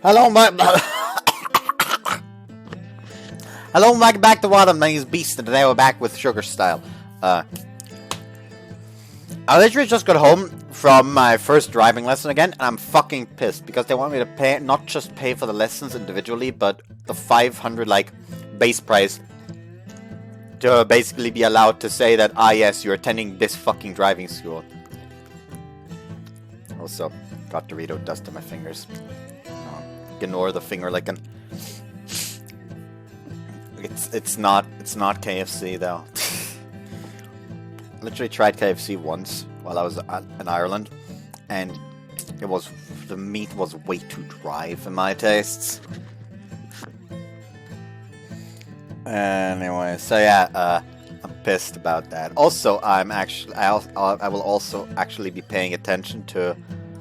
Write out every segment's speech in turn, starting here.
Hello, hello, back to Water. My name is Beast, and today we're back with Sugar Style. I literally just got home from my first driving lesson again, and I'm fucking pissed because they want me to pay, not just pay for the lessons individually, but the 500 base price to basically be allowed to say that yes, you're attending this fucking driving school. Also, got Dorito dust on my fingers. Ignore the finger licking. It's not KFC though. Literally tried KFC once while I was in Ireland, and the meat was way too dry for my tastes. Anyway, so yeah, I'm pissed about that. Also, I will also actually be paying attention to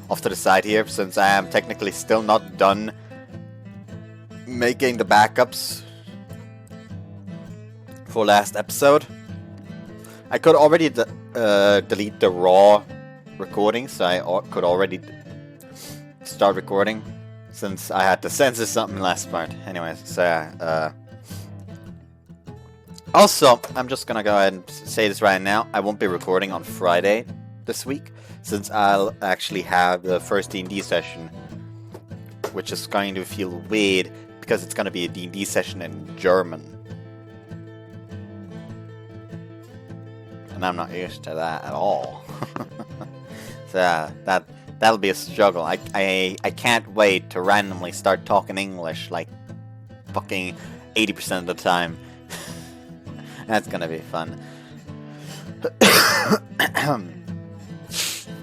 off to the side here, since I am technically still not done making the backups for last episode. I could already delete the raw recording, so I could already start recording, since I had to censor something last part. Anyways, so yeah, also, I'm just gonna go ahead and say this right now. I won't be recording on Friday this week, since I'll actually have the first D&D session, which is going to feel weird because it's going to be a D&D session in German. And I'm not used to that at all. So yeah, that'll be a struggle. I can't wait to randomly start talking English like fucking 80% of the time. That's gonna be fun.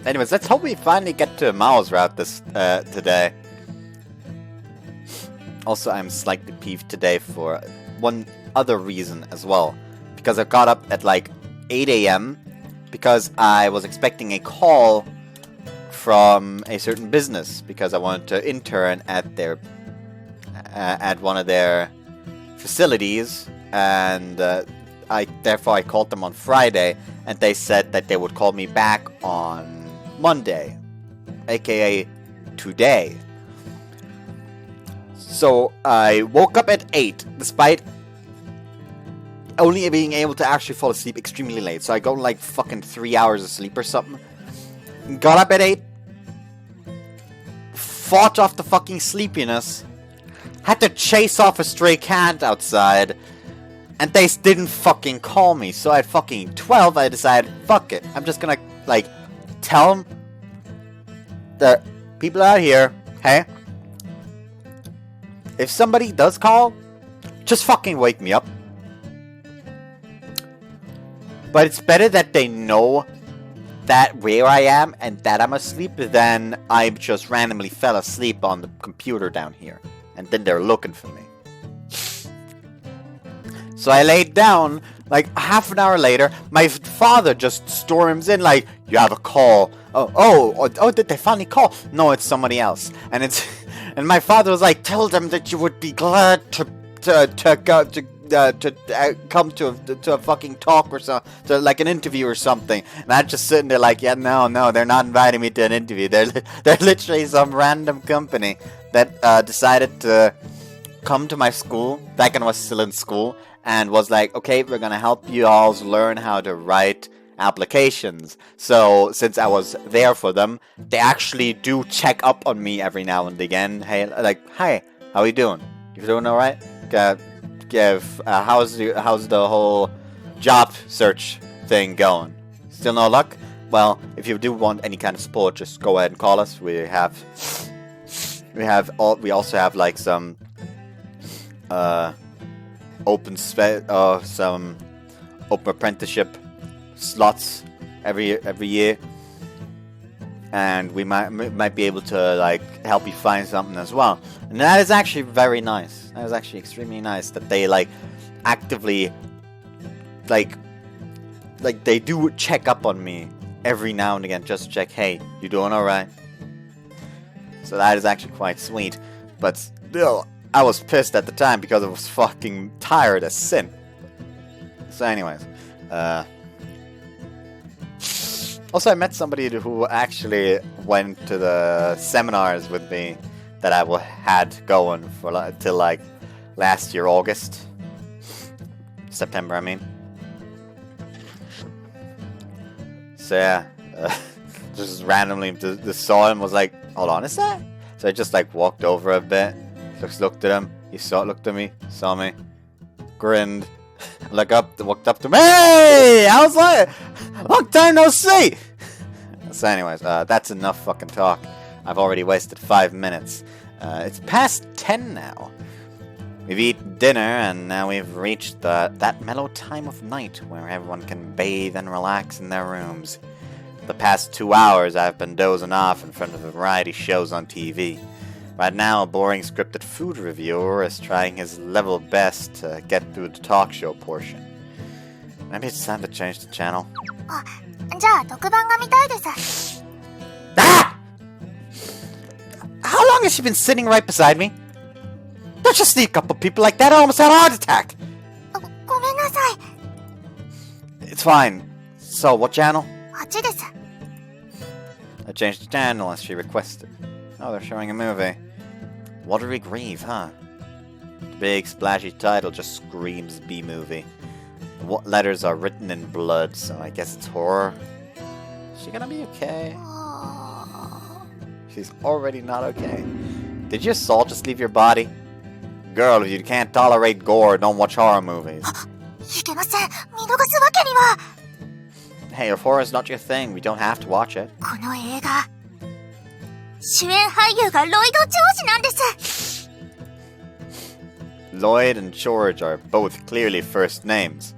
Anyways, let's hope we finally get to a Mao's route this today. Also, I'm slightly peeved today for one other reason as well. Because I got up at 8 AM because I was expecting a call from a certain business because I wanted to intern at their at one of their facilities, and therefore I called them on Friday, and they said that they would call me back on Monday, aka today. So I woke up at 8, despite only being able to actually fall asleep extremely late. So I got fucking 3 hours of sleep or something. Got up at 8, fought off the fucking sleepiness, had to chase off a stray cat outside, and they didn't fucking call me. So at fucking 12, I decided, fuck it. I'm just gonna, tell them, the people out here, hey, if somebody does call, just fucking wake me up. But it's better that they know that where I am and that I'm asleep than I just randomly fell asleep on the computer down here. And then they're looking for me. So I laid down, half an hour later, my father just storms in you have a call. Oh, did they finally call? No, it's somebody else. And it's, and my father was tell them that you would be glad to come to a fucking talk or so, to an interview or something. And I'm just sitting there yeah, no, they're not inviting me to an interview. They're literally some random company that decided to come to my school back when I was still in school, and was okay, we're gonna help you all learn how to write applications. So since I was there for them, they actually do check up on me every now and again. Hey, hi, how you doing? You doing all right? How's the whole job search thing going? Still no luck? Well, if you do want any kind of support, just go ahead and call us. We also have some some open apprenticeship slots every year, and we might be able to help you find something as well. And that is actually very nice. That is actually extremely nice that they actively they do check up on me every now and again, just to check, hey, you doing all right? So that is actually quite sweet. But still, I was pissed at the time because I was fucking tired as sin. So anyways, also I met somebody who actually went to the seminars with me that I had going for till like last year, August. September, I mean. So yeah, just randomly just saw him, was like, hold on, is that? So I just like walked over a bit, just looked at him, looked at me, saw me, grinned, walked up to me, hey! I was like, long time no see! So anyways, that's enough fucking talk. I've already wasted 5 minutes. It's past 10 now. We've eaten dinner, and now we've reached that mellow time of night where everyone can bathe and relax in their rooms. The past 2 hours I've been dozing off in front of a variety shows on TV. Right now, a boring scripted food reviewer is trying his level best to get through the talk show portion. Maybe it's time to change the channel. じゃあ特番が見たいです。 Ah! How long has she been sitting right beside me? Don't just sneak up on people like that. I almost had a heart attack. ごめんなさい。 It's fine. So, what channel? 8です。 I changed the channel as she requested. Oh, they're showing a movie. Watery Grave, huh? The big splashy title just screams B-movie. What letters are written in blood, so I guess it's horror. Is she gonna be okay? She's already not okay. Did your soul just leave your body? Girl, if you can't tolerate gore, don't watch horror movies. いけません。見逃すわけには。 Hey, if horror's not your thing, we don't have to watch it. この映画、主演俳優がロイド・ジョージなんです。 Lloyd and George are both clearly first names.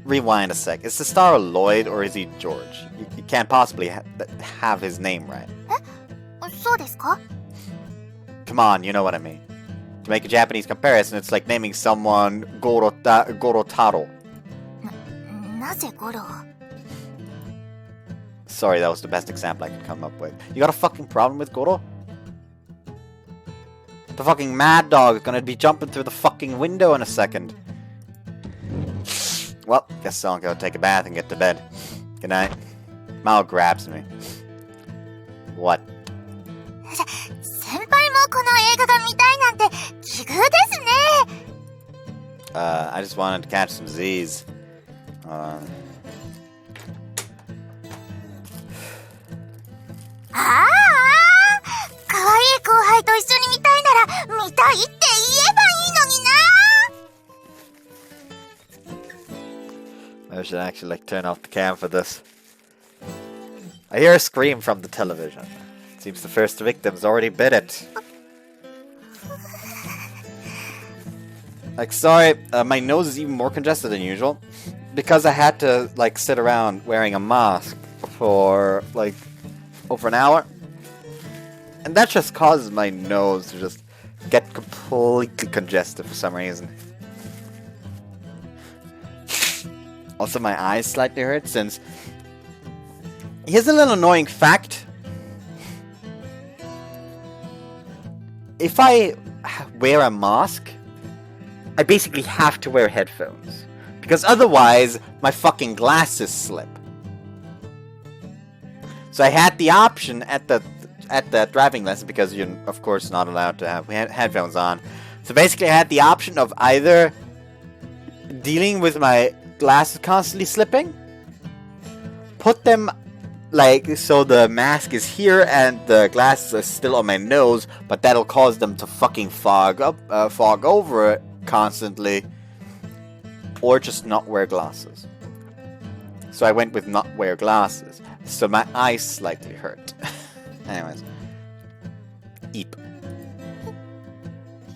Rewind a sec. Is the star Lloyd or is he George? You can't possibly have his name right. そうですか? Come on, you know what I mean. To make a Japanese comparison, it's like naming someone Gorotaro. なぜゴロ? Sorry, that was the best example I could come up with. You got a fucking problem with Goro? The fucking mad dog is gonna be jumping through the fucking window in a second. Well, guess I'll go take a bath and get to bed. Good night. Mao grabs me. What? 先輩もこの映画が見たいなんて奇遇ですね。I just wanted to catch some Z's. ああ、可愛い後輩と一緒に見たいなら見たいって言えばいいのにな。 I should actually turn off the cam for this. I hear a scream from the television. Seems the first victim's already bit it. Like, sorry, my nose is even more congested than usual. Because I had to, like, sit around wearing a mask for, like, over an hour. And that just causes my nose to just get completely congested for some reason. Also, my eyes slightly hurt since... Here's a little annoying fact. If I wear a mask, I basically have to wear headphones. Because otherwise, my fucking glasses slip. So I had the option at the driving lesson, because you're, of course, not allowed to have headphones on. So basically, I had the option of either dealing with my glasses constantly slipping, put them like so the mask is here and the glasses are still on my nose, but that'll cause them to fucking fog over it constantly, or just not wear glasses. So I went with not wear glasses, so my eyes slightly hurt. Anyways, eep.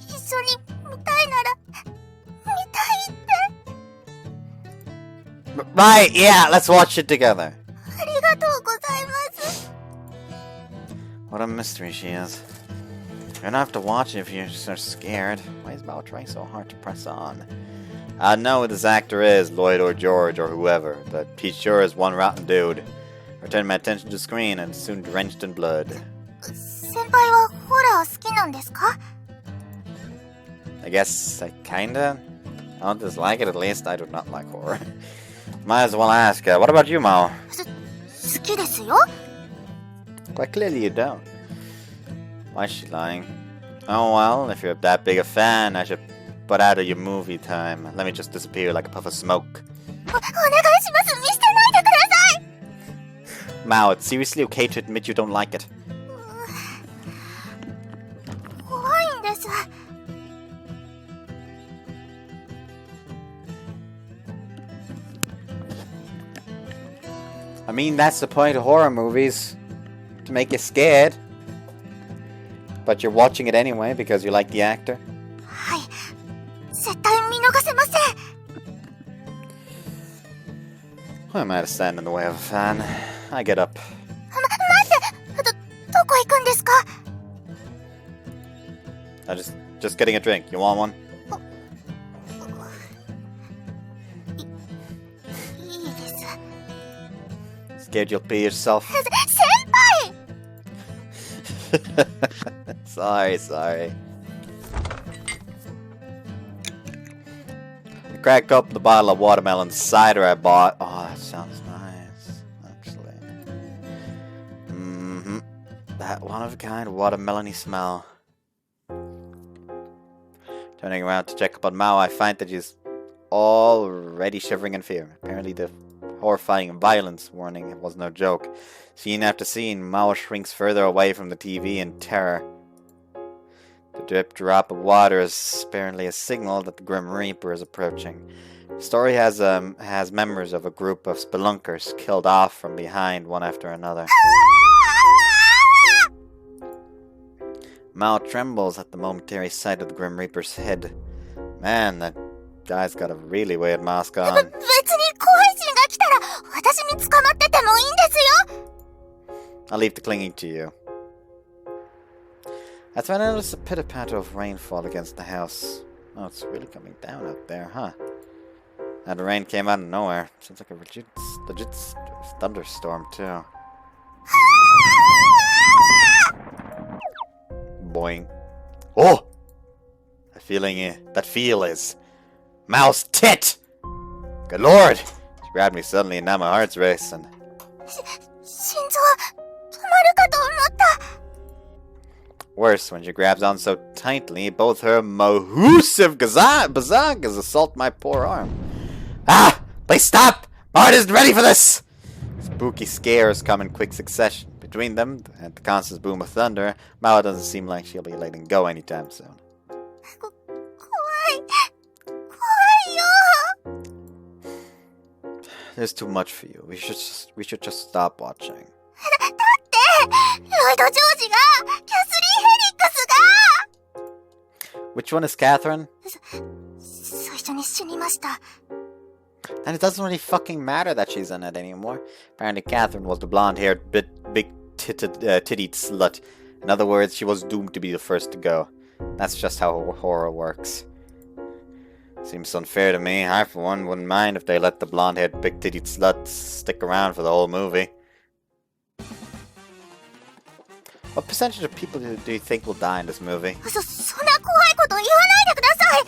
一緒に見たいなら見たいって。 Right, yeah, let's watch it together. ありがとうございます。 What a mystery she is. You're gonna have to watch it if you're so scared. Why is Bao trying so hard to press on? I know who this actor is, Lloyd or George or whoever, but he sure is one rotten dude. I turned my attention to the screen and soon drenched in blood. 先輩はホラー好きなんですか? I guess I kinda. I don't dislike it, at least I do not like horror. Might as well ask, what about you, Mao? 好きですよ。 Quite clearly you don't. Why is she lying? Oh well, if you're that big a fan, I should put out of your movie time. Let me just disappear like a puff of smoke. お願いします。見捨てないでください。 Mao, it's seriously okay to admit you don't like it. 怖いんです。 I mean, that's the point of horror movies. To make you scared. But you're watching it anyway because you like the actor. はい。絶対見逃せません。 Who am I to stand in the way of a fan? I get up. 待って。どこ行くんですか？ Just getting a drink. You want one? いいです。 Scared you'll pee yourself? 先輩！ Sorry. I cracked open the bottle of watermelon cider I bought. Oh, that sounds nice, actually. That one-of-a-kind watermelony smell. Turning around to check up on Mao, I find that she's already shivering in fear. Apparently the horrifying violence warning was no joke. Scene after scene, Mao shrinks further away from the TV in terror. The drip drop of water is apparently a signal that the Grim Reaper is approaching. The story has members of a group of spelunkers killed off from behind one after another. Mao trembles at the momentary sight of the Grim Reaper's head. Man, that guy's got a really weird mask on. 別に怖いシーンが来たら私に捕まっててもいいんですよ。 I'll leave the clinging to you. That's when I noticed a pitter-patter of rainfall against the house. Oh, it's really coming down out there, huh? And the rain came out of nowhere. Sounds like a legit thunderstorm, too. Boing. Oh! That feel is... Mouse tit! Good lord! She grabbed me suddenly and now my heart's racing. 心臓止まるかと思った。 Worse, when she grabs on so tightly, both her mahoosive bazagas assault my poor arm. Ah! Please stop! My heart isn't ready for this! Spooky scares come in quick succession. Between them, and the constant boom of thunder, Mao doesn't seem like she'll be letting go anytime soon. 怖いよ。 There's too much for you. We should just stop watching. だってロイド・ジョージがキャスリー・ヘリックスが Which one is Catherine? 最初に死にました。 And it doesn't really fucking matter that she's in it anymore. Apparently Catherine was the blonde-haired, big-titted slut. In other words, she was doomed to be the first to go. That's just how horror works. Seems unfair to me. I, for one, wouldn't mind if they let the blonde-haired, big-titted slut stick around for the whole movie. What percentage of people do you think will die in this movie? そんな怖いこと言わないでください。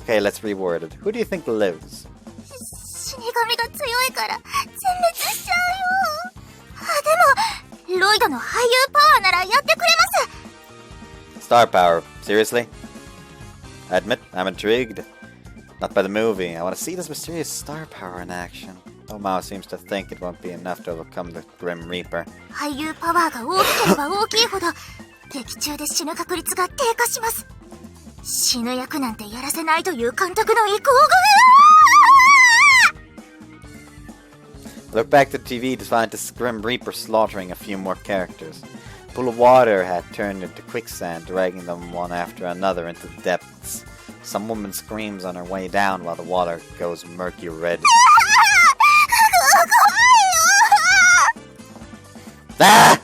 Okay, let's reword it. Who do you think lives? 死神が強いから全滅しちゃうよ。でもロイドの俳優パワーならやってくれます。 Star power. Seriously? I admit, I'm intrigued. Not by the movie. I want to see this mysterious star power in action. Oh, Mao seems to think it won't be enough to overcome the Grim Reaper. 俳優パワーが大きければ大きいほど劇中で死ぬ確率が低下します。死ぬ役なんてやらせないという監督の意向が。 Look back to TV to find this Grim Reaper slaughtering a few more characters. A pool of water had turned into quicksand, dragging them one after another into the depths. Some woman screams on her way down while the water goes murky red. Ah!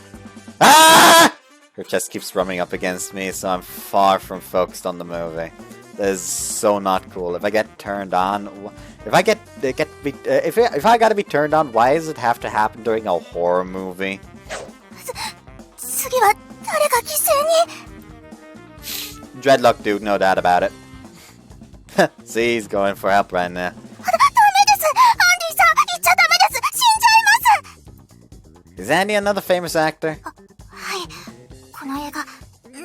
Ah! Her chest keeps rubbing up against me, so I'm far from focused on the movie. That is so not cool. If I get turned on, if I gotta be turned on, why does it have to happen during a horror movie? 次は誰が犠牲に。 Dreadlock dude, no doubt about it. See, he's going for help right now. ダメです。アンディさん、言っちゃダメです。死んじゃいます。 Is Andy another famous actor? はい。この映画、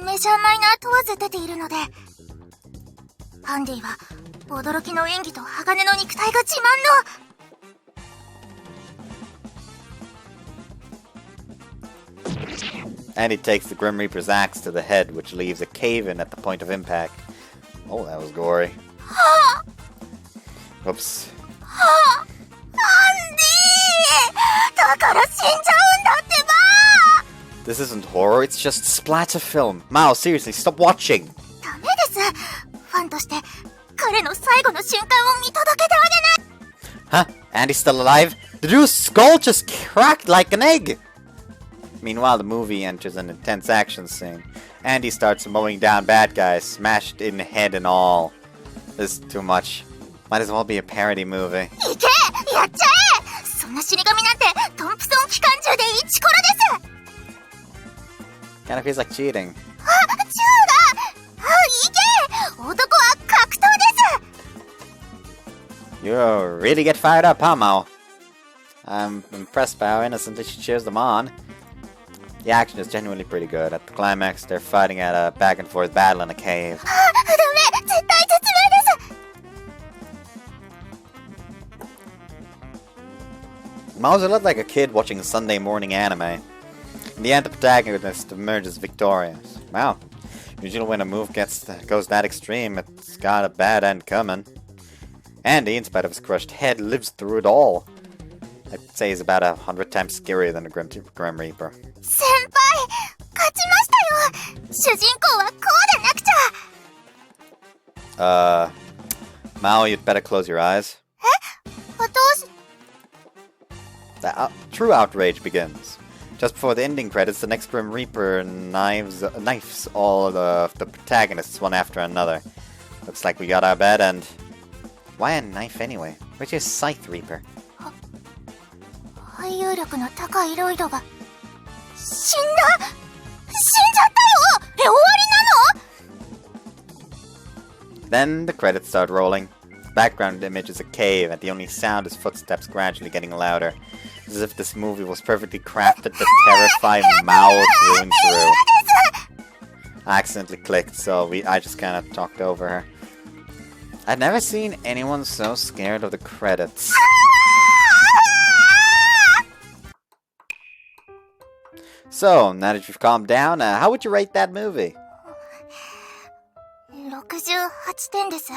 メジジャンマイナー問わず出ているので、アンディは驚きの演技と鋼の肉体が自慢の。Andy takes the Grim Reaper's axe to the head, which leaves a cave-in at the point of impact. Oh, that was gory. Whoops. アンディだから死んじゃうんだってば。 This isn't horror, it's just splatter film. Mao, seriously, stop watching! ダメです。ファンとして彼の最後の瞬間を見届けてあげない。 Huh? Andy's still alive? The dude's skull just cracked like an egg! Meanwhile, the movie enters an intense action scene. Andy starts mowing down bad guys, smashed in head and all. This is too much. Might as well be a parody movie. いけやっちゃえ。そんな死神なんてトンプソン機関銃でイチコロです。 Kinda feels like cheating. あ、銃が。あ、いけ。男は格闘です。 You really get fired up, huh, Mao? I'm impressed by how innocently she cheers them on. The action is genuinely pretty good. At the climax, they're fighting at a back-and-forth battle in a cave. あ、ダメ。絶対絶命です。 Mao's a lot like a kid watching Sunday morning anime. In the end, the protagonist emerges victorious. Wow. Usually when a move goes that extreme, it's got a bad end coming. Andy, in spite of his crushed head, lives through it all. I'd say he's about 100 times scarier than a Grim Reaper. 先輩、勝ちましたよ。主人公はこうでなくちゃ。Mao, you'd better close your eyes. 私。 The true outrage begins. Just before the ending credits, the next Grim Reaper knifes all the protagonists one after another. Looks like we got our bad end. Why a knife anyway? Where's your Scythe Reaper? 俳優力の高いロイドが死んだ。死んじゃったよ。終わりなの？ Then the credits start rolling. The background image is a cave, and the only sound is footsteps gradually getting louder. As if this movie was perfectly crafted to terrify Mao through and through. I accidentally clicked, so I just kind of talked over her. I'd never seen anyone so scared of the credits. So, now that you've calmed down, how would you rate that movie? 68点です。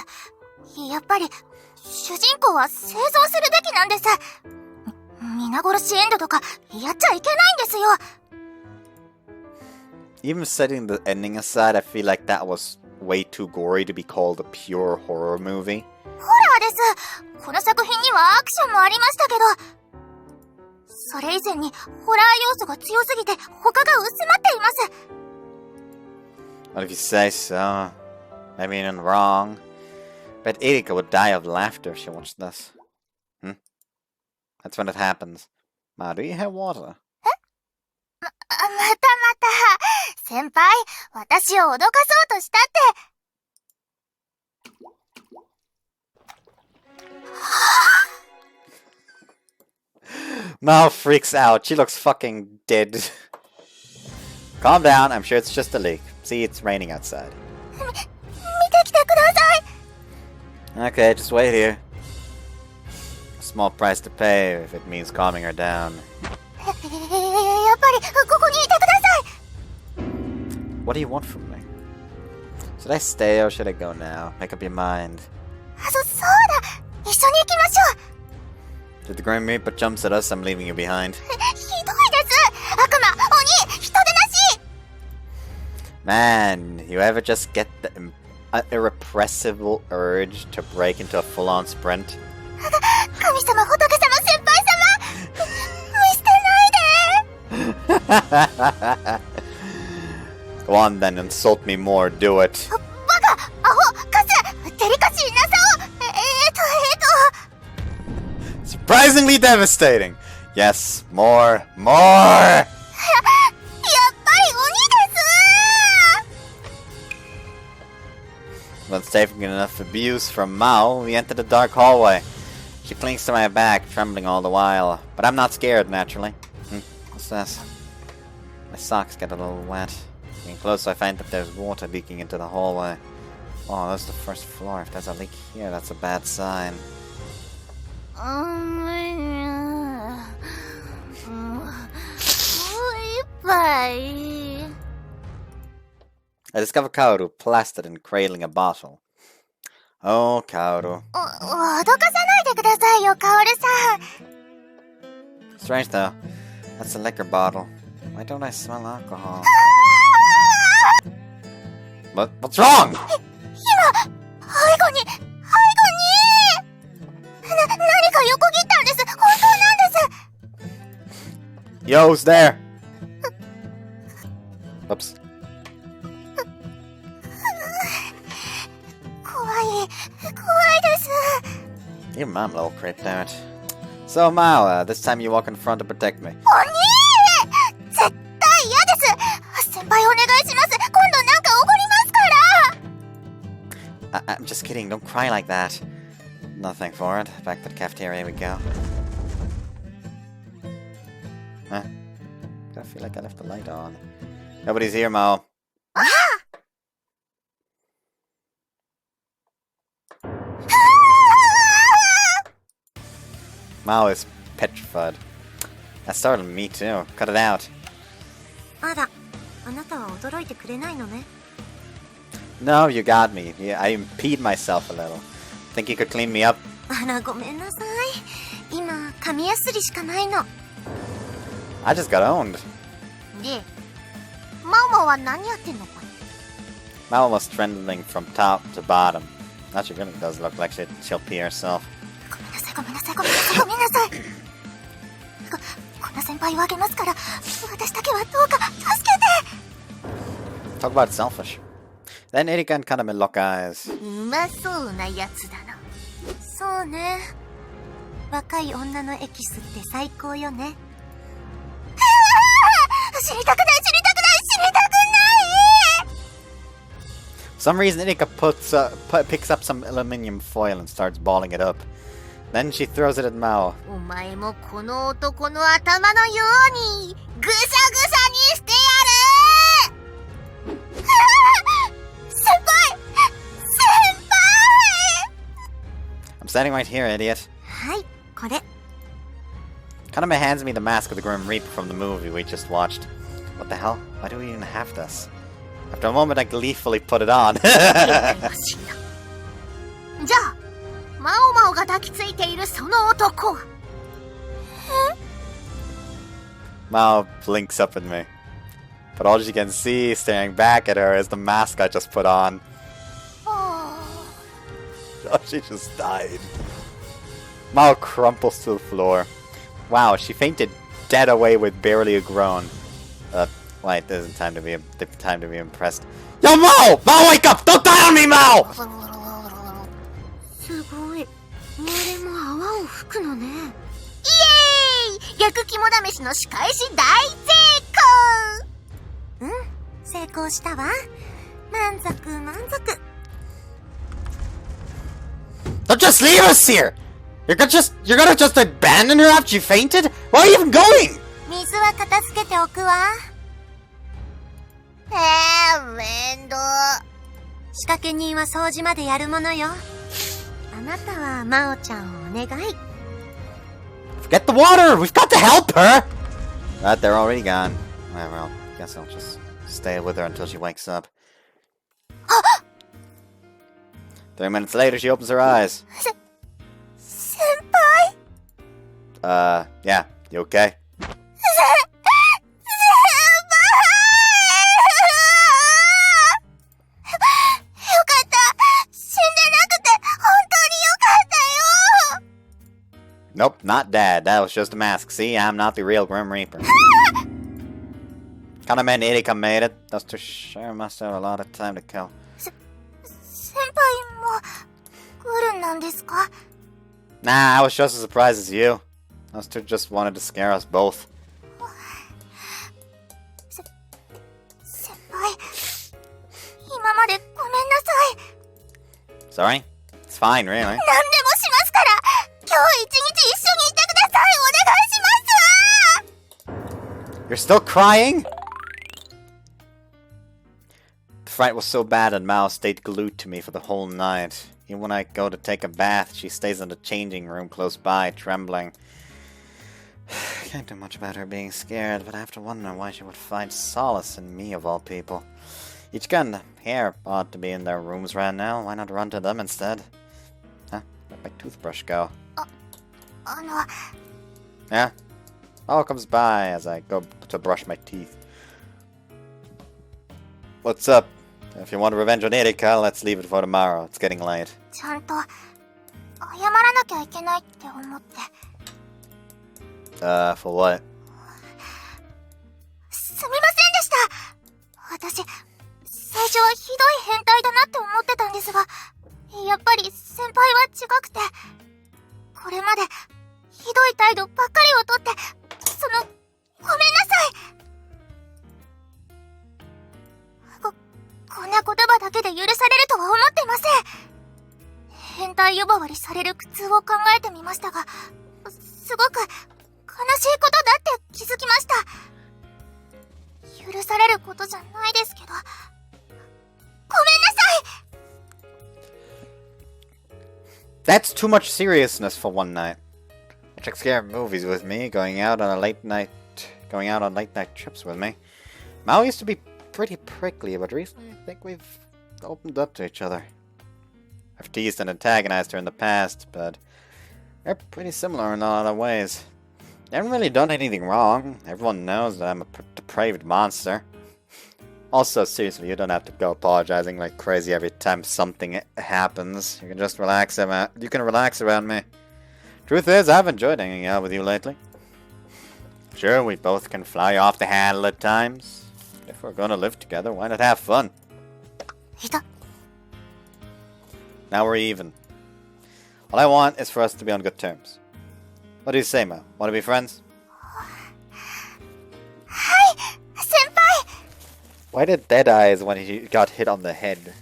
やっぱり主人公は生存するべきなんです。皆殺しエンドとかやっちゃいけないんですよ。 Even setting the ending aside, I feel like that was way too gory to be called a pure horror movie. ホラーです。この作品にはアクションもありましたけど、それ以前にホラー要素が強すぎて他が薄まっています。 Well, if you say so. Maybe you're not wrong. Bet Erika would die of laughter if she watched this. That's when it happens. Ma, do you have water? また先輩、私を脅かそうとしたって。Mao freaks out. She looks fucking dead. Calm down. I'm sure it's just a leak. See, it's raining outside. 見てきてください。 Okay, just wait here. A small price to pay if it means calming her down. やっぱりここにいてください。 What do you want from me? Should I stay or should I go now? Make up your mind. そうだ。一緒に行きましょう。 If the Grim Reaper jumps at us, I'm leaving you behind. ひどいです。悪魔、鬼、人でなし。 Man, you ever just get the irrepressible urge to break into a full-on sprint? 神様、仏様、先輩様、見捨てないで。 Go on then, insult me more, do it. バカ、アホ、カス、デリカシーなさを。Surprisingly devastating. Yes, more. やっぱり鬼です。 Once taking enough abuse from Mao, we enter the dark hallway. She clings to my back, trembling all the while. But I'm not scared, naturally. What's this? My socks get a little wet. Getting close, I find that there's water leaking into the hallway. Oh, that's the first floor. If there's a leak here, that's a bad sign. I discover Kaoru plastered and cradling a bottle. Oh, Kaoru. Strange though. That's a liquor bottle. Why don't I smell alcohol? What's wrong? Yo, who's there? Oops. Your mom, little creeped out. So, Mao, this time you walk in front to protect me. I'm just kidding, don't cry like that. Nothing for it. Back to the cafeteria we go. Huh? I feel like I left the light on. Nobody's here, Mao. Mao is petrified. That startled me too. Cut it out. No, you got me. Yeah, I impede myself a little. Think you could clean me up? I just got owned. Mao was trembling from top to bottom. Now she really does look like she'll pee herself. Talk about selfish. Then Erika and Kaname lock eyes. For some reason, Erika picks up some aluminium foil and starts balling it up. Then she throws it at Mao. I'm standing right here, idiot. Kaname hands me the mask of the Grim Reaper from the movie we just watched. What the hell? Why do we even have this? After a moment, I gleefully put it on. Mao blinks up at me. But all she can see staring back at her is the mask I just put on. Oh, she just died. Mao crumples to the floor. Wow, she fainted dead away with barely a groan. Wait, this isn't time to be impressed. Yo, Mao! Mao, wake up! Don't die on me, Mao! Don't just leave us here! You're gonna just abandon her after she fainted? Where are you even going? Forget the water! We've got to help her! But they're already gone. Well, guess I'll just stay with her until she wakes up. 3 minutes later, she opens her eyes. Yeah, you okay? Nope, not Dad. That was just a mask. See, I'm not the real Grim Reaper. Kaname and Erika made it. Those two sure must have a lot of time to kill. Nah, I was just as surprised as you. Those two just wanted to scare us both. Sorry? It's fine, really. You're still crying? fright was so bad that Mao stayed glued to me for the whole night. Even when I go to take a bath, she stays in the changing room close by, trembling. Can't do much about her being scared, but I have to wonder why she would find solace in me of all people. Ichika and Hair ought to be in their rooms right now. Why not run to them instead? Huh? Where'd my toothbrush go? Yeah? All comes by as I go to brush my teeth. What's up? If you want revenge on Erika, let's leave it for tomorrow. It's getting late. ちゃんと謝らなきゃいけないって思って。For what? すみませんでした。私、最初はひどい変態だなって思ってたんですが、やっぱり先輩は違くて、これまでひどい態度ばっかりをとって、ごめんなさい。こんな言葉だけで許されるとは思ってません。変態呼ばわりされる苦痛を考えてみましたが、すごく悲しいことだって気づきました。許されることじゃないですけど、ごめんなさい。 That's too much seriousness for one night. I check scary movies with me, going out on late night trips with me. Mao used to be pretty prickly, but recently I think we've opened up to each other. I've teased and antagonized her in the past, but we're pretty similar in a lot of ways. I haven't really done anything wrong. Everyone knows that I'm a depraved monster. Also, seriously, you don't have to go apologizing like crazy every time something happens. You can just relax around me. Truth is, I've enjoyed hanging out with you lately. Sure, we both can fly off the handle at times. If we're gonna live together, why not have fun? Now we're even. All I want is for us to be on good terms. What do you say, Mao? Want to be friends? Hi, senpai! Why did Deadeyes when he got hit on the head?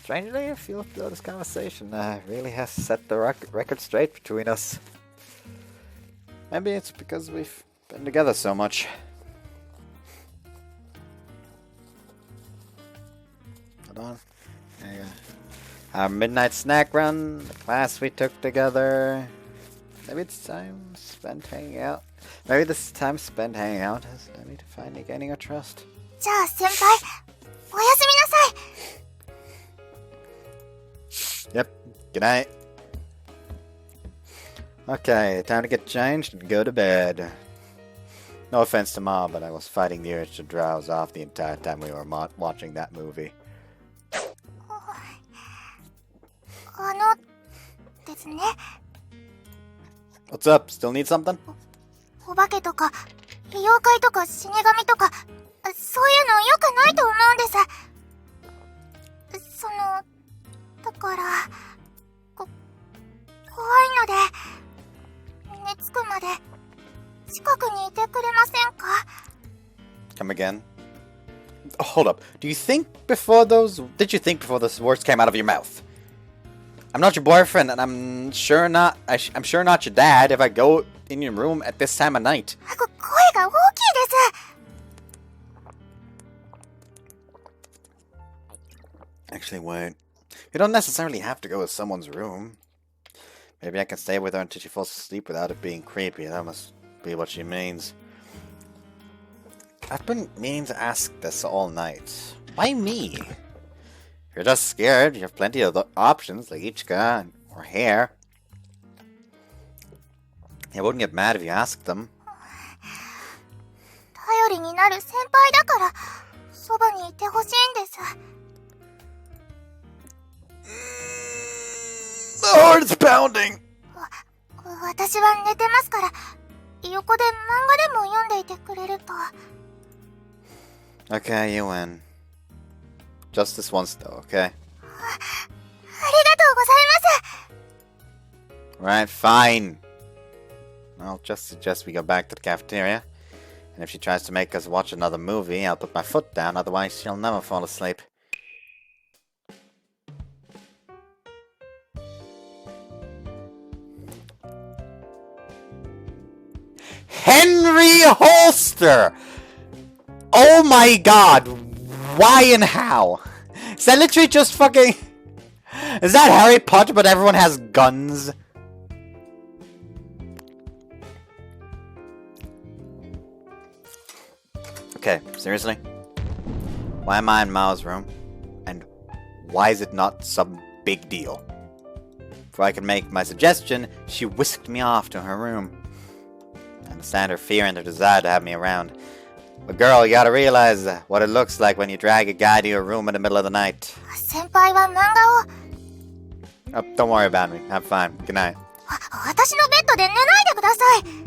Strangely, I feel as though this conversation really has set the record straight between us. Maybe it's because we've been together so much. Hold on. There you go. Our midnight snack run, the class we took together. Maybe it's time spent hanging out. Maybe this time spent hanging out has led me to finally gaining her trust. じゃあ先輩、おやすみなさい。 Yep. Good night. Okay, time to get changed and go to bed. No offense to Mom, but I was fighting the urge to drowse off the entire time we were watching that movie. ですね。 What's up? Still need something? お化けとか、妖怪とか死神とか、そういうの良くないと思うんです。だから、怖いので、寝つくまで、近くにいてくれませんか? Come again? Oh, hold up. Did you think before those words came out of your mouth? I'm not your boyfriend, and I'm sure not your dad if I go in your room at this time of night. 声が大きいです。 Actually, wait. You don't necessarily have to go to someone's room. Maybe I can stay with her until she falls asleep without it being creepy. That must be what she means. I've been meaning to ask this all night. Why me? If you're just scared, you have plenty of options like Ichika or Hair. I wouldn't get mad if you asked them. 頼りになる先輩だから、そばにいてほしいんです。 The heart's pounding! 私は寝てますから、横で漫画でも読んでいてくれると。 Okay, you win. Just this once though, okay? ありがとうございます。 Right, fine. I'll just suggest we go back to the cafeteria. And if she tries to make us watch another movie, I'll put my foot down, otherwise she'll never fall asleep. Henry Holster! Oh my god! Why and how? Is that literally just fucking... Is that Harry Potter but everyone has guns? Okay, seriously? Why am I in Mao's room? And why is it not some big deal? Before I could make my suggestion, she whisked me off to her room. I understand her fear and her desire to have me around. But girl, you gotta realize what it looks like when you drag a guy to your room in the middle of the night. 先輩は漫画を Oh, don't worry about me. Have fun. Good night. 私のベッドで寝ないでください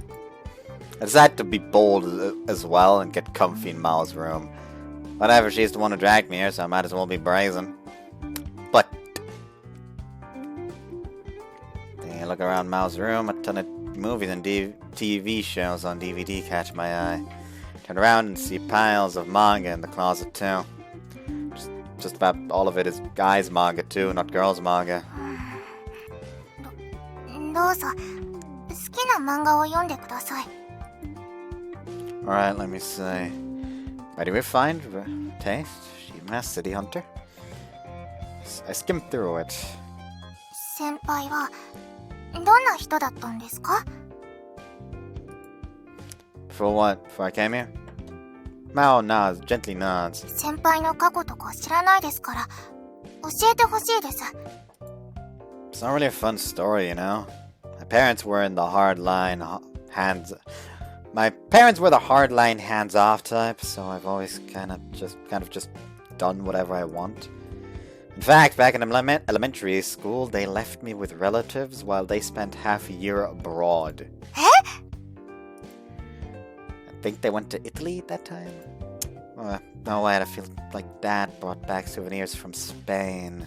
I decided to be bold as well and get comfy in Mao's room. Whatever, she's the one who dragged me here, so I might as well be brazen. But... Taking a look around Mao's room, a ton of movies and TV shows on DVD catch my eye. Turn around and see piles of manga in the closet too. Just about all of it is guys' manga too, not girls' manga. どうぞ好きな漫画を読んでください Alright, let me see. Ready to find taste? Shima City Hunter? I skimmed through it. 先輩はどんな人だったんですか Before what? Before I came here? Mao nods, gently nods. 先輩の過去とか知らないですから教えてほしいです It's not really a fun story, you know? My parents were in the hardline My parents were the hardline hands-off type, so I've always kind of just done whatever I want. In fact, back in elementary school, they left me with relatives while they spent half a year abroad. I think they went to Italy at that time. No way, I feel like Dad brought back souvenirs from Spain.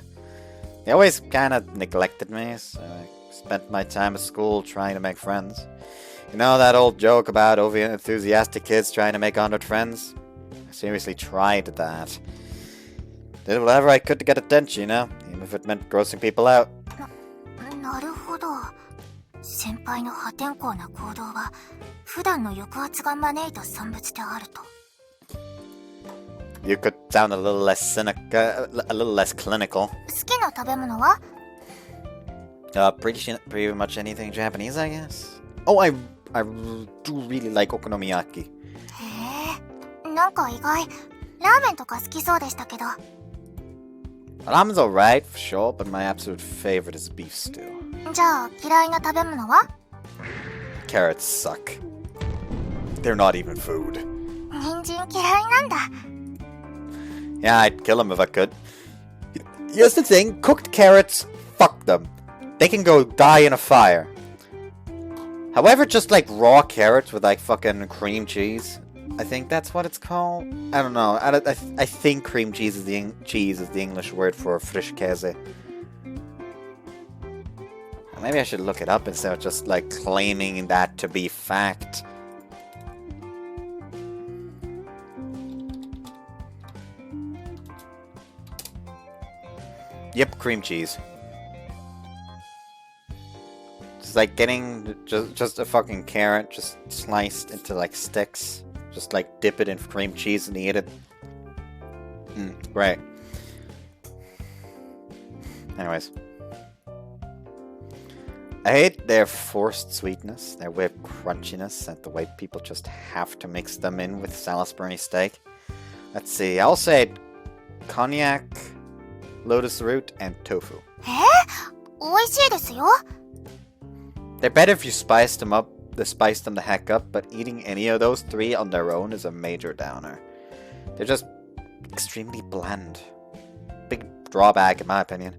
They always kind of neglected me, so I spent my time at school trying to make friends. You know that old joke about over-enthusiastic kids trying to make 100 friends? I seriously tried that. Did whatever I could to get attention, you know? Even if it meant grossing people out. なるほど先輩の破天荒な行動は普段の抑圧が招いた産物であると You could sound a little less cynical, a little less clinical. 好きな食べ物は Pretty much anything Japanese, I guess. Oh, I do really like okonomiyaki. へえなんか意外ラーメンとか好きそうでしたけど Ramen's alright, for sure, but my absolute favorite is beef stew. じゃあ嫌いな食べ物は Carrots suck. They're not even food. 人参嫌いなんだ Yeah, I'd kill them if I could. Here's the thing, cooked carrots, fuck them. They can go die in a fire. However, just like raw carrots with like fucking cream cheese, I think that's what it's called. I don't know. I think cream cheese is the English word for frischkäse. Maybe I should look it up instead of just like claiming that to be fact. Yep, cream cheese. It's like getting just a fucking carrot just sliced into like sticks. Just like dip it in cream cheese and eat it. Great. Anyways. I hate their forced sweetness, their whipped crunchiness, and the way people just have to mix them in with Salisbury steak. Let's see, I'll say cognac, lotus root, and tofu. 美味しいですよ They're better if you spice them the heck up, but eating any of those three on their own is a major downer. They're just extremely bland. Big drawback in my opinion.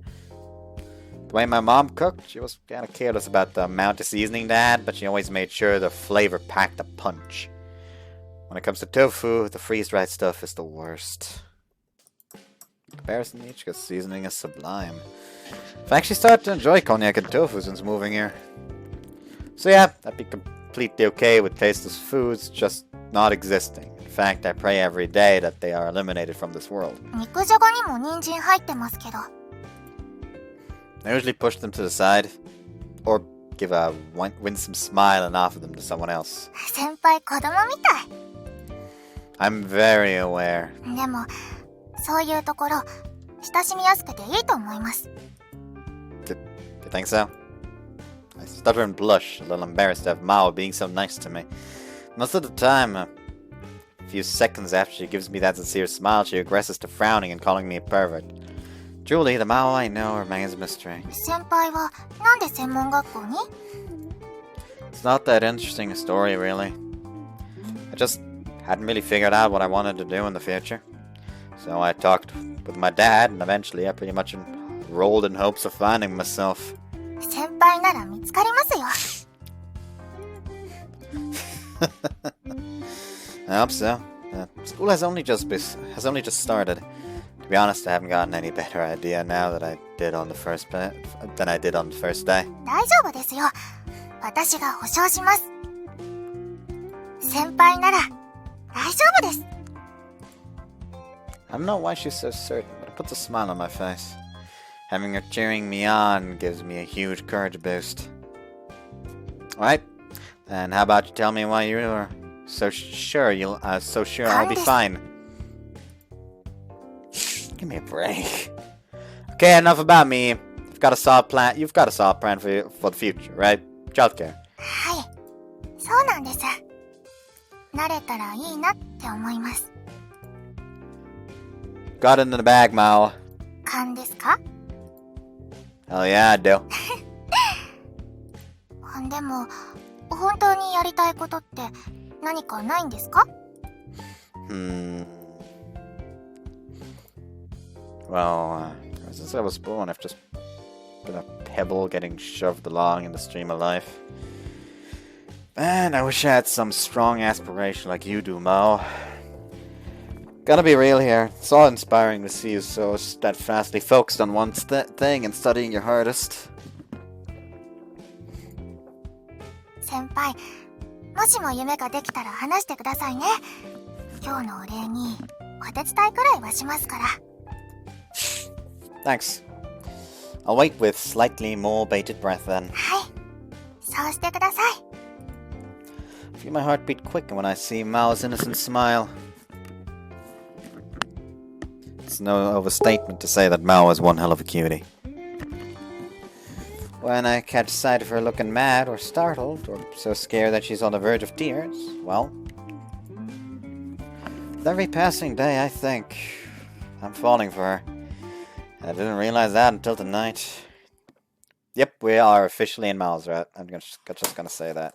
The way my mom cooked, she was kind of careless about the amount of seasoning they had, but she always made sure the flavor packed a punch. When it comes to tofu, the freeze-dried stuff is the worst. In comparison, Ichigo's seasoning is sublime. I've actually started to enjoy cognac and tofu since moving here. So yeah, I'd be completely okay with tasteless foods just not existing. In fact, I pray every day that they are eliminated from this world. 肉じゃがにも人参入ってますけど I usually push them to the side, or give a winsome smile and offer them to someone else. 先輩子供みたい I'm very aware. でも、そういうところ、親しみやすくていいと思います。You think so? I stutter and blush, a little embarrassed to have Mao being so nice to me. Most of the time, a few seconds after she gives me that sincere smile, she regresses to frowning and calling me a pervert. Truly, the Mao I know remains a mystery. 先輩はなんで専門学校に？ It's not that interesting a story, really. I just hadn't really figured out what I wanted to do in the future. So I talked with my dad, and eventually I pretty much enrolled in hopes of finding myself. 先輩なら見つかりますよ。I hope so. School has only just started. To be honest, I haven't gotten any better idea now that I did on the first day. 大丈夫ですよ。私が保証します。先輩なら大丈夫です。I don't know why she's so certain, but it puts a smile on my face. Having her cheering me on gives me a huge courage boost. Alright, then how about you tell me why you're so sure I'll be fine. Give me a break. Okay, enough about me. You've got a solid plan for the future, right? Childcare. はい、そうなんです。慣れたらいいなって思います。Got it in the bag, Mao. 勘ですか？ Hell yeah, I do. でも、本当にやりたいことって何かないんですか？ Well, since I was born, I've just been a pebble getting shoved along in the stream of life. Man, I wish I had some strong aspiration like you do, Mao. Gotta be real here. It's all inspiring to see you so steadfastly focused on one thing and studying your hardest. 先輩、もしも夢ができたら話してくださいね。今日のお礼にお手伝いくらいはしますから。Thanks. I'll wait with slightly more bated breath then. はい、そうしてください。I feel my heart beat quick when I see Mao's innocent smile. It's no overstatement to say that Mao is one hell of a cutie. When I catch sight of her looking mad or startled or so scared that she's on the verge of tears, well, with every passing day I think I'm falling for her. I didn't realize that until tonight. Yep, we are officially in Mao's route. I'm just gonna say that.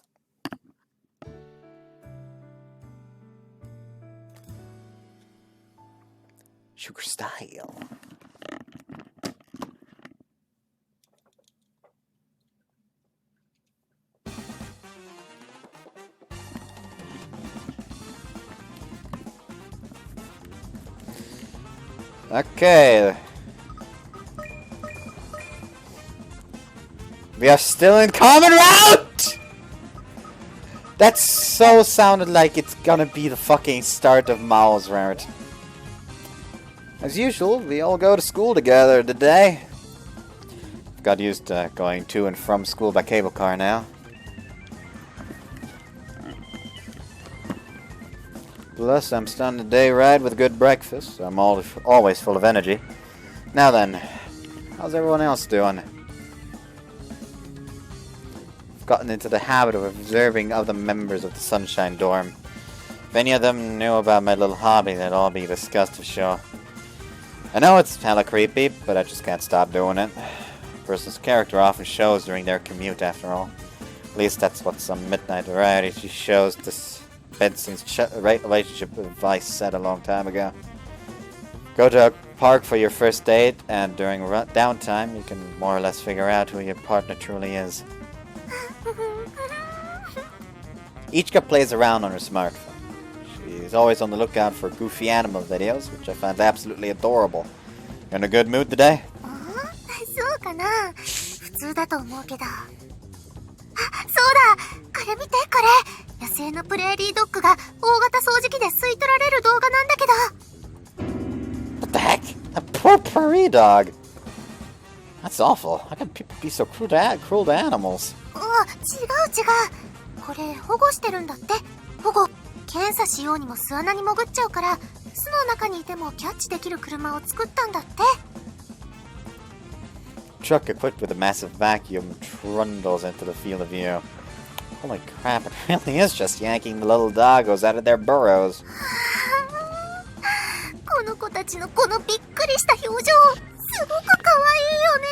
Sugar style. Okay. We are still in common route! That so sounded like it's gonna be the fucking start of Mao's route. As usual, we all go to school together today. Got used to going to and from school by cable car now. Plus, I'm starting the day right with a good breakfast, so I'm always full of energy. Now then, how's everyone else doing? I've gotten into the habit of observing other members of the Sunshine Dorm. If any of them knew about my little hobby, they'd all be disgusted for sure. I know it's hella creepy, but I just can't stop doing it. A person's character often shows during their commute, after all. At least that's what some midnight variety shows this Benson's relationship with Vice said a long time ago. Go to a park for your first date, and during downtime, you can more or less figure out who your partner truly is. Ichika plays around on her smartphone. She's always on the lookout for goofy animal videos, which I find absolutely adorable. You in a good mood today? そうかな。普通だと思うけど。あ、そうだ。これ見て、これ。野生のプレーリードッグが大型掃除機で吸い取られる動画なんだけど。What the heck? A poor prairie dog. That's awful. How can people be so cruel to animals? 違う。これ保護してるんだって。保護検査しようにも巣穴に潜っちゃうから、巣の中にいてもキャッチできる車を作ったんだって。Truck equipped with a massive vacuum trundles into the field of view. Holy crap, it really is just yanking the little doggos out of their burrows. この子たちのこのびっくりした表情、すごく可愛いよね。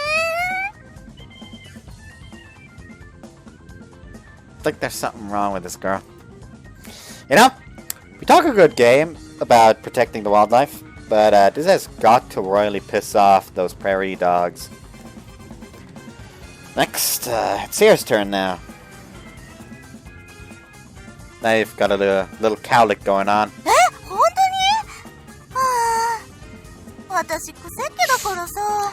I think there's something wrong with this girl. You know, we talk a good game about protecting the wildlife, but this has got to royally piss off those prairie dogs. Next, it's Sears' turn now. They've got a little cowlick going on. え、本当に？私クセっ気だからさ、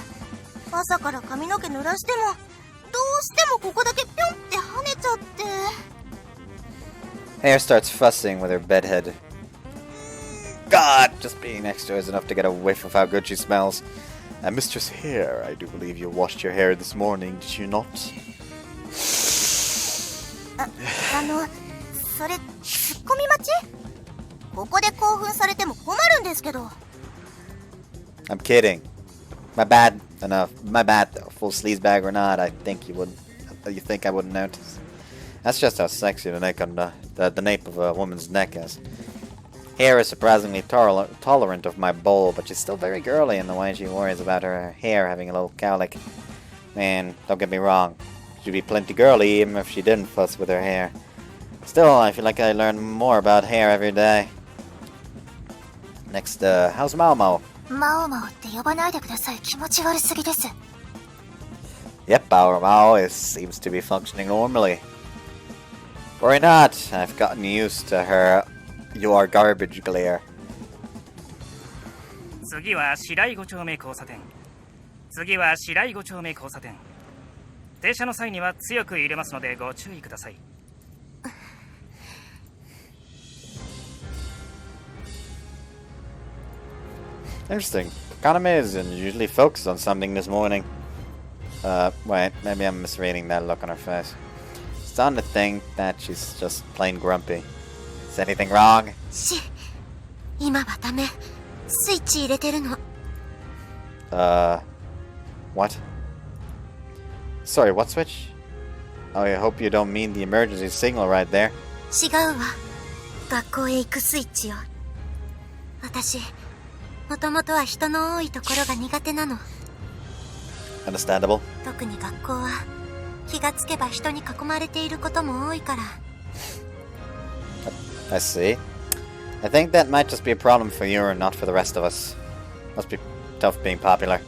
朝から髪の毛濡らしてもどうしてもここだけピョンって跳ねちゃって。Hair starts fussing with her bedhead. God, just being next to her is enough to get a whiff of how good she smells. Mistress Hair, I do believe you washed your hair this morning, did you not? それツッコミ待ち？ここで興奮されても困るんですけど。I'm kidding. My bad enough. My bad though. Full sleaze bag or not, I think you wouldn't. You think I wouldn't notice? That's just how sexy the nape on the nape of a woman's neck is. Hair is surprisingly tolerant of my bowl, but she's still very girly in the way she worries about her hair having a little cowlick. Man, don't get me wrong. She'd be plenty girly even if she didn't fuss with her hair. Still, I feel like I learn more about hair every day. Next, how's Mao Mao? マオマオって呼ばないでください。気持ち悪すぎです。Yep, our Mao seems to be functioning normally. Worry not, I've gotten used to her your garbage glare. 次は白井5丁目交差点。次は白井5丁目交差点。停車の際には強く入れますのでご注意ください。Interesting. Kaname is usually focused on something this morning. Wait, maybe I'm misreading that look on her face. Starting to think that she's just plain grumpy. Is anything wrong? 今はダメ。スイッチ入れてるの。What? Sorry, what switch? Oh, I hope you don't mean the emergency signal right there. 違うわ。学校へ行くスイッチよ。私、もともとは人の多いところが苦手なの。Understandable. 特に学校は気がつけば人に囲まれていることも多いから。I see. I think that might just be a problem for you and not for the rest of us. Must be tough being popular.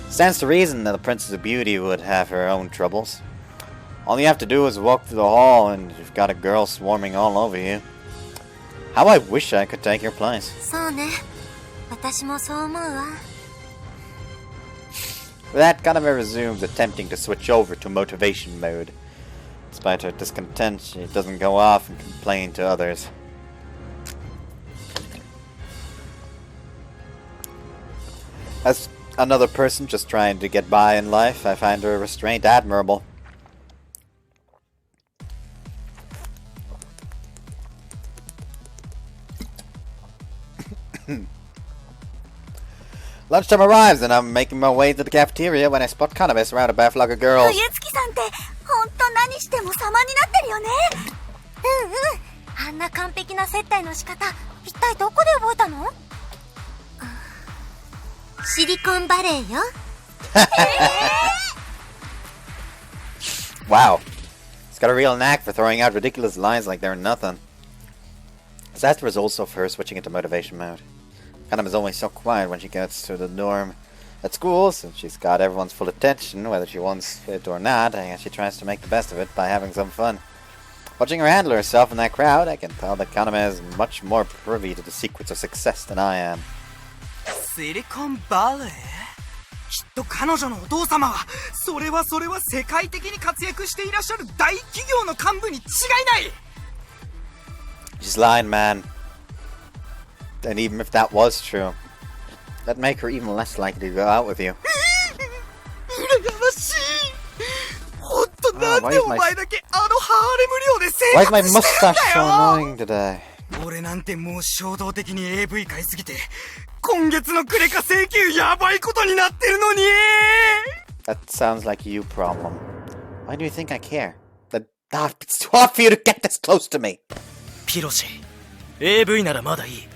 Stands to reason that the Princess of Beauty would have her own troubles. All you have to do is walk through the hall and you've got a girl swarming all over you. How I wish I could take your place. そうね。私もそう思うわ。With that, Kaname resumes attempting to switch over to motivation mode. Despite her discontent, she doesn't go off and complain to others. As another person just trying to get by in life, I find her restraint admirable. Lunchtime arrives and I'm making my way to the cafeteria when I spot Kaname surrounded by a flock of girls. 冬月さんってほんと何しても様になってるよね。あんな完璧な接待の仕方、一体どこで覚えたの？シリコンバレーよ。Wow. He's got a real knack for throwing out ridiculous lines like they're nothing. Disaster is also for her switching into motivation mode. Kaname is always so quiet when she gets to the dorm. At school, since she's got everyone's full attention, whether she wants it or not, I guess she tries to make the best of it by having some fun. Watching her handle herself in that crowd, I can tell that Kaname is much more privy to the secrets of success than I am. シリコンバレー？きっと彼女のお父様はそれは世界的に活躍していらっしゃる大企業の幹部に違いない。 She's lying, man. And even if that was true, that'd make her even less likely to go out with you. 羨ましい。ほんとなんでお前だけあのハーレム寮で生 Why is my 活してるん mustache だ so よ。 annoying today? 俺なんてもう衝動的に AV 買いすぎて今月のクレカ請求やばいことになってるのに。 That sounds like you problem. Why do you think I care? It's too hard for you to get this close to me. ピロシ AV ならまだいい。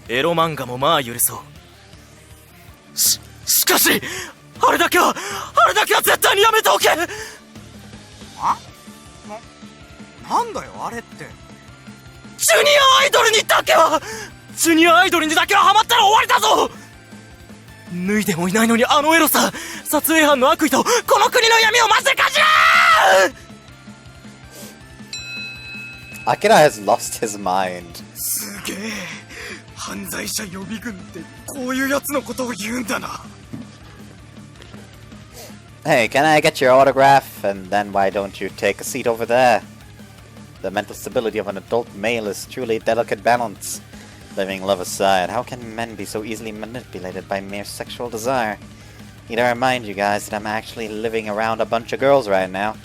エロ漫画もまあ許そう。しかしあれだけは絶対にやめておけ。なんだよあれって。ジュニアアイドルにだけはハマったら終わりだぞ。脱いでもいないのにあのエロさ、撮影班の悪意とこの国の闇を混ぜかじらー。 Akira has lost his mind. すげえ、犯罪者予備軍ってこういうやつのことを言うんだな。 Hey, can I get your autograph? And then why don't you take a seat over there? The mental stability of an adult male is truly a delicate balance. Living love aside, how can men be so easily manipulated by mere sexual desire? Need I remind you guys that I'm actually living around a bunch of girls right now.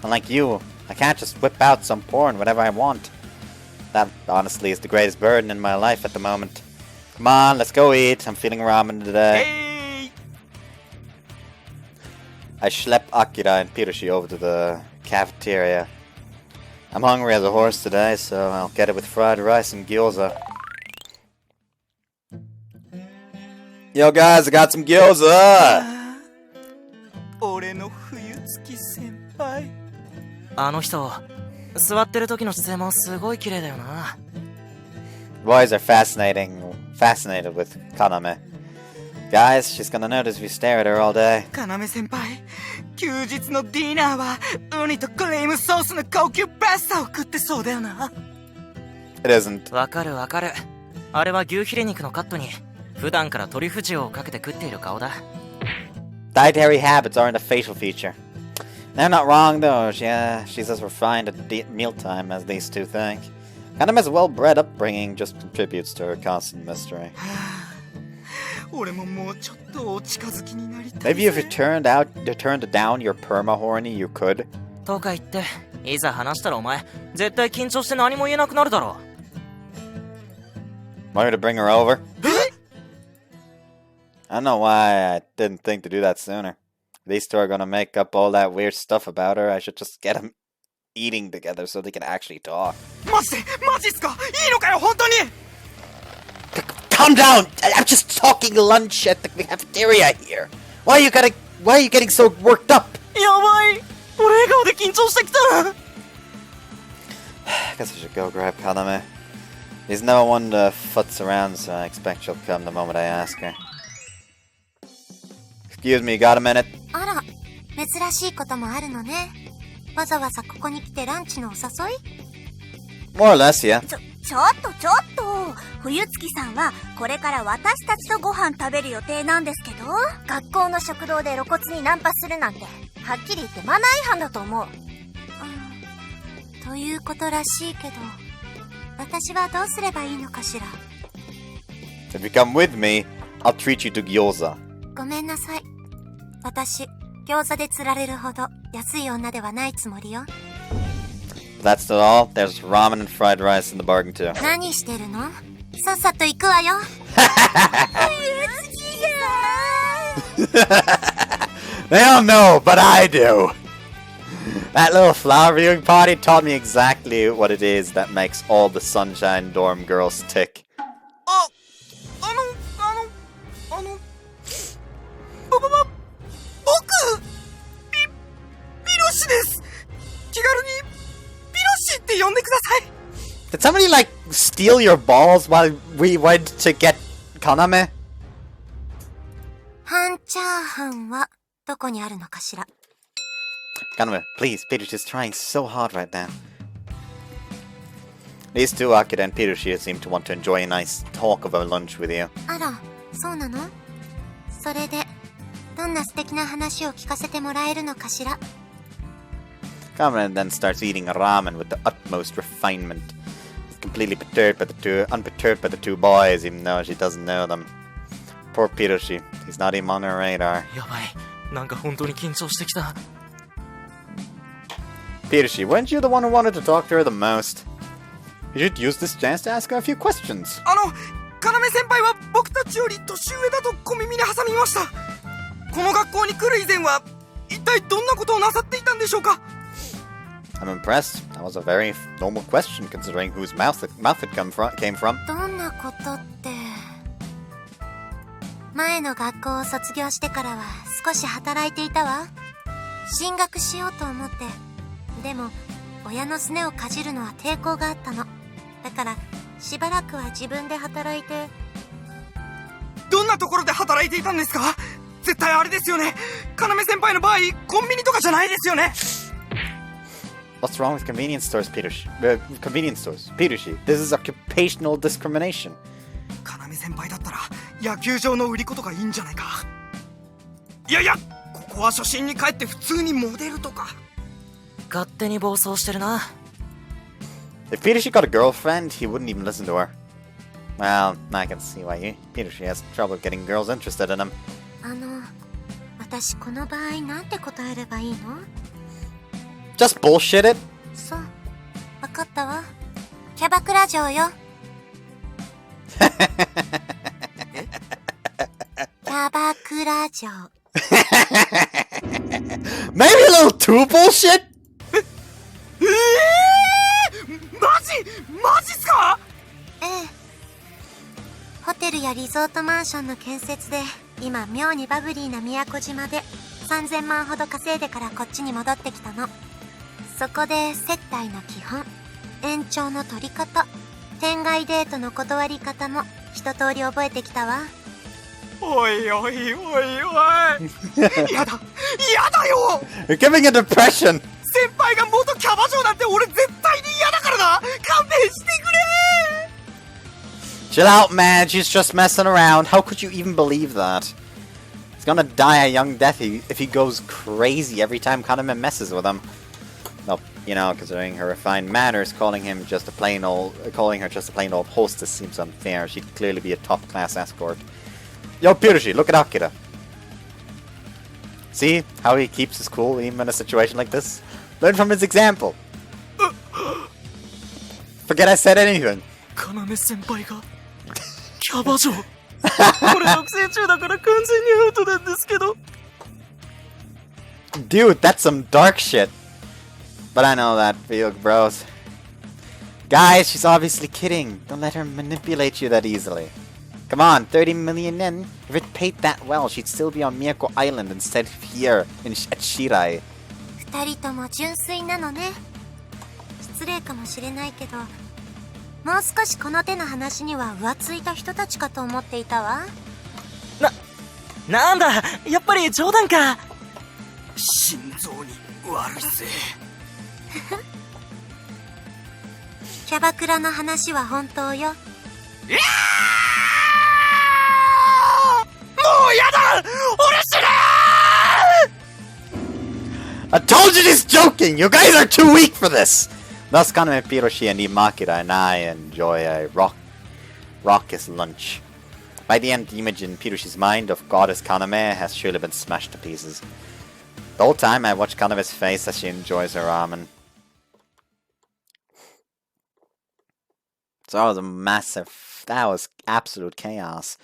Unlike you, I can't just whip out some porn whenever I want. That, honestly, is the greatest burden in my life at the moment. Come on, let's go eat. I'm feeling ramen today. Hey! I schlep Akira and Piroshi over to the cafeteria. I'm hungry as a horse today, so I'll get it with fried rice and gyoza. Yo guys, I got some gyoza! 俺の冬月先輩。あの人座ってる時の姿勢もすごい綺麗だよな。 Boys are fascinated with Kaname. Guys, she's gonna notice if you stare at her all day. かなめ先輩、休日のディナーはウニとクリームソースの高級パスタを食ってそうだよな。 It isn't. わかる。あれは牛ヒレ肉のカットに普段からトリュフ塩をかけて食っている顔だ。 Dietary habits aren't a facial feature. They're not wrong though, she's as refined at mealtime as these two think. Kaname's well-bred upbringing just contributes to her constant mystery. 俺ももうちょっとお近づきになりたい。 Maybe if you turned down your perma-horny, you could. とか言っていざ話したらお前絶対緊張して何も言えなくなるだろう。 Want me to bring her over? I don't know why I didn't think to do that sooner. These two are gonna make up all that weird stuff about her. I should just get them eating together so they can actually talk. マジっすか？いいのかよ、本当に。 Calm down! I'm just talking lunch at the cafeteria here. Why are you getting so worked up? やばい、俺笑顔で緊張してきた。 I guess I should go grab Kaname. There's no one to futz around, so I expect she'll come the moment I ask her. Excuse me, got a minute? あら、珍しいこともあるのね。わざわざここに来てランチのお誘い？ More or less, yeah. ちょっと冬月さんはこれから私たちとご飯食べる予定なんですけど、学校の食堂で露骨にナンパするなんてはっきり言ってマナー違反だと思う。ということらしいけど、私はどうすればいいのかしら。 If you come with me, I'll treat you to gyoza. ごめんなさい。私、餃子で釣られるほど安い女ではないつもりよ。 That's not all. There's ramen and fried rice in the bargain too. 何してるの？さっさと行くわよ。They don't know, but I do. That little flower viewing party taught me exactly what it is that makes all the Sunshine Dorm girls tick. 僕ピロシです。気軽にピロシって呼んでください。 Did somebody steal your balls while we went to get Kaname? 半チャーハンはどこにあるのかしら。 Kaname, please, Peter is trying so hard right now. These two, Akira and Pirushi, seem to want to enjoy a nice talk over lunch with you. あら、そうなの？それでどんな素敵な話を聞かせてもらえるのかしら。 Kaname then starts eating ramen with the utmost refinement. He's completely unperturbed by the two boys, even though she doesn't know them. Poor Pirushi, he's not even on her radar. やばい、なんか本当に緊張してきた。 Pirushi, weren't you the one who wanted to talk to her the most? You should use this chance to ask her a few questions. 要先輩は僕たちより年上だと小耳に挟みました。この学校に来る以前は一体どんなことをなさっていたんでしょうか？ I'm impressed. That was a very normal question considering whose mouth it came from. どんなことって。前の学校を卒業してからは少し働いていたわ。進学しようと思って。でも親のすねをかじるのは抵抗があったの。だからしばらくは自分で働いて。どんなところで働いていたんですか？絶対あれですよね。要先輩の場合コンビニとかじゃないですよね。 What's wrong with convenience stores, Petershi? Convenience stores, Petershi. This is occupational discrimination. 要先輩だったら野球場の売り子とかいいんじゃないか。いやいや、ここは初心に帰って普通にモデルとか。勝手に暴走してるな。 If Petershi got a girlfriend, he wouldn't even listen to her. Well, I can see why Petershi has trouble getting girls interested in him. 私この場合なんて答えればいいの？ Just bullshit it. そう、わかったわ。キャバクラ嬢よ。キャバクラ嬢。Maybe a little too bullshit? マジっすか？ええ。ホテルやリゾートマンションの建設で今妙にバブリーな宮古島で3000万ほど稼いでからこっちに戻ってきたの。そこで接待の基本、延長の取り方、天外デートの断り方も一通り覚えてきたわ。おいおいおいおい。やだよ。 You're giving a depression. 先輩が元キャバ嬢なんて俺絶対に嫌だからな。勘弁してくれ。 Chill out, man. She's just messing around. How could you even believe that? He's gonna die a young death if he goes crazy every time Kaname messes with him. Well, you know, considering her refined manners, calling her just a plain old hostess seems unfair. She'd clearly be a top-class escort. Yo, Petershi, look at Akira. See how he keeps his cool even in a situation like this? Learn from his example. Forget I said anything. 要先輩がキャバ嬢。これ独占中だから完全にアウトなんですけど。 Dude, that's some dark shit. But I know that feel, bros. Guys, she's obviously kidding. Don't let her manipulate you that easily. Come on, 30 million yen. If it paid that well, she'd still be on Miyako Island instead of here at Shirai. 二人とも純粋なのね。失礼かもしれないけど、もう少しこの手の話には浮ついた人たちかと思っていたわ。なんだ、やっぱり冗談か。心臓に悪いぜ。キャバクラの話は本当よ。もうやだ！俺死ねー！ I told you she's joking! You guys are too weak for this! Thus, Kaname, Piroshi, and Imakira and I enjoy a raucous lunch. By the end, the image in Piroshi's mind of Goddess Kaname has surely been smashed to pieces. The whole time, I watch Kaname's face as she enjoys her ramen. So that was a massive... That was absolute chaos.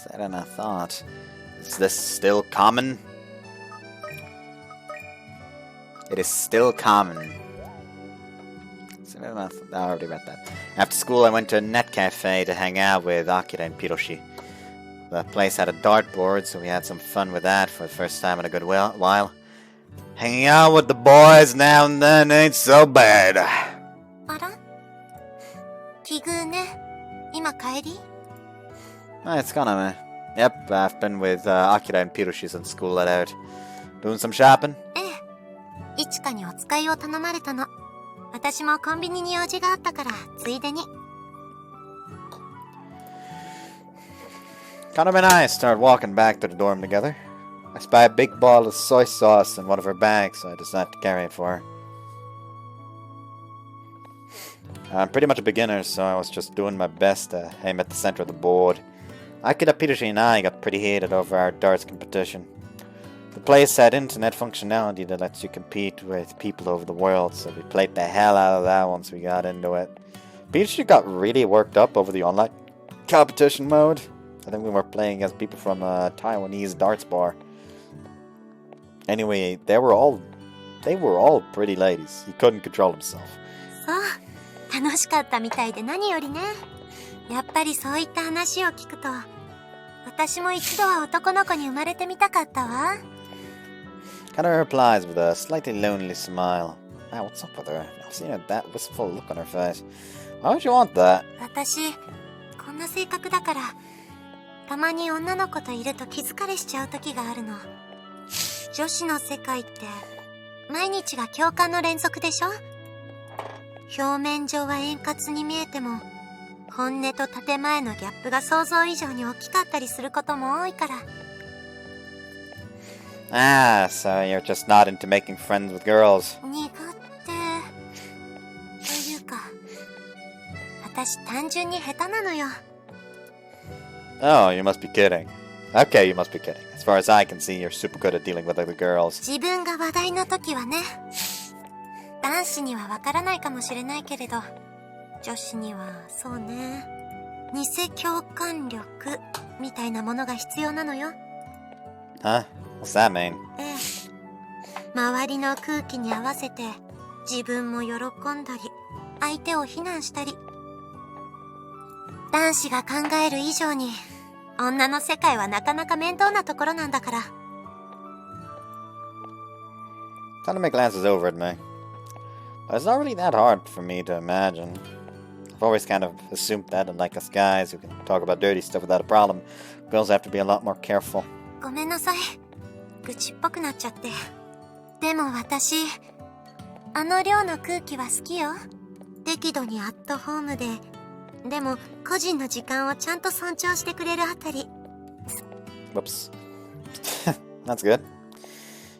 Better than I thought. Is this still common? It is still common. I already read that. After school, I went to a net cafe to hang out with Akira and Piroshi. The place had a dartboard, so we had some fun with that for the first time in a good while. Hanging out with the boys now and then ain't so bad. あら？奇遇ね。今帰り？ It's Kaname. Yep, I've been with Akira and Piroshi since school let out. Doing some shopping? ええ。いちかにお使いを頼まれたの。私もコンビニに用事があったから、ついでに。Kaname and I start walking back to the dorm together. I spy a big bottle of soy sauce in one of her bags, so I decide to carry it for her. I'm pretty much a beginner, so I was just doing my best to aim at the center of the board. Akira, Piroshi, and I got pretty heated over our darts competition. The place had internet functionality that lets you compete with people over the world, so we played the hell out of that once we got into it. Pikachu got really worked up over the online competition mode. I think we were playing against people from a Taiwanese darts bar. Anyway, they were all pretty ladies. He couldn't control himself. そう、楽しかったみたいで何よりね。やっぱりそういった話を聞くと、私も一度は男の子に生まれてみたかったわ。Kana replies with a slightly lonely smile. Wow, what's up with her? I've seen her that wistful look on her face. Why would you want that? 私、こんな性格だから、たまに女の子といると気疲れしちゃう時があるの。女子の世界って、毎日が共感の連続でしょ？表面上は円滑に見えても、本音と建前のギャップが想像以上に大きかったりすることも多いから。Ah, so you're just not into making friends with girls. 苦手というか、私単純に下手なのよ。Oh, you must be kidding. Okay, you must be kidding. As far as I can see, you're super good at dealing with other girls. 自分が話題の時はね、男子にはわからないかもしれないけれど、女子にはそうね、偽共感力みたいなものが必要なのよ。Huh? What's that mean? ええ、周りの空気に合わせて自分も喜んだり、相手を非難したり。男子が考える以上に、女の世界はなかなか面倒なところなんだから。Taname glances over at me. It's not really that hard for me to imagine. I've always kind of assumed that, unlike us guys who can talk about dirty stuff without a problem, girls have to be a lot more careful. ごめんなさい。愚痴っぽくなっちゃって。でも私、あの寮の空気は好きよ。適度にアットホームで、でも個人の時間をちゃんと尊重してくれるあたり。Whoops. That's good.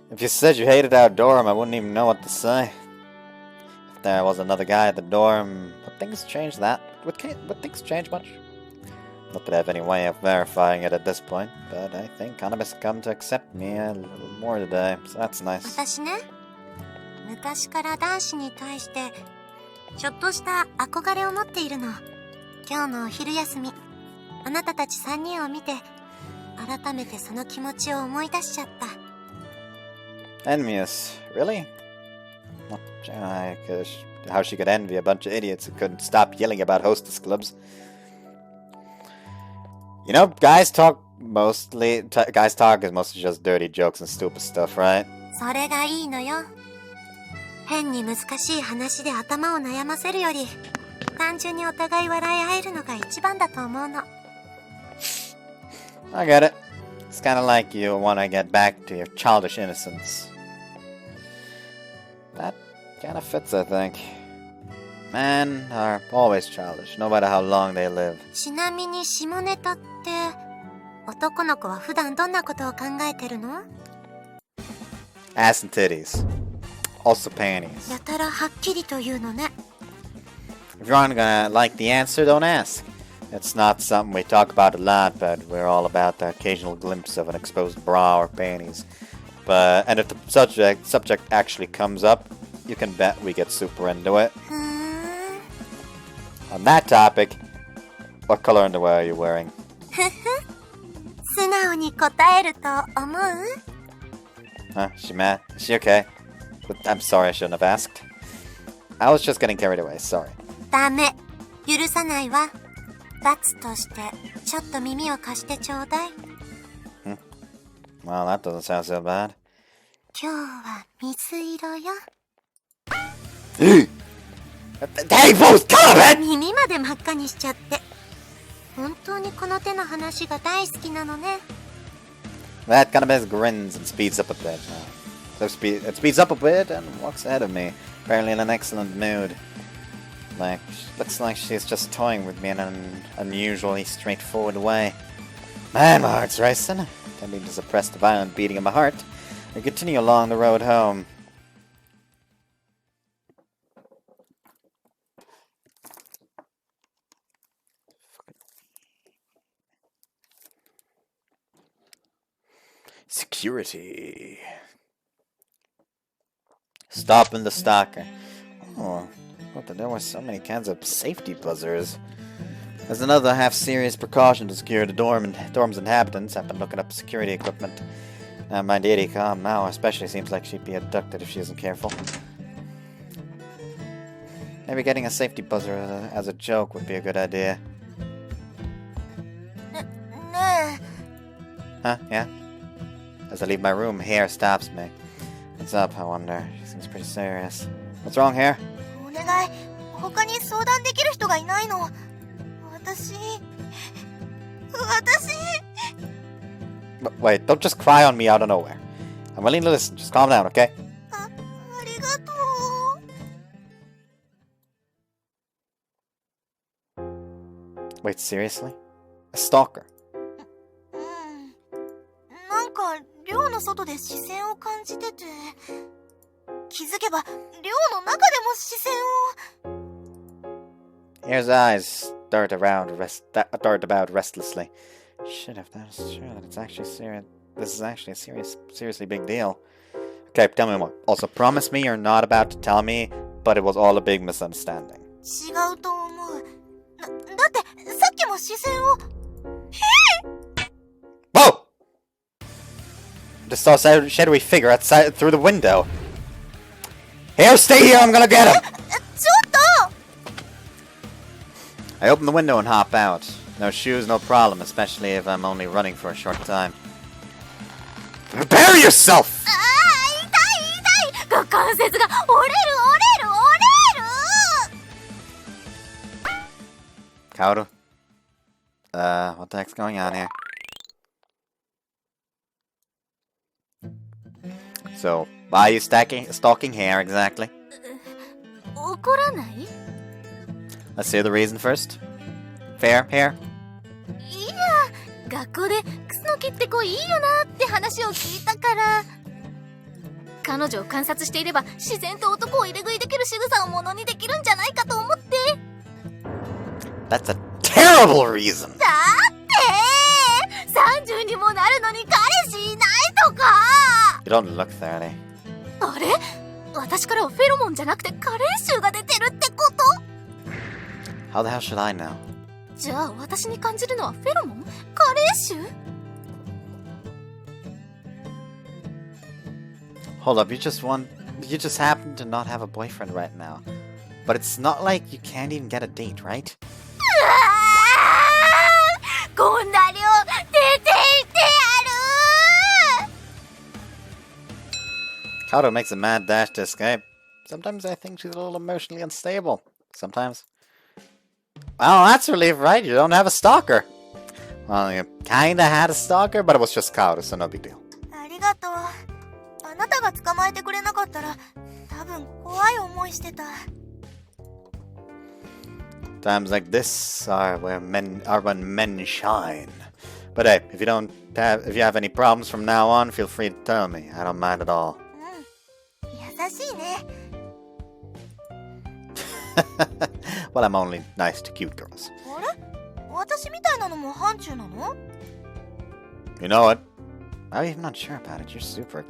If you said you hated our dorm, I wouldn't even know what to say. If there was another guy at the dorm, would things change that? Would things change much? Not that I have any way of verifying it at this point, but I think Kaname has come to accept me a little more today, so that's nice. 私ね、昔から男子に対して、ちょっとした憧れを持っているの。今日のお昼休み、あなたたち3人を見て、改めてその気持ちを思い出しちゃった。Envious? Really? Not how she could envy a bunch of idiots who couldn't stop yelling about hostess clubs. You know, guys talk is mostly just dirty jokes and stupid stuff, right? それがいいのよ。変に難しい話で頭を悩ませるより、単純にお互い笑い合えるのが一番だと思うの。I get it. It's kind of like you want to get back to your childish innocence. That kind of fits, I think. Men are always childish, no matter how long they live. ちなみに下ネタって、男の子は普段どんなことを考えてるの？ Ass and titties. Also panties. やたらはっきりと言うのね。If you aren't gonna like the answer, don't ask. It's not something we talk about a lot, but we're all about the occasional glimpse of an exposed bra or panties. And if the subject actually comes up, you can bet we get super into it. On that topic, what color underwear are you wearing? 素直に答えると思う？ Huh? Is she mad? Is she okay? I'm sorry, I shouldn't have asked. I was just getting carried away, sorry. ダメ。許さないわ。罰として、ちょっと耳を貸してちょうだい。Well, that doesn't sound so bad. 今日は水色よ。Hey, both, come on! 耳まで真っ赤にしちゃって。本当にこの手の話が大好きなのね。That kind of has grins and speeds up a bit. It speeds up a bit and walks ahead of me, apparently in an excellent mood. Looks like she's just toying with me in an unusually straightforward way. Man, my heart's racing. Attempting to suppress the violent beating of my heart, I continue along the road home. Security. Stopping the stalker. Oh, what the there were so many kinds of safety buzzers. As another half-serious precaution to secure the dorm's inhabitants, I've been looking up security equipment. Now mind Erika, Mao especially seems like she'd be abducted if she isn't careful. Maybe getting a safety buzzer as a joke would be a good idea. Huh? Yeah? As I leave my room, Hare stops me. What's up, I wonder? She seems pretty serious. What's wrong, Hare? お願い、他に相談できる人がいないの。私。Wait, don't just cry on me out of nowhere. I'm willing to listen, just calm down, okay? ありがとう。 Wait, seriously? A stalker? なんか寮の外で視線を感じてて、気づけば寮の中でも視線を。 Hare's eyes dart about restlessly. Shit, if that's true, then it's actually serious. This is actually a seriously big deal. Okay, tell me more. Also, promise me you're not about to tell me, but it was all a big misunderstanding. 違うと思う。だってさっきも視線を。Whoa! Just saw a shadowy figure outside through the window. Here, stay here, I'm gonna get him! ちょっと I open the window and hop out. No shoes, no problem, especially if I'm only running for a short time. Prepare yourself! 痛い関節が折れるKaoru? What the heck's going on here? So, why are you stalking Hare exactly? 怒らない？ Let's hear the reason first. Fair, Hare? いや、学校でクスノキって子いいよなって話を聞いたから。彼女を観察していれば自然と男を入れ食いできる仕草をものにできるんじゃないかと思って。 That's a terrible reason! だって30にもなるのに彼氏いないとか。 You don't look 30. あれ？私からはフェロモンじゃなくて加齢臭が出てるってこと？ How the hell should I know? じゃあ私に感じるのはフェロモン？加齢臭？ Hold up, you just happen to not have a boyfriend right now. But it's not like you can't even get a date, right? こんな量出て行ってやる。 Kaoru makes a mad dash to escape. Sometimes I think she's a little emotionally unstable. Sometimes. Well, that's a relief, right? You don't have a stalker. Well, you kinda had a stalker, but it was just Kaoru, so no big deal. ありがとう。あなたが捕まえてくれなかったら多分怖い思いしてた。 Times like this are when men shine. But hey, if you have any problems from now on, feel free to tell me. I don't mind at all. 優しいね。 Well, I'm only nice to cute girls. あれ？私みたいなのも範疇なの？ You know what? I'm even not sure about it. You're super...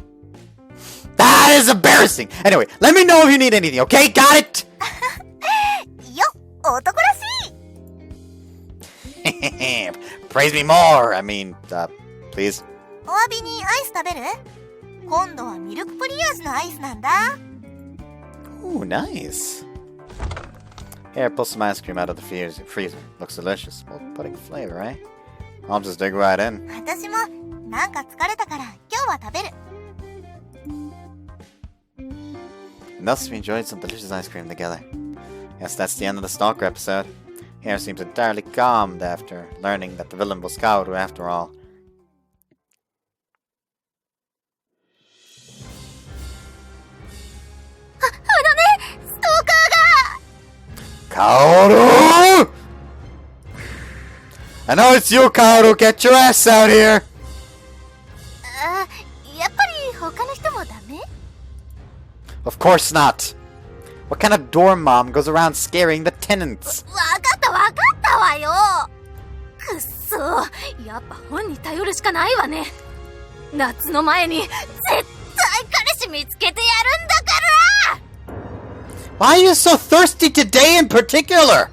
That is embarrassing! Anyway, let me know if you need anything, okay? Got it? よっ、男らしい。 Praise me more! I mean, please. お詫びにアイス食べる？今度はミルクプリアーズのアイスなんだ。 Ooh, nice. Here, pull some ice cream out of the freezer. Looks delicious. Well, pudding flavor, eh? I'll just dig right in. 私もなんか疲れたから今日は食べる。 Thus, we enjoyed some delicious ice cream together. Yes, that's the end of the Stalker episode. Hare seems entirely calmed after learning that the villain was Kaoru after all. Kaoru! I know it's you, Kaoru! Get your ass out here! やっぱり他の人もダメ？ Of course not! What kind of dorm mom goes around scaring the tenants? わかったわよ。くっそ、やっぱ本に頼るしかないわね。夏の前に絶対彼氏見つけてやるんだから。 Why are you so thirsty today in particular?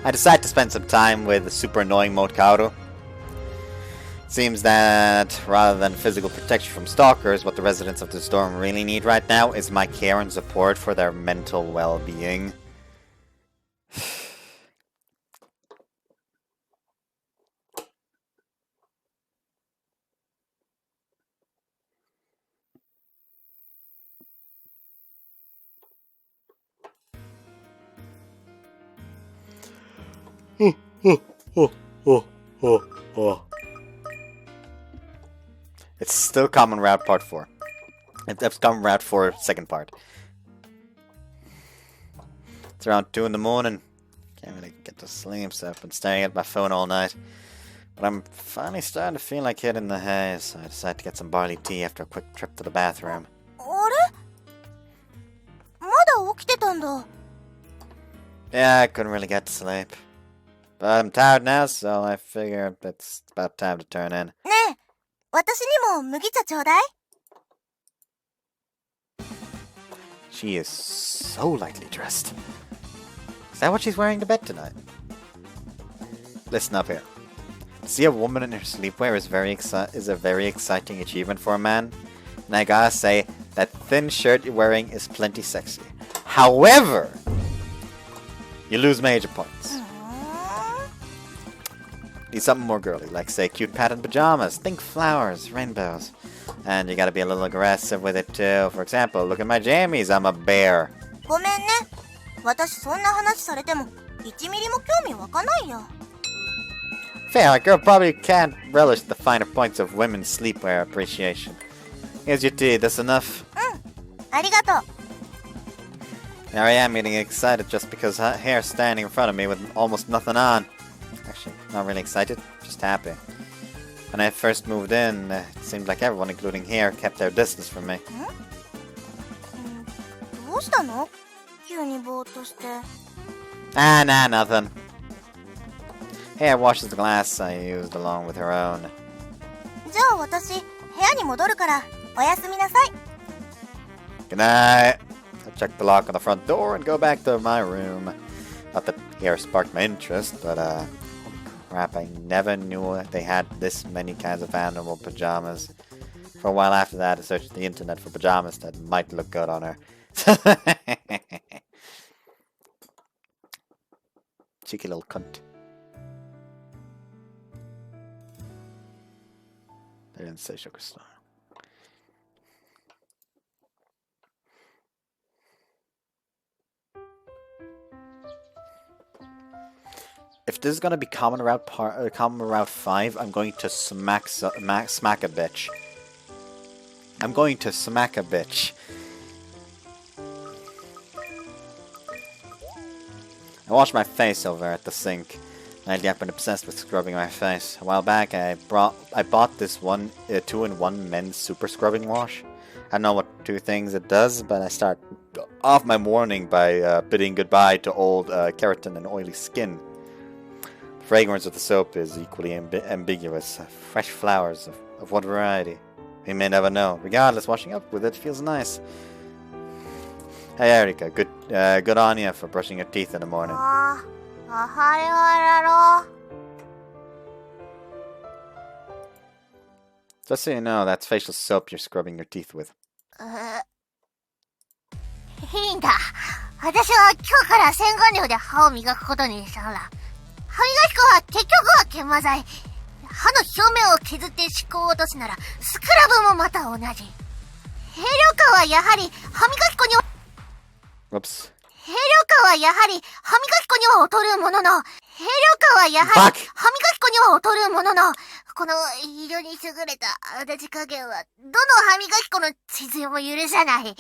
I decide to spend some time with the super annoying Mokaru. Seems that rather than physical protection from stalkers, what the residents of the storm really need right now is my care and support for their mental well-being. It's still Common Route Part 4. It's Common Route 4, second part. It's around 2 in the morning. Can't really get to sleep, so I've been staring at my phone all night. But I'm finally starting to feel like hitting the hay, so I decided to get some barley tea after a quick trip to the bathroom. あれ？まだ起きてたんだ。 Yeah, I couldn't really get to sleep. But I'm tired now, so I figure it's about time to turn in. ねえ、私にも麦茶ちょうだい。 She is so lightly dressed. Is that what she's wearing to bed tonight? Listen up here. To see a woman in her sleepwear is a very exciting achievement for a man. And I gotta say, that thin shirt you're wearing is plenty sexy. However, you lose major points. Need something more girly, like say cute patterned pajamas, think flowers, rainbows. And you gotta be a little aggressive with it too. For example, look at my jammies, I'm a bear. ごめんね。私そんな話されても1ミリも興味湧かないよ。 Fair, a girl probably can't relish the finer points of women's sleepwear appreciation. Here's your tea, that's enough. ありがとう。 Here I am getting excited just because hair standing in front of me with almost nothing on. Actually, not really excited, just happy. When I first moved in, it seemed like everyone, including hair, kept their distance from me. どうしたの？急にぼーっとして。 Ah, nah, nothing. Hair washes the glass I used along with her own. じゃあ私部屋に戻るからおやすみなさい。 Good night. I check the lock on the front door and go back to my room. Not that hair sparked my interest, but holy crap, I never knew they had this many kinds of animal pajamas. For a while after that, I searched the internet for pajamas that might look good on her. Cheeky little cunt. They didn't say sugar star. If this is gonna be Common Route 5, I'm going to smack a bitch. I'm going to smack a bitch. I wash my face over at the sink. Lately I've been obsessed with scrubbing my face. A while back I bought this 2-in-1 men's super scrubbing wash. I don't know what 2 things it does, but I start off my morning by bidding goodbye to old keratin and oily skin. The fragrance of the soap is equally ambiguous. Fresh flowers of what variety? We may never know. Regardless, washing up with it feels nice. Hey Erika, good on you for brushing your teeth in the morning. おはようだろ。 Just so you know, that's facial soap you're scrubbing your teeth with. いいんだ。私は今日から洗顔料で歯を磨くことにしたのだ。歯磨き粉は結局は研磨剤。歯の表面を削って歯垢を落とすならスクラブもまた同じ。清涼感はやはり歯磨き粉に Whoops. 清涼感はやはり歯磨き粉には劣るものの、清涼感はやはり歯磨き粉には劣るものの、この非常に優れた味加減はどの歯磨き粉の必要も許さない。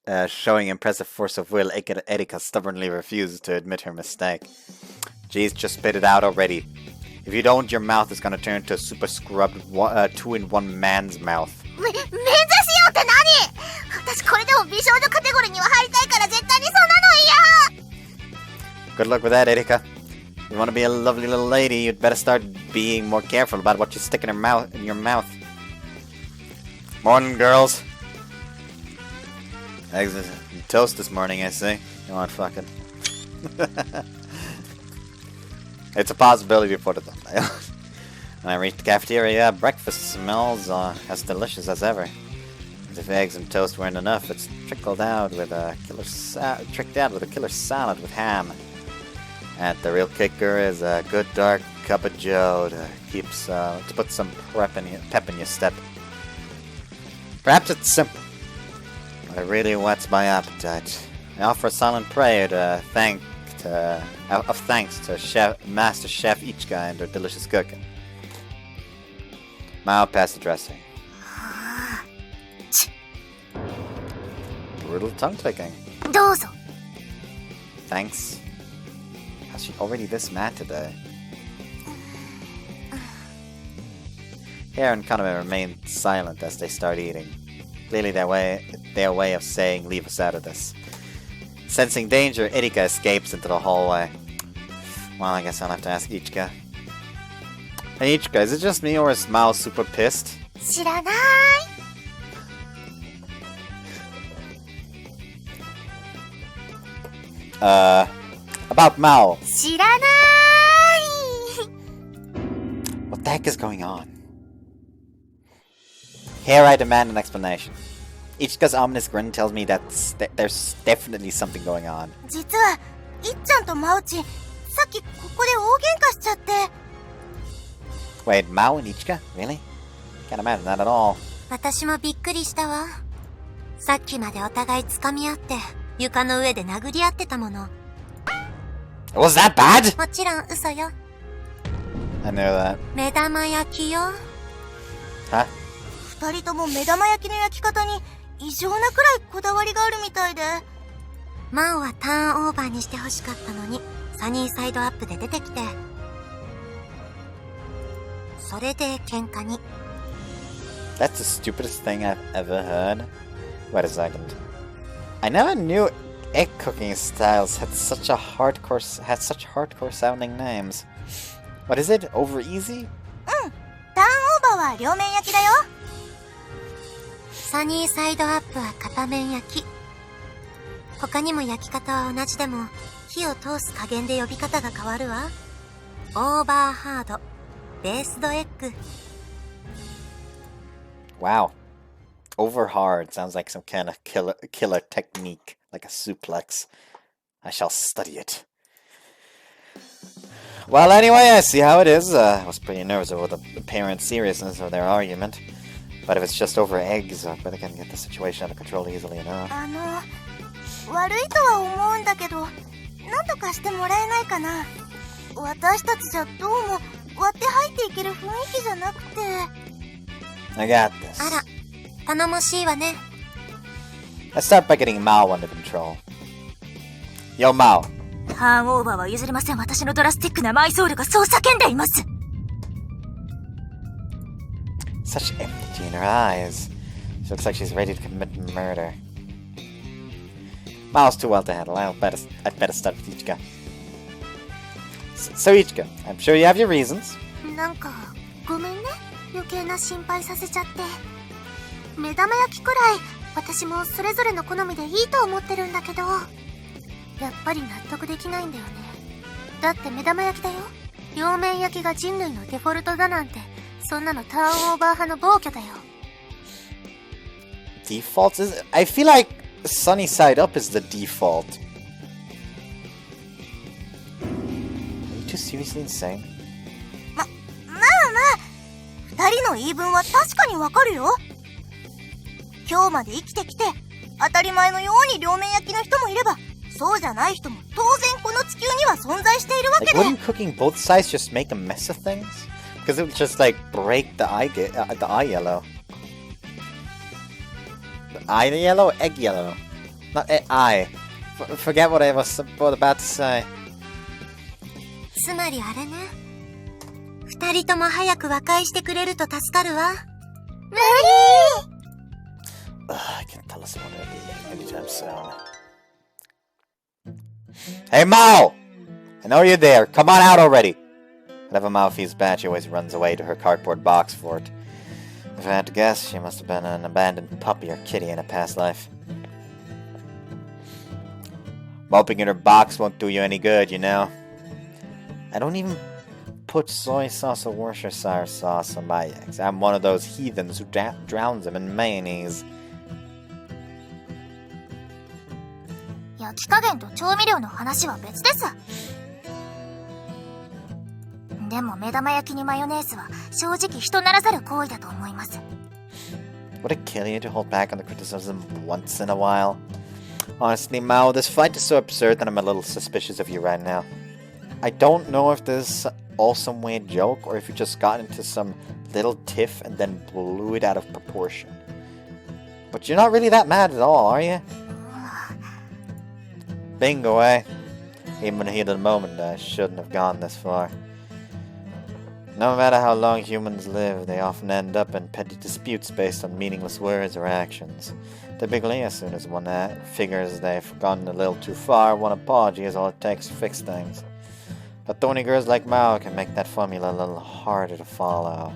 Showing impressive force of will, Erika stubbornly refuses to admit her mistake. Jeez, just spit it out already. If you don't, your mouth is gonna turn into a super scrubbed 2-in-1 man's mouth. 目指しようって何？私これでも美少女カテゴリーには入りたいから絶対にそんなの嫌！ Good luck with that, Erika. you want to be a lovely little lady, you'd better start being more careful about what you stick in your mouth. Morning, girls. Eggs and toast this morning, I see. You want fucking... It's a possibility for the thumbnail. When I reach the cafeteria, breakfast smells as delicious as ever. As if eggs and toast weren't enough, it's tricked out with a killer salad with ham. And the real kicker is a good dark cup of joe to put some pep in your step. Perhaps it's simple, but it really whets my appetite. I offer a silent prayer of thanks to Master Chef Ichika and her delicious cooking. Mao passed the dressing. Brutal tongue clicking. どうぞ。 Thanks. How's she already this mad today? Hare and Kaname remain silent as they start eating. Clearly their way of saying, leave us out of this. Sensing danger, Erika escapes into the hallway. Well, I guess I'll have to ask Ichika. Hey Ichika, is it just me or is Mao super pissed? 知らない。 About Mao. 知らない。 What the heck is going on? Here I demand an explanation. Ichika's ominous grin tells me that there's definitely something going on. 実は、いっちゃんとマオチ、さっきここで大喧嘩しちゃって。 Wait, Mao and Ichika? Really? Can't imagine that at all. 私もびっくりしたわ。さっきまでお互い掴み合って、床の上で殴り合ってたもの。 Was that bad? もちろん嘘よ。 I knew that. 目玉焼きよ。 Huh? 二人とも目玉焼きの焼き方に異常なくらいこだわりがあるみたいで。マオはターンオーバーにしてほしかったのに、サニーサイドアップで出てきて。それで喧嘩に。 That's the stupidest thing I've ever heard. Wait a second. I never knew egg cooking styles had such hardcore sounding names. What is it? Over easy? うん。ターンオーバーは両面焼きだよ。サニーサイドアップは片面焼き。他にも焼き方は同じでも、火を通す加減で呼び方が変わるわ。オーバーハード、ベースドエッグ。 Wow. Over hard sounds like some kind of killer technique, like a suplex. I shall study it. Well, anyway, I see how it is. I was pretty nervous over the apparent seriousness of their argument. But if it's just over eggs, I bet I can get the situation under control easily enough. 悪いとは思うんだけど、何とかしてもらえないかな。私たちじゃどうも割って入っていける雰囲気じゃなくて。I got this. あら、頼もしいわね。 Let's start by getting Mao under control. Yo, Mao. ターンオーバーは譲りません。私のドラスティックなマイソウルがそう叫んでいます。 Such empty in her eyes. She looks like she's ready to commit murder. Mao's too well to handle. I'd better start with Ichika. So Ichika, I'm sure you have your reasons. なんか、ごめんね。余計な心配させちゃって。目玉焼きくらい、私もそれぞれの好みでいいと思ってるんだけど、やっぱり納得できないんだよね。だって目玉焼きだよ。両面焼きが人類のデフォルトだなんて、そんなのターンオーバー派の暴挙だよ。Defaults is... I feel like sunny side up is the default. Are you too seriously insane? まあ二人の言い分は確かにわかるよ。今日まで生きてきて、当たり前のように両面焼きの人もいれば、そうじゃない人も当然この地球には存在しているわけで。Like, wouldn't cooking both sides just make a mess of things? Because it would just like break the eye yellow. The eye yellow? Egg yellow. Not eye. Forget what I was about to say. つまりあれね。二人とも早く和解してくれると助かるわ。無理I can't tell us about it anytime soon. Hey, Mao! I know you're there. Come on out already. Whenever Mao feels bad, she always runs away to her cardboard box fort. If I had to guess, she must have been an abandoned puppy or kitty in a past life. Moping in her box won't do you any good, you know. I don't even put soy sauce or Worcestershire sauce on my eggs. I'm one of those heathens who drowns them in mayonnaise. 焼き加減と調味料の話は別です。でも目玉焼きにマヨネーズは正直人ならざる行為だと思います。Would it kill you to hold back on the criticism once in a while? Honestly, Mao, this fight is so absurd that I'm a little suspicious of you right now. I don't know if this is all some weird joke or if you just got into some little tiff and then blew it out of proportion. But you're not really that mad at all, are you? Bingo, eh? Even in the heat of the moment, I shouldn't have gone this far. No matter how long humans live, they often end up in petty disputes based on meaningless words or actions. Typically, as soon as one figures they've gone a little too far, one apology is all it takes to fix things. But thorny girls like Mao can make that formula a little harder to follow.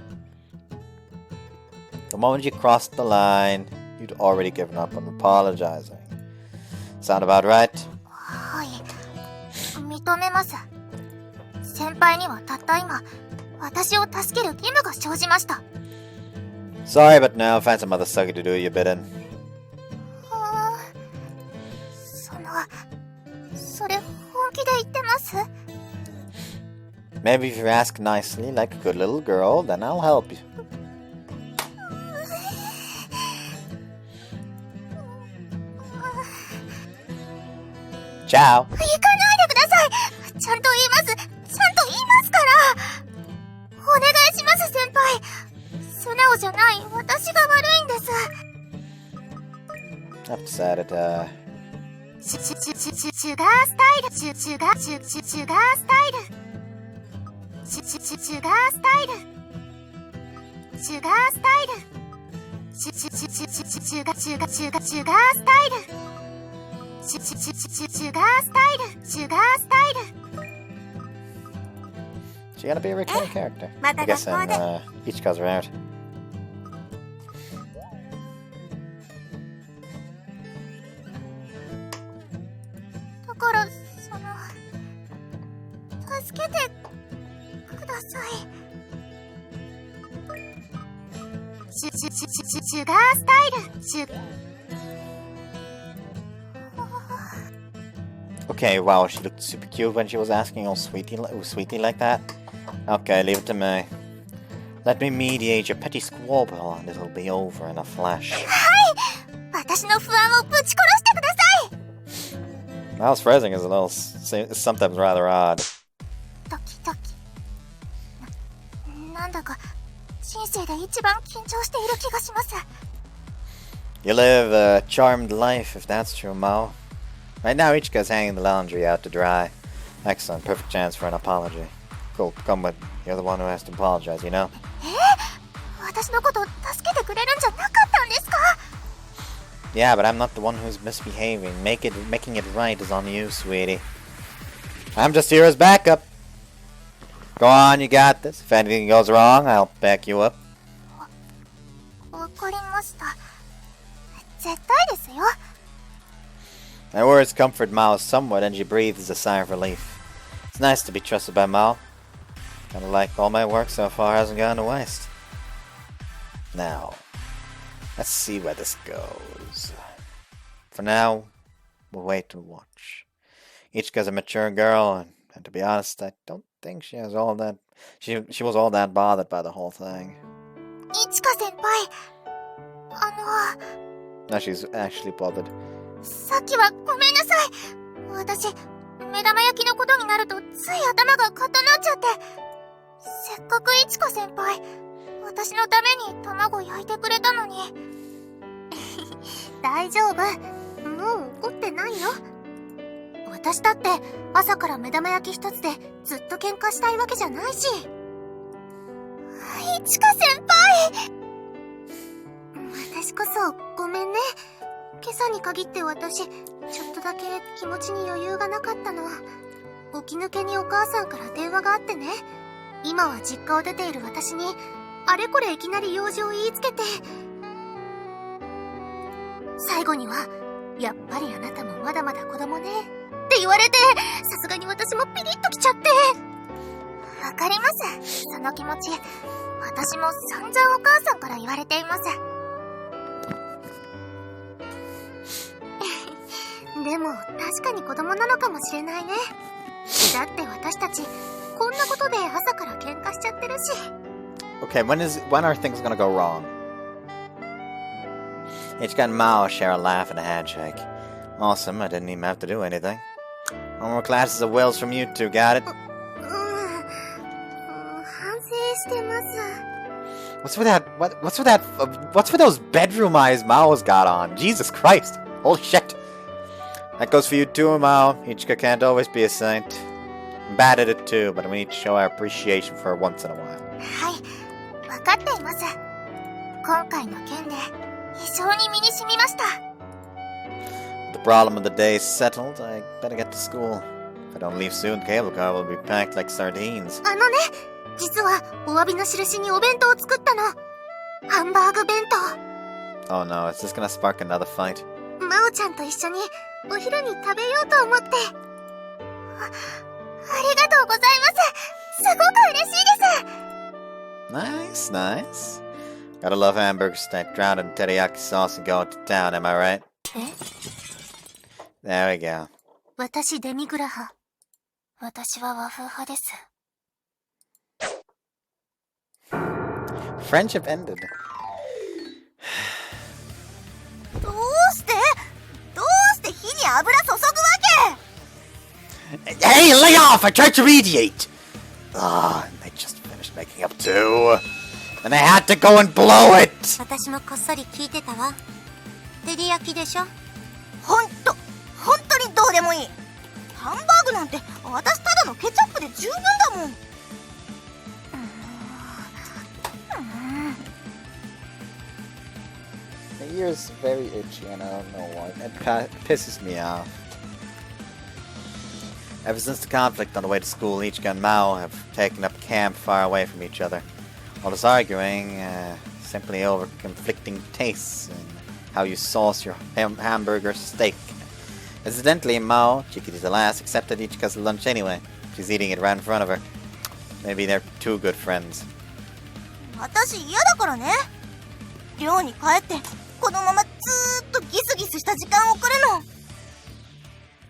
The moment you crossed the line, you'd already given up on apologizing. Sound about right? はい、認めます。先輩にはたった今、私を助ける義務が生じました。Sorry, but now find some other sucker to do your bidding. それ本気で言ってます？ Maybe if you ask nicely, like a good little girl, then I'll help you. Ciao. 行かないでください。ちゃんと言います。ちゃんと言いますから。お願いします、先輩。素直じゃない私が悪いんです。I've decided, シュガースタイル、シュガースタイル、シュガースタイル、シュガースタイル、シュガースタイル、シュガースタイル、シュガースタイル、シュガースタイル。 She gonna be a recurring character. また I guess 学校で。 Ichika's around. だから助けてください。シュガースタイル。Okay, wow, she looked super cute when she was asking all sweetie like that. Okay, leave it to me. Let me mediate your petty squabble and it'll be over in a flash. 私の不安をぶち殺してください。 Miles' phrasing is is sometimes rather odd. ドキドキ。なんだか人生で一番緊張している気がします。 You live a charmed life if that's true, Mao. Right now, Ichika's hanging the laundry out to dry. Excellent, perfect chance for an apology. Cool, come with. You're the one who has to apologize, you know? 私のこと助けてくれるんじゃなかったんですか？ Yeah, but I'm not the one who's misbehaving. Making it right is on you, sweetie. I'm just here as backup. Go on, you got this. If anything goes wrong, I'll back you up. わかりました。絶対ですよ。 My words comfort Mao somewhat, and she breathes a sigh of relief. It's nice to be trusted by Mao. Kinda like all my work so far hasn't gone to waste. Now, let's see where this goes. For now, we'll wait and watch. Ichika's a mature girl, and to be honest, I don't think she has all that. She was all that bothered by the whole thing. いちか先輩、Now she's actually bothered. さっきはごめんなさい。私、目玉焼きのことになるとつい頭がカッとなっちゃって。せっかくいちか先輩、私のために卵焼いてくれたのに。大丈夫。もう怒ってないよ。私だって朝から目玉焼き一つでずっと喧嘩したいわけじゃないし。いちか先輩！私こそごめんね。今朝に限って私、ちょっとだけ気持ちに余裕がなかったの。起き抜けにお母さんから電話があってね。今は実家を出ている私に、あれこれいきなり用事を言いつけて、最後には、やっぱりあなたもまだまだ子供ね、って言われて、さすがに私もピリッときちゃって。わかります、その気持ち。私も散々お母さんから言われています。でも確かに子供なのかもしれないね。だって私たちこんなことで朝から喧嘩しちゃってるし。 Okay, when are things gonna go wrong? Ichika and Mao share a laugh and a handshake. Awesome, I didn't even have to do anything. No more classes of wills from you two, got it? 反省してます。 What's with those bedroom eyes Mao's got on? Jesus Christ! Holy shit! That goes for you too, Mao. Ichika can't always be a saint. I'm bad at it too, but we need to show our appreciation for her once in a while. はい、わかっています。今回の件で非常に身に染みました。 The problem of the day is settled. I better get to school. If I don't leave soon, cable car will be packed like sardines. あのね、実はお詫びの印にお弁当を作ったの。ハンバーグ弁当。 Oh no, is this gonna spark another fight? マオちゃんと一緒にお昼に食べようと思って。ありがとうございます。すごく嬉しいです。 Nice, nice. Gotta love hamburgers that drowned in teriyaki sauce and go to town, am I right? え？ There we go. 私デミグラ派。私は和風派です。 Friendship ended. どうして火に油注ぐわけ？ Hey, lay off! I tried to mediate! Ah, and they just finished making up too. And I had to go and blow it! 私もこっそり聞いてたわ。照り焼きでしょ？本当にどうでもいい。ハンバーグなんて私ただのケチャップで十分だもん。The ear's very itchy and I don't know why. It pisses me off. Ever since the conflict on the way to school, Ichika and Mao have taken up camp far away from each other. All this arguing, simply over conflicting tastes and how you sauce your hamburger steak. Incidentally, Mao, Chikiti's the last, accepted Ichika's lunch anyway. She's eating it right in front of her. Maybe they're two good friends. 私嫌だからね。寮に帰ってこのままずーっとギスギスした時間を送るの。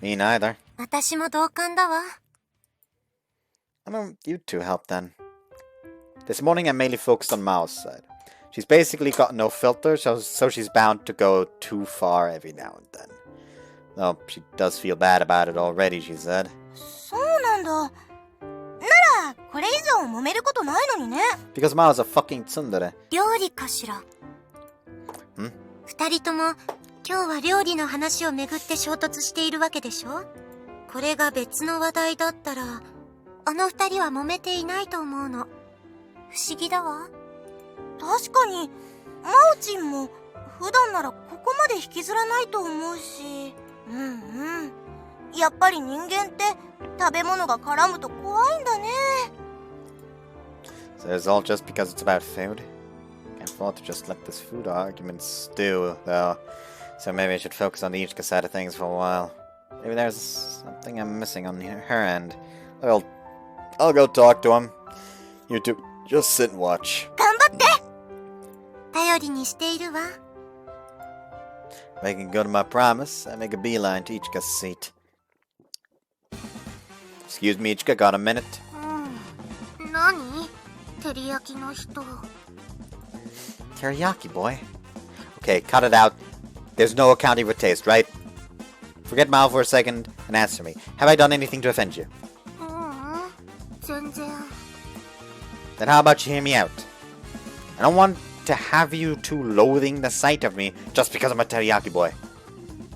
Me neither. 私も同感だわ。I mean, you two help then. This morning I mainly focused on Mao's side. She's basically got no filter, so she's bound to go too far every now and then. Though she does feel bad about it already, she said. そうなんだ。ならこれ以上揉めることないのにね。 Because Mao's a fucking tsundere. 料理かしら。二人とも今日は料理の話をめぐって衝突しているわけでしょ。これが別の話題だったらあの二人は揉めていないと思うの。不思議だわ。確かにマオチンも普段ならここまで引きずらないと思うし。やっぱり人間って食べ物が絡むと怖いんだね。 So it's all just because it's about food? Can't afford to just let this food argument stew, though. So maybe I should focus on the Ichika side of things for a while. Maybe there's something I'm missing on her end. I'll go talk to him. You two, just sit and watch. 頑張って。頼りにしているわ。 Making good on my promise, I make a beeline to Ichika's seat. Excuse me, Ichika, got a minute? 何？照り焼きの人。 Teriyaki, boy. Okay, cut it out. There's no accounting for taste, right? Forget Mao for a second and answer me. Have I done anything to offend you? 全然。 Then how about you hear me out? I don't want to have you two loathing the sight of me just because I'm a teriyaki boy.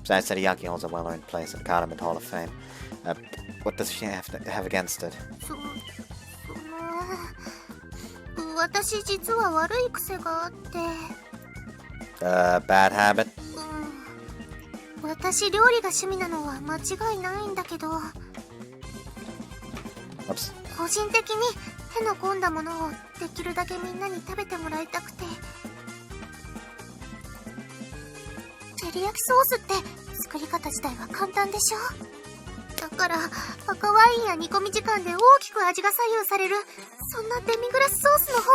Besides, teriyaki holds a well-earned place in the Condiment Hall of Fame. What does she have against it? 私実は悪い癖があって。Bad habit? 私料理が趣味なのは間違いないんだけど。Oops. 個人的に手の込んだものをできるだけみんなに食べてもらいたくて。照り焼きソースって作り方自体は簡単でしょ。だから赤ワインや煮込み時間で大きく味が左右される、そんなデミグラスソースの方が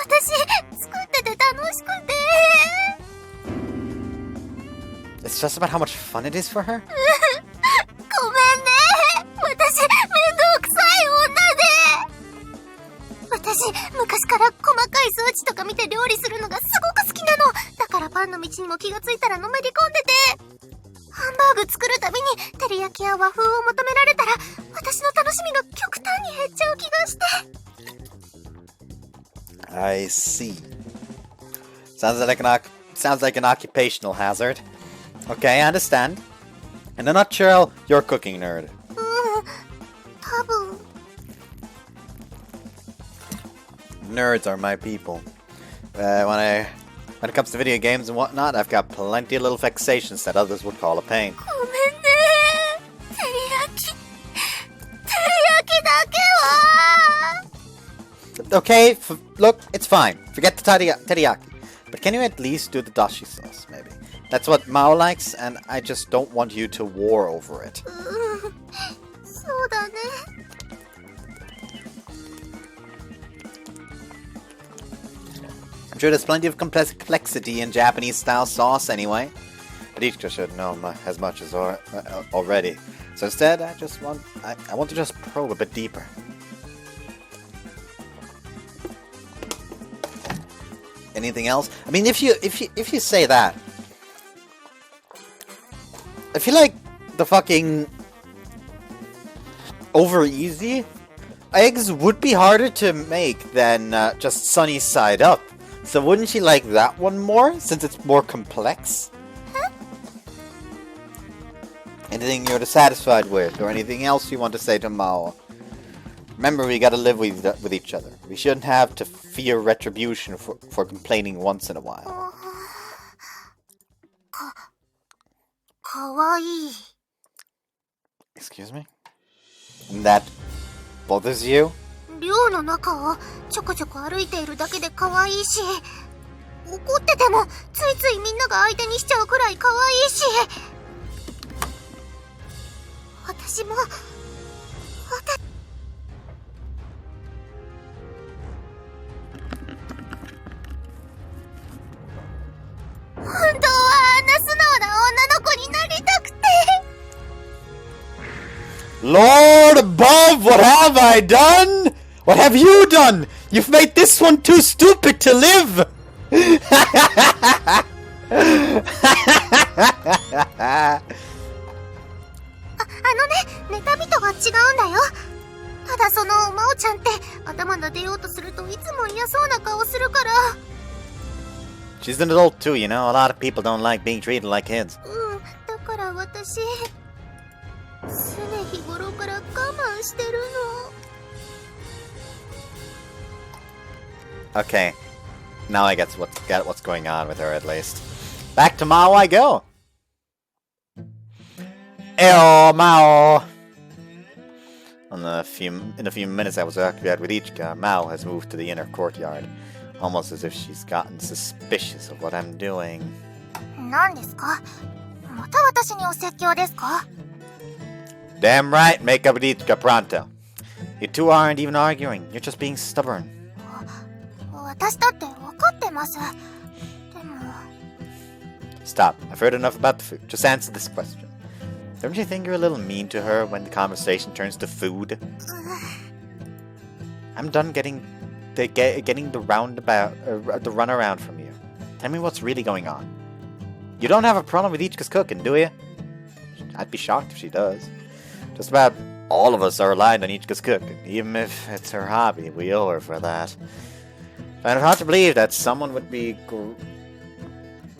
私作ってて楽しくて。 It's just about how much fun it is for her? ごめんね、私めんどくさい女で。私昔から細かい数値とか見て料理するのがすごく好きなの。だからパンの道にも気がついたらのめり込んでて、ハンバーグ作るたびに照り焼きや和風を求められたら私の楽しみが極端に減っちゃう気がして。 I see. Sounds like an occupational hazard. Okay, I understand. In a nutshell, you're a cooking nerd. 多分。 Nerds are my people. When it comes to video games and whatnot, I've got plenty of little vexations that others would call a pain. ごめんね、照り焼きだけは。 Okay, look, it's fine. Forget the teriyaki. But can you at least do the dashi sauce, maybe? That's what Mao likes, and I just don't want you to war over it. そうだね。 I'm sure there's plenty of complexity in Japanese-style sauce anyway. But each should know as much as already. So instead, I want to just probe a bit deeper. Anything else? I mean, if you say that, I feel like the fucking over easy eggs would be harder to make than just sunny side up. So wouldn't you like that one more, since it's more complex? Huh? Anything you're dissatisfied with, or anything else you want to say to Mao? Remember, we gotta live with each other. We shouldn't have to fear retribution for complaining once in a while. かわいい。 Excuse me? That bothers you? 寮の中をちょこちょこ歩いているだけで可愛いし、怒っててもついついみんなが相手にしちゃうくらい可愛いし、私も本当はあんな素直な女の子になりたくて。 Lord above, what have I done? What have you done? You've made this one too stupid to live! 妬みとは違うんだよ。ただその真央ちゃんって頭が出ようとするといつも嫌そうな顔するから。 She's an adult too, you know. A lot of people don't like being treated like kids. だから私常日頃から我慢してるの。 Okay, now I get what's going on with her at least. Back to Mao I go. Eyo, Mao. In a few minutes I was occupied with Ichika. Mao has moved to the inner courtyard, almost as if she's gotten suspicious of what I'm doing. 何ですか？また私にお説教ですか？ Damn right, make up with Ichika pronto. You two aren't even arguing. You're just being stubborn. 私だって分かってます。でも Stop. I've heard enough about the food. Just answer this question. Don't you think you're a little mean to her when the conversation turns to food? I'm done getting the runaround from you. Tell me what's really going on. You don't have a problem with Ichika's cooking, do you? I'd be shocked if she does. Just about all of us are reliant on Ichika's cooking, even if it's her hobby. We owe her for that. I find it hard to believe that someone would be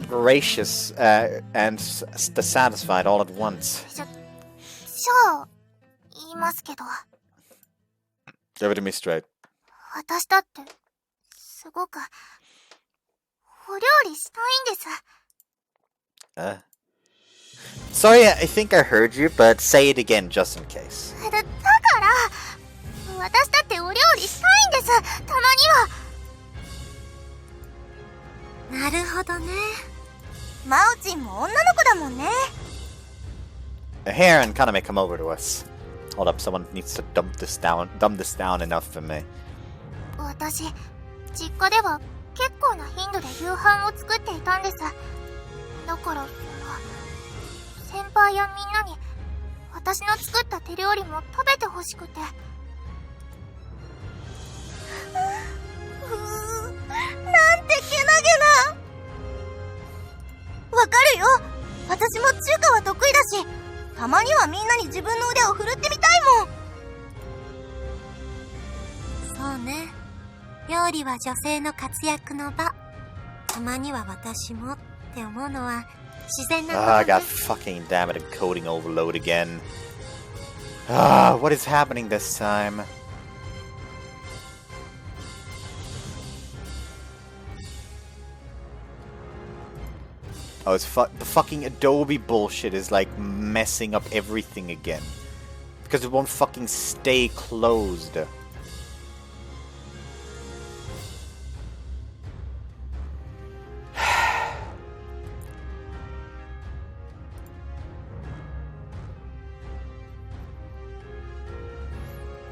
gracious and dissatisfied all at once. じゃあ言いますけど、 Give it to me straight. 私だってすごくお料理したいんです。Sorry, I think I heard you, but say it again just in case. だから私だってお料理したいんです、たまには。なるほどね。マオチンも女の子だもんね。Here and Kaname, come over to us. Hold up, someone needs to dumb this down enough for me. 私、実家では結構な頻度で夕飯を作っていたんです。だから先輩やみんなに私の作った手料理も食べてほしくて。なんてけなげな。わかるよ、私も中華は得意だし、たまにはみんなに自分の腕を振るってみたいもん。そうね、料理は女性の活躍の場。たまには私もって思うのは自然なことね。I got fucking damn it, encoding overload again. What is happening this time? Oh, it's the fucking Adobe bullshit is like messing up everything again. Because it won't fucking stay closed.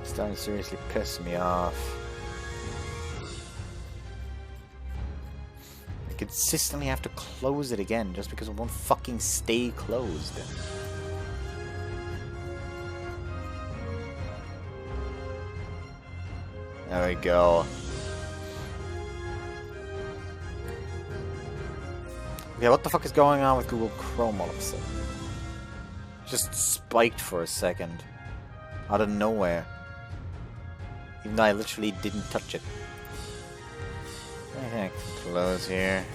It's starting to seriously piss me off. I consistently have to close it again just because it won't fucking stay closed. There we go. Okay, what the fuck is going on with Google Chrome all of a sudden? Just spiked for a second. Out of nowhere. Even though I literally didn't touch it. Okay, close here.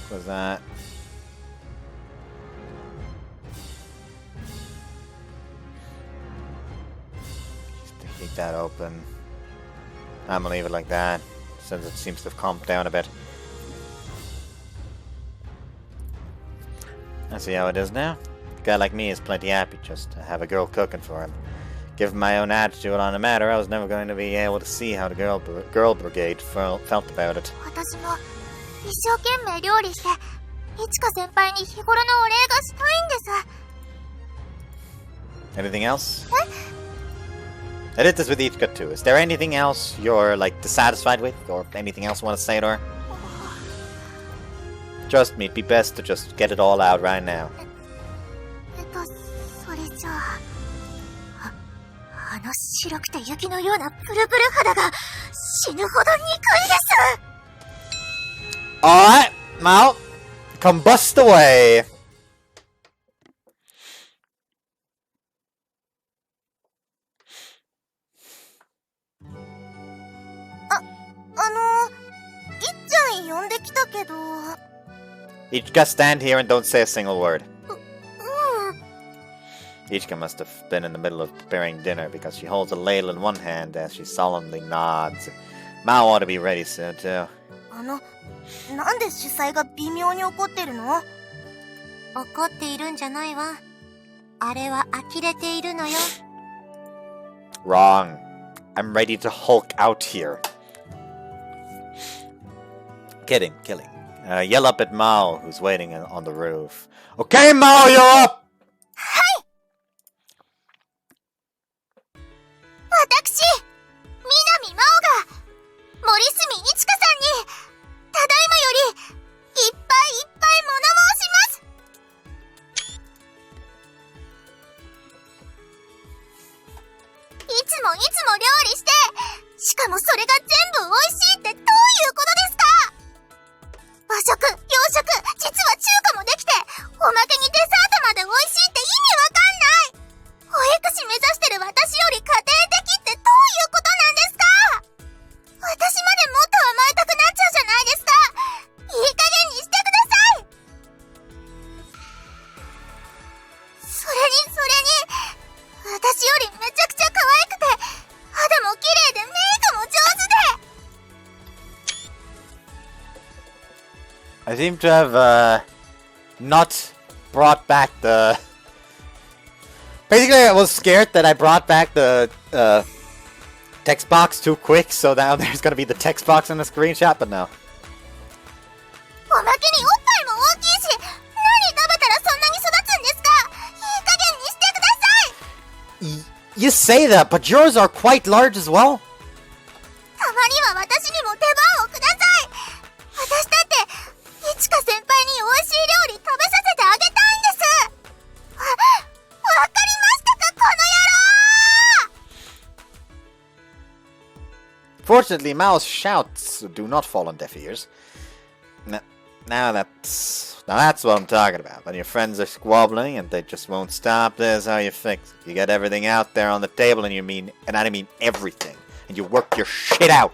Close that. Just keep that open. I'm gonna leave it like that, since it seems to have calmed down a bit. I see how it is now. A guy like me is plenty happy just to have a girl cooking for him. Given my own attitude on the matter, I was never going to be able to see how the girl brigade felt about it. 私も一生懸命料理して、いちか先輩に日頃のお礼がしたいんです。 Anything else? I did this with Ichika too. Is there anything else you're like dissatisfied with, or anything else you want to say to her? Trust me, it'd be best to just get it all out right now. それじゃあ、あの白くて雪のようなプルプル肌が死ぬほど憎いです。 Alright, Mao. Combust away. いっちゃん呼んできたけど。Ichika, stand here and don't say a single word. Ichika must have been in the middle of preparing dinner because she holds a ladle in one hand as she solemnly nods. Mao ought to be ready soon too. なんで主催が微妙に怒ってるの？怒っているんじゃないわ。あれは呆れているのよ。Wrong. I'm ready to Hulk out here. Kidding. Yell up at Mao, who's waiting on the roof. Okay, Mao, you're up! 私、南真央が森住一華さんにただいまよりいっぱいいっぱい物申します。いつも料理して、しかもそれが全部美味しいってどういうことですか？和食、洋食、実は中華もできて、おまけにデザートまで美味 I seem to have not brought back the... Basically, I was scared that I brought back the text box too quick, so now there's gonna be the text box in the screenshot, but no. おまけにおっぱいも大きいし、何食べたらそんなに育つんですか？いい加減にしてください。 You say that, but yours are quite large as well. たまには私にも手番をください。私だっていちか先輩に美味しい料理食べさせてあげたいんです。わかりましたか、この野郎。 Fortunately, Mao's shouts do not fall on deaf ears. Now that's what I'm talking about. When your friends are squabbling and they just won't stop, there's how you fix it. You get everything out there on the table, and I mean everything, and you work your shit out.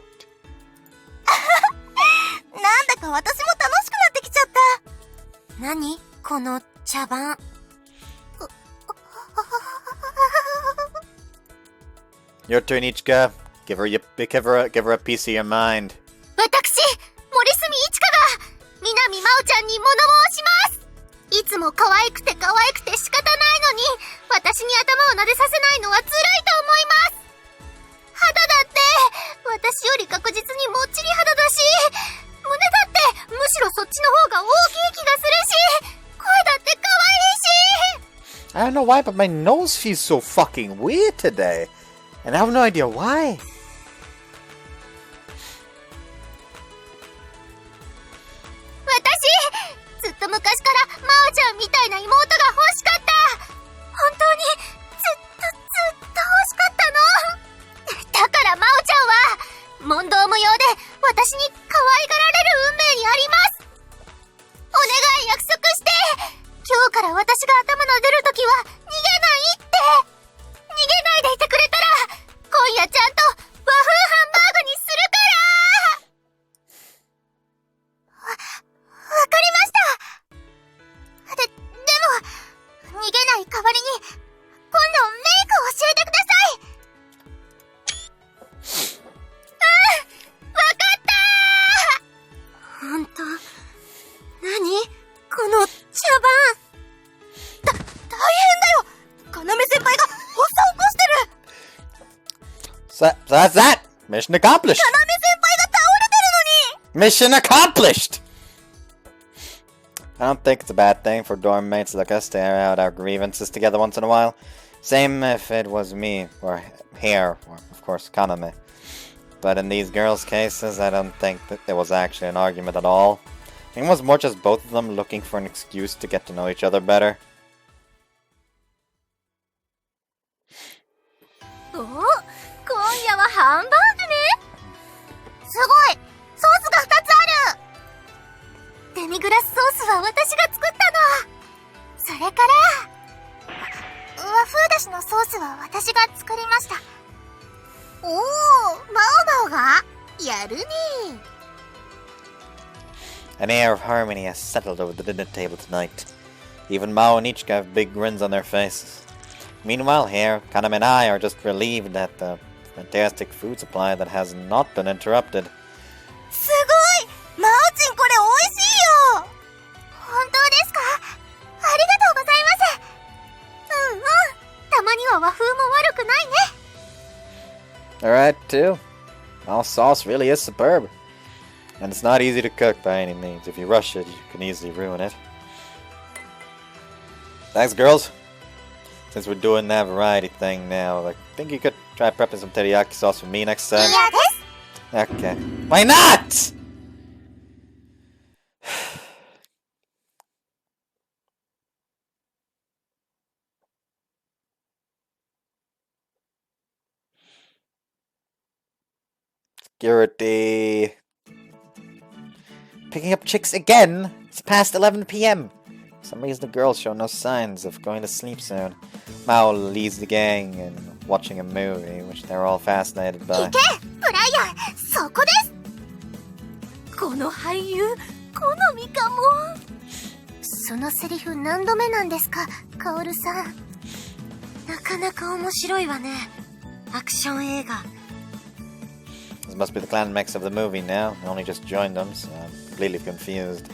なんだか私も楽しくなってきちゃった。何この茶番。Your turn, Ichika. Give her a piece of your mind. 私、森住一花が南真央ちゃんに物申します。いつも可愛くて仕方ないのに、私に頭を撫でさせないのはずるいと思います。肌だって私より確実にもっちり肌だし、胸だってむしろそっちの方が大きい気がするし、声だって可愛いし。 I don't know why, but my nose feels so fucking weird today. And I have no idea why. ずっと昔から真央ちゃんみたいな妹が欲しかった。本当にずっと欲しかったの。だから真央ちゃんは問答無用で私に可愛がられる運命にあります。お願い約束して、今日から私が頭の出るときは逃げないって。逃げないでいてくれたら今夜ちゃんと和風ハンバーグにするから。わかりました。でも、逃げない代わりに、今度メイクを教えてください。わかったー。ほんと、何この茶番。大変だよ。要先輩が発作を起こしてる。So that's that! Mission accomplished! 要先輩が倒れてるのに。 Mission accomplished! I don't think it's a bad thing for dorm mates like us to air out our grievances together once in a while. Same if it was me, or Hair, or of course Kaname. But in these girls' cases, I don't think that there was actually an argument at all. I think it was more just both of them looking for an excuse to get to know each other better. お、今夜はハンバーグね。すごい、ソースが2つある。デミグラスソースは私が作ったの。それから和風だしのソースは私が作りました。おお、マオがやるね。 An air of harmony has settled over the dinner table tonight. Even Mao and Ichika have big grins on their faces. Meanwhile, here, Kaname and I are just relieved at the fantastic food supply that has not been interrupted. すごい、マオチンこれ美味しいよ。本当ですか？ありがとうございます。うんうん、たまには和風も悪くないね。 Alright, too. Mao's sauce really is superb. And it's not easy to cook by any means. If you rush it, you can easily ruin it. Thanks, girls. Since we're doing that variety thing now, I think you could try prepping some teriyaki sauce for me next time. 嫌です。 Okay. Why not?Security. Picking up chicks again? It's past 11 p.m. For some reason the girls show no signs of going to sleep soon. Mao leads the gang in watching a movie, which they're all fascinated by. 行け、ブライアン、そこです。この俳優、好みかも。そのセリフ何度目なんですか、カオルさん。なかなか面白いわね。アクション映画。This must be the climax of the movie now. I only just joined them, so I'm completely confused.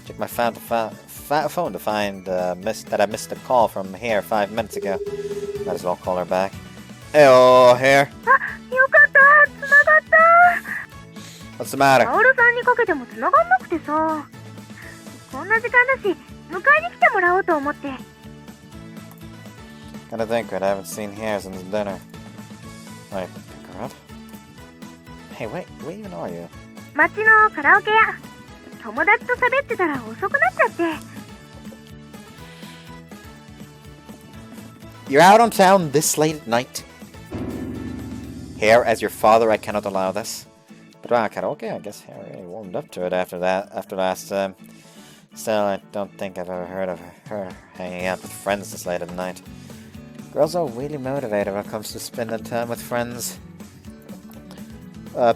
Check my phone to find that I missed a call from Hair 5 minutes ago. Might as well call her back. Heyo, Hair. あ、よかった、繋がった。 What's the matter? カオルさんにかけても繋がんなくてさ。こんな時間だし、迎えに来てもらおうと思って。Gotta think, I haven't seen Hair since dinner. Wait, pick her up? Hey, wait, where even are you? 街のカラオケ屋。友達と喋ってたら遅くなっちゃって。You're out on town this late at night? Hair, as your father, I cannot allow this. But karaoke, I guess Hair really warmed up to it after last time. Still, I don't think I've ever heard of her hanging out with friends this late at night. Girls are really motivated when it comes to spending time with friends.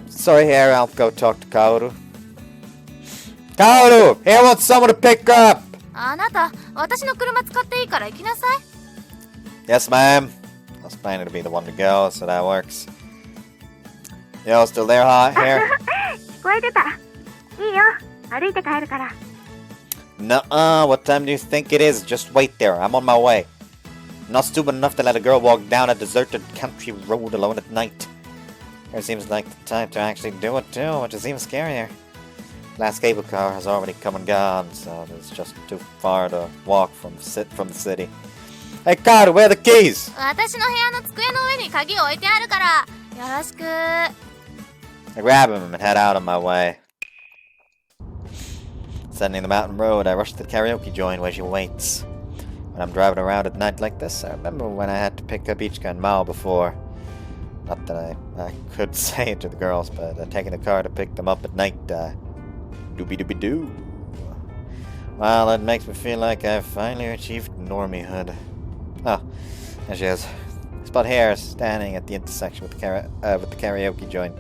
Sorry, Hair, I'll go talk to Kaoru. Kaoru! Hair wants someone to pick her up! あなた、私の車使っていいから行きなさい。Yes, ma'am. I was planning to be the one to go, so that works. Yo, still there, Hair? 聞こえてた。いいよ、歩いて帰るから。Nuh-uh, what time do you think it is? Just wait there, I'm on my way. I'm not stupid enough to let a girl walk down a deserted country road alone at night. Here seems like the time to actually do it too, which is even scarier. Last cable car has already come and gone, so it's just too far to walk from the city. Hey, Kaoru, where are the keys? 私の部屋の机の上に鍵置いてあるから、よろしく。I grab him and head out on my way. Ascending the mountain road, I rush to the karaoke joint where she waits. When I'm driving around at night like this, I remember when I had to pick up Ichika and Mao before. Not that I could say it to the girls, but taking a car to pick them up at night, doobie-doobie-doo. Well, it makes me feel like I've finally achieved normiehood. Oh, there she is. I spot Hair standing at the intersection with the karaoke joint.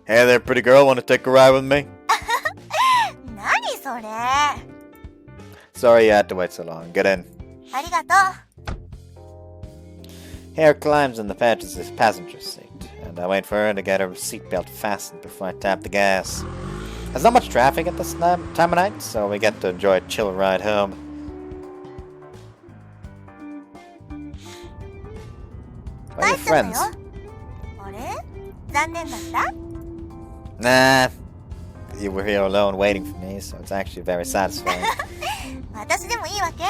Hey there, pretty girl. Want to take a ride with me? 何それ。Sorry you had to wait so long. Get in. ありがとう。 Hair climbs in the passenger seat, and I wait for her to get her seatbelt fastened before I tap the gas. There's not much traffic at this time of night, so we get to enjoy a chill ride home. Where are your friends? あれ？残念だった？ Nah. You were here alone waiting for me, so it's actually very satisfying. 私でもいいわけ？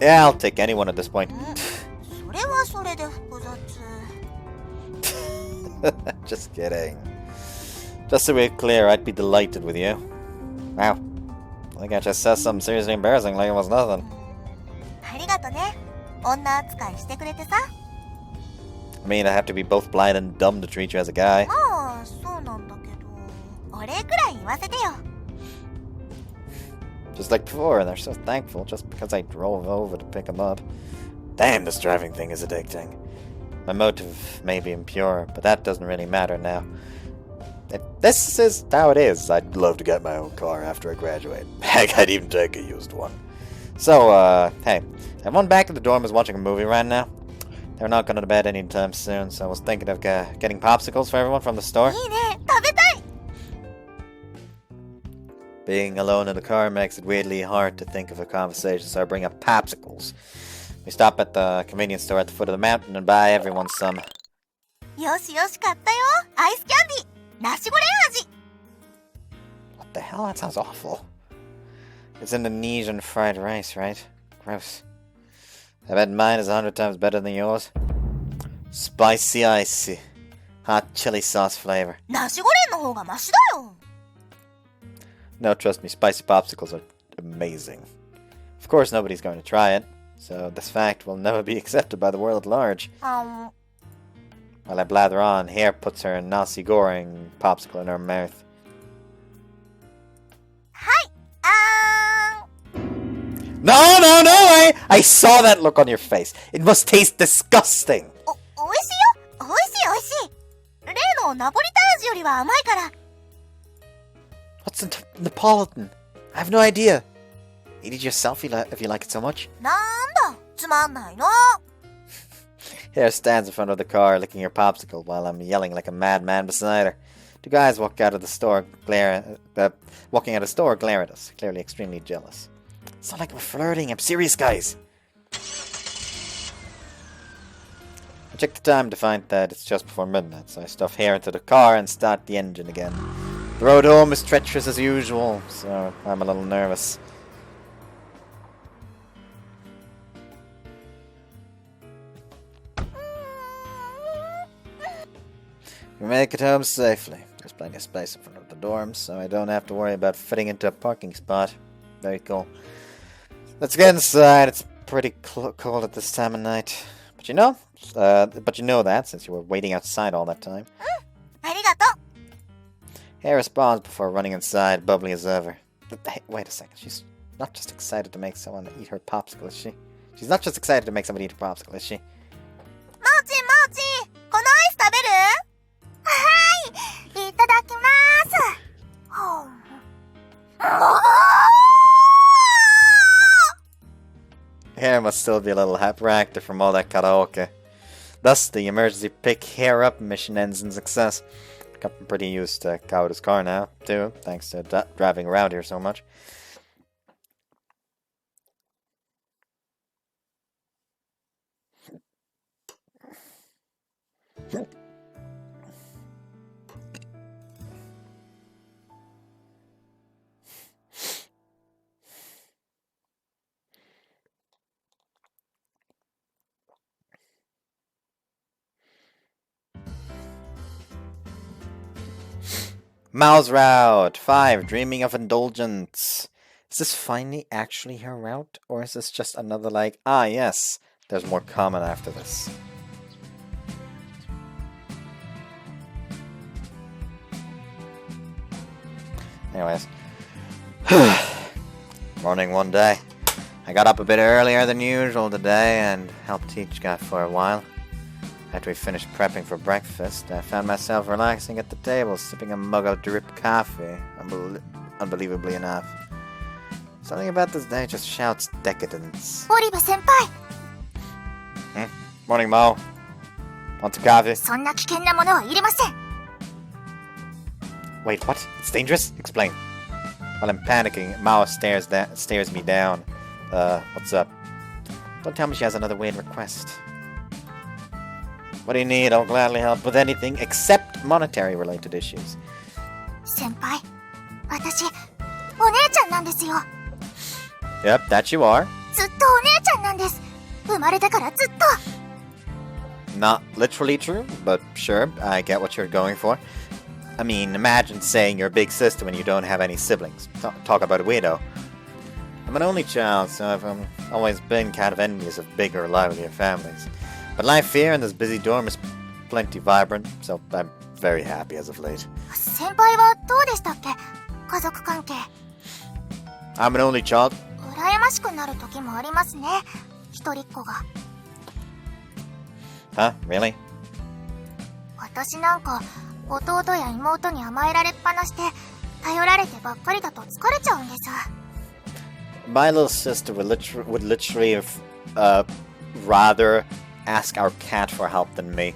Yeah, I'll take anyone at this point. それはそれで複雑。 Just kidding. Just so we're clear, I'd be delighted with you. Wow. I think I just said something seriously embarrassing like it was nothing. ありがとね。女扱いしてくれてさ。 I mean, I have to be both blind and dumb to treat you as a guy. まあ、そうなんだけど。お礼くらい言わせてよ。 Just like before, and they're so thankful just because I drove over to pick them up. Damn, this driving thing is addicting. My motive may be impure, but that doesn't really matter now. If this is how it is, I'd love to get my own car after I graduate. Heck, I'd even take a used one. So, hey, everyone back at the dorm is watching a movie right now. They're not going to bed anytime soon, so I was thinking of getting popsicles for everyone from the store. いいね、食べたい。 Being alone in the car makes it weirdly hard to think of a conversation, so I bring up popsicles. We stop at the convenience store at the foot of the mountain and buy everyone some. よしよし、買ったよ。アイスキャンディー。ナシゴレン味。 What the hell? That sounds awful. It's Indonesian fried rice, right? Gross. I bet mine is 100 times better than yours. Spicy icy. Hot chili sauce flavor. ナシゴレンの方がマシだよ。 No, trust me, spicy popsicles are amazing. Of course, nobody's going to try it, so this fact will never be accepted by the world at large. While I blather on, Hair puts her nasi goreng popsicle in her mouth. はい、No, no, no way! I saw that look on your face. It must taste disgusting. おいしいよ。おいしいおいしい。例のナポリタン味よりは甘いから。 What's Neapolitan? I have no idea. Eat it yourself if you like it so much. なんだ、つまんないの。 Hera stands in front of the car, licking her popsicle while I'm yelling like a madman beside her. Two guys walking out of the store glare at us, clearly extremely jealous. It's not like we're flirting. I'm serious, guys. I check the time to find that it's just before midnight, so I stuff Hera into the car and start the engine again. The road home is treacherous as usual, so I'm a little nervous. We make it home safely. There's plenty of space in front of the dorms, so I don't have to worry about fitting into a parking spot. Very cool. Let's get inside. It's pretty cold at this time of night. But you know that since you were waiting outside all that time. ありがとう。 Hera responds before running inside, bubbly as ever. Hey, wait a second. She's not just excited to make someone eat her popsicle, is she? She's not just excited to make somebody eat her popsicle, is she? マーチン、マーチン、このアイス食べる？はい、いただきます。Hera must still be a little hyperactive from all that karaoke. Thus, the emergency pick Hera up mission ends in success. Gotten pretty used to Kaoru's car now, too, thanks to driving around here so much. Mao's route 5, dreaming of indulgence. Is this finally actually her route, or is this just another like, ah yes, there's more coming after this? Anyways. Morning one day. I got up a bit earlier than usual today and helped teach God for a while. After we finished prepping for breakfast, I found myself relaxing at the table, sipping a mug of drip coffee, unbelievably enough. Something about this day just shouts decadence. オリバ先輩、 Morning, Mo. Want some coffee? そんな危険なものはいりません。 Wait, what? It's dangerous? Explain. While I'm panicking, Mao stares me down. What's up? Don't tell me she has another weird request. What do you need? I'll gladly help with anything except monetary-related issues. 先輩、私、お姉ちゃんなんですよ。 Yep, that you are. ずっとお姉ちゃんなんです。生まれてからずっと。 Not literally true, but sure, I get what you're going for. I mean, imagine saying you're a big sister when you don't have any siblings. Talk about a widow. I'm an only child, so I've always been kind of envious of bigger, livelier families. But life here in this busy dorm is plenty vibrant, so I'm very happy as of late. 先輩はどうでしたっけ？家族関係。 I'm an only child. 羨ましくなる時もありますね。一人っ子が。 Huh? Really? 私なんか弟や妹に甘えられっぱなして頼られてばっかりだと疲れちゃうんです。 My little sister would literally rather ask our cat for help than me.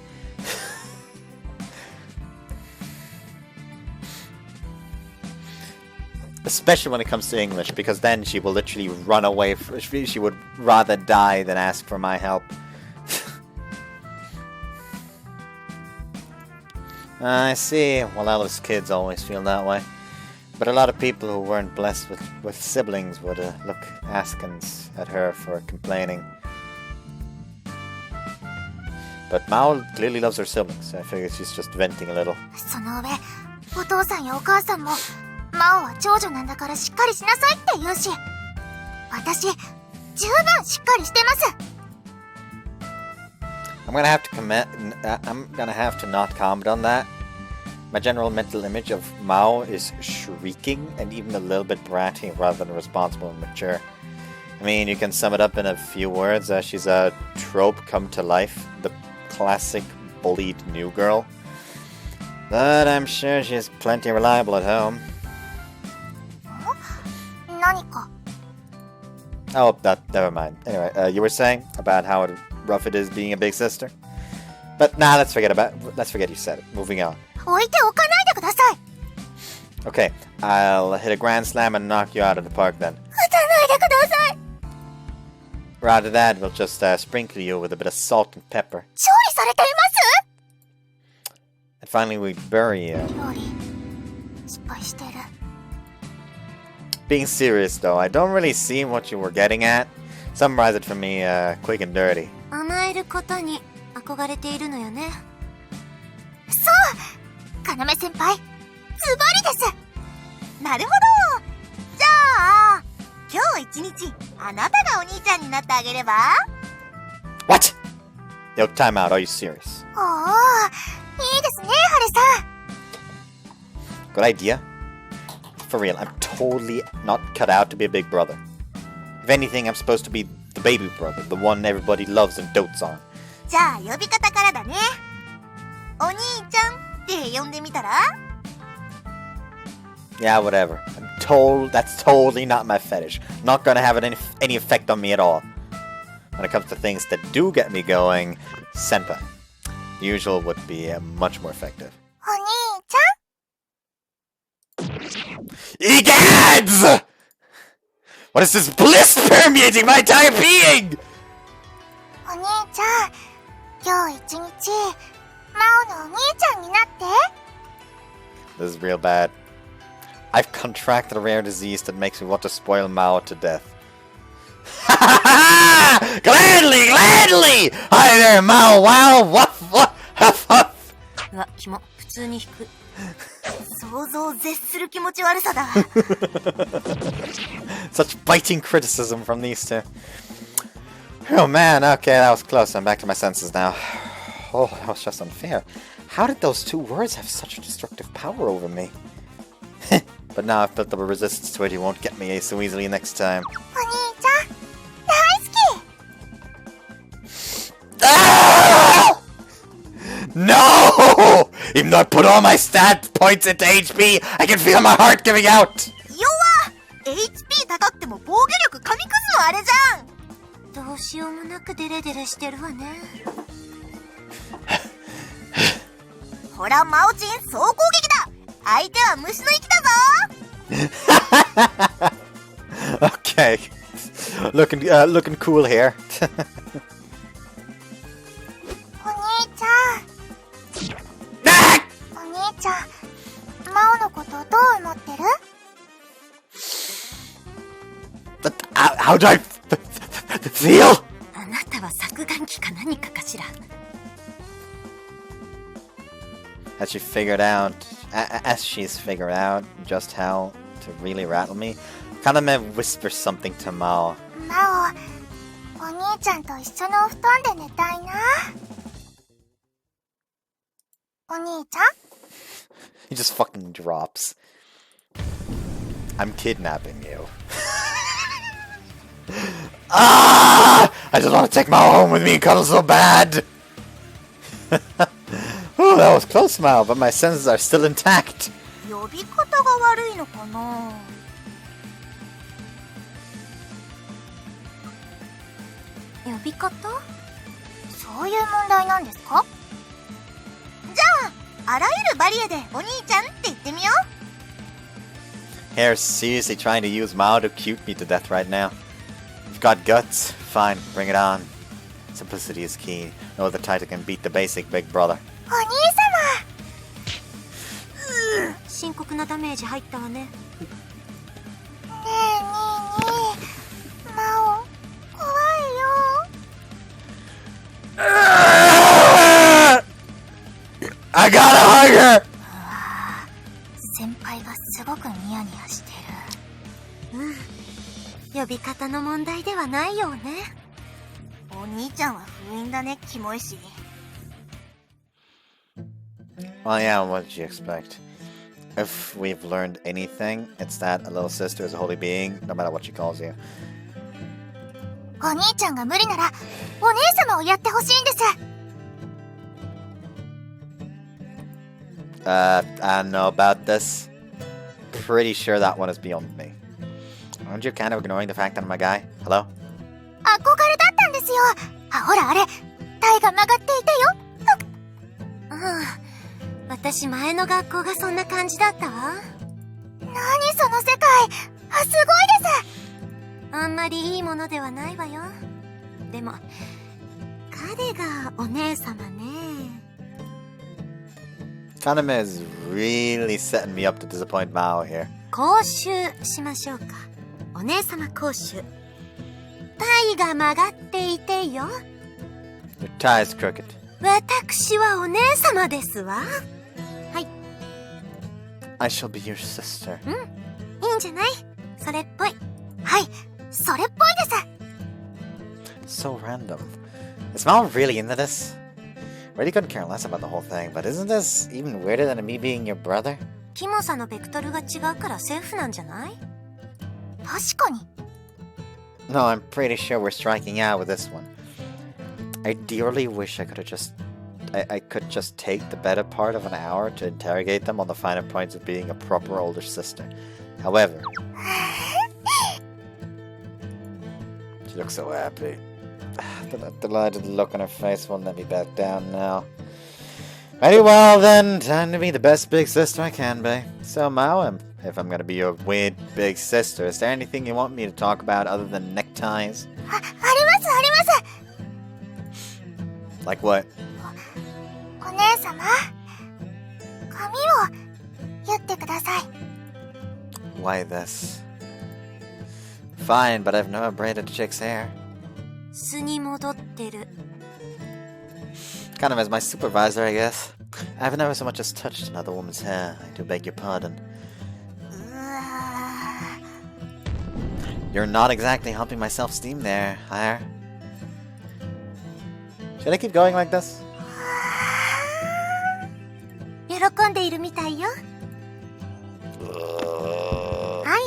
Especially when it comes to English, because then she will literally run away. She would rather die than ask for my help. I see. Well, Alice kids always feel that way. But a lot of people who weren't blessed with siblings would look askance at her for complaining. But Mao clearly loves her siblings, so I figure she's just venting a little. その上、お父さんやお母さんもマオは長女なんだからしっかりしなさいって言うし、私十分しっかりしてます。 I'm gonna have to not comment on that. My general mental image of Mao is shrieking and even a little bit bratty rather than responsible and mature. I mean, you can sum it up in a few words. She's a trope come to life, the classic bullied new girl. But I'm sure she's plenty reliable at home. 何か？ Oh, never mind. Anyway, you were saying about how rough it is being a big sister? But nah, let's forget you said it. Moving on. 置いておかないでください。 Okay, I'll hit a grand slam and knock you out of the park then. 撃たないでください。 Rather than that, we'll just sprinkle you with a bit of salt and pepper. 調理されていま And finally, we bury you. す？料理失敗してる。 Being serious though, I don't really see what you were getting at. Summarize it for me, quick and dirty. 甘えることに憧れているのよね。そう！要先輩、ズバリです。なるほど。じゃあ、今日一日あなたがお兄ちゃんになってあげれば？ What? Yo, time out. Are you serious? おお、いいですね、ハルさん。 Good idea. For real, I'm totally not cut out to be a big brother. If anything, I'm supposed to be the baby brother, the one everybody loves and dotes on. じゃあ呼び方からだね。お兄ちゃんって呼んでみたら？ Yeah, whatever. That's totally not my fetish. Not gonna have any effect on me at all. When it comes to things that do get me going, senpai. The usual would be much more effective. お兄ちゃん？ Egads! What is this bliss permeating my entire being? お兄ちゃん、今日一日、マオのお兄ちゃんになって。 This is real bad. I've contracted a rare disease that makes me want to spoil Mao to death. Gladly, gladly! Hi there, Mao, wow, wuff, wuff, huff, huff. うわ、キモ、普通に引く。想像を絶する気持ち悪さだ。 Such biting criticism from these two. Oh man, okay, that was close. I'm back to my senses now. Oh, that was just unfair. How did those two words have such a destructive power over me? But now I've built up a resistance to it, he won't get me so easily next time. お兄ちゃん、大好き。 Ah! No! Even though I put all my stat points into HP, I can feel my heart giving out! 弱 HP 高くても防御力神くずのあれじゃん。どうしようもなくデレデレしてるわね。ほら、マオチン総攻撃だ。相手は虫の息だぞ。 Okay. Looking cool here. お兄ちゃん。お兄ちゃん、マオのことどう思ってる？ How do I feel? あなたは削岩機か何かかしら。 As she's figured out just how to really rattle me, Kaname whispers something to Mao. マオ、お兄ちゃんと一緒のお布団で寝たいな。お兄ちゃん？ He just fucking drops. I'm kidnapping you. Ah! I just want to take Mao home with me and cuddle so bad. Oh, that was close, Mao, but my senses are still intact. 呼び方が悪いのかな。呼び方？そういう問題なんですか？じゃあ、あらゆるバリエでお兄ちゃんって言ってみよう。 Hair's seriously trying to use Mao to cute me to death right now. You've got guts? Fine, bring it on. Simplicity is key. No other title can beat the basic big brother. お兄様。深刻なダメージ入ったわね。ねえ、ニーニー、マオ、怖いよ。I gotta hug her! 先輩がすごくニヤニヤしてる。呼び方の問題ではないようね。お兄ちゃんは封印だね、キモいし。 Well, yeah, what did you expect? If we've learned anything, it's that a little sister is a holy being, no matter what she calls you. お兄ちゃんが無理なら、お姉様をやってほしいんです。I don't know about this. Pretty sure that one is beyond me. Aren't you kind of ignoring the fact that I'm a guy? Hello? 憧れだったんですよ。あ、ほらあれ、体が曲がっていてよ。私前の学校がそんな感じだったわ。何その世界。あ、すごいです。あんまりいいものではないわよ。でも、彼がお姉様ね。Kaname is really setting me up to disappoint Mao here. 講習しましょうか。お姉様講習。体が曲がっていてよ。Your tie is crooked. 私はお姉様ですわ。はい。I shall be your sister. いいんじゃない？それっぽい。はい、それっぽいです。 So random. Is Mao really into this? Really couldn't care less about the whole thing, but isn't this even weirder than me being your brother? キモさのベクトルが違うからセーフなんじゃない？確かに。No, I'm pretty sure we're striking out with this one. I dearly wish I could have just... I could just take the better part of an hour to interrogate them on the finer points of being a proper older sister. However... She looks so happy. That delighted look on her face won't let me back down now. Very well then, time to be the best big sister I can be. So Mao, if I'm gonna be your weird big sister, is there anything you want me to talk about other than neckties? あります、あります。 Like what? お姉様、髪を結ってください。 Why this? Fine, but I've never braided a chick's hair. 素に戻ってる。 Kind of as my supervisor, I guess. I've never so much as touched another woman's hair. I do beg your pardon. うわ You're not exactly helping my self-esteem there, Hire. Should I keep going like this? 喜んでいるみたいよ。はいはい、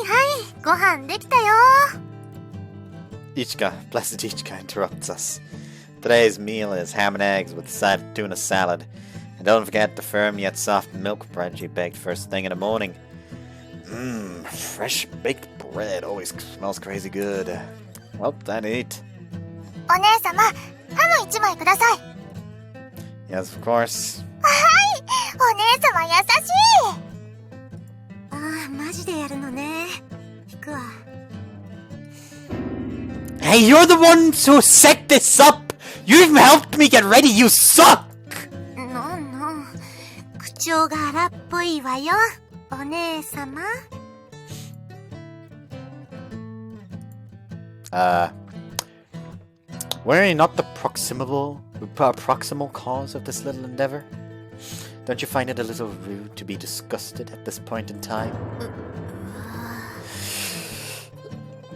ご飯できたよ。 Ichika, blessed Ichika, interrupts us. Today's meal is ham and eggs with a side of tuna salad. And don't forget the firm yet soft milk bread she baked first thing in the morning. Mmm, fresh baked bread always smells crazy good. Well, time to eat. お姉様、ハム一枚ください。 Yes, of course. お姉様優しい。ああ、マジでやるのね。引くわ。 Hey, you're the ones who set this up! You even helped me get ready, you suck! のんのん、口調が荒っぽいわよ。お姉様。Were you not the proximal cause of this little endeavor? Don't you find it a little rude to be disgusted at this point in time?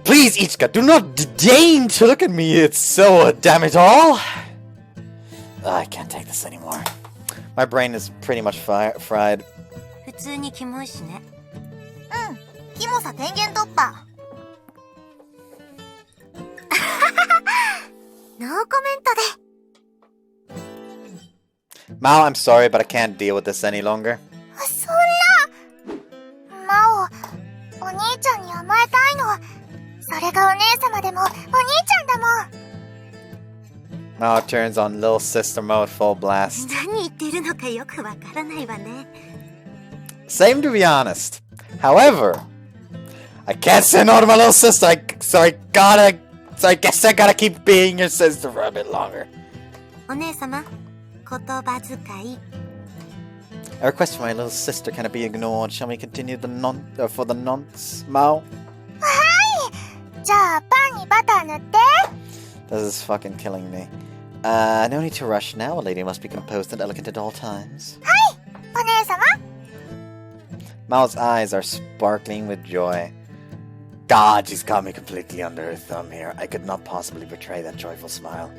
Please, Ichika, do not deign to look at me. It's so damn it all. I can't take this anymore. My brain is pretty much fried. 普通にキモいしね。うん、キモさ電源突破。ノーコメントで。 Mao, I'm sorry, but I can't deal with this any longer. そんな。マオ、お兄ちゃんに甘えたいの。それがお姉様でもお兄ちゃんだもん。 Mao turns on little sister mode full blast. 何言ってるのかよくわからないわね。 Same to be honest. However, I can't say no to my little sister, so I guess I gotta keep being your sister for a bit longer. お姉様、言葉遣い。 A request for my little sister cannot be ignored. Shall we continue for the nonce, Mao? じゃあパンにバター塗って。 This is fucking killing me. No need to rush now. A lady must be composed and elegant at all times. お姉様。 Mao's eyes are sparkling with joy. God, she's got me completely under her thumb here. I could not possibly betray that joyful smile.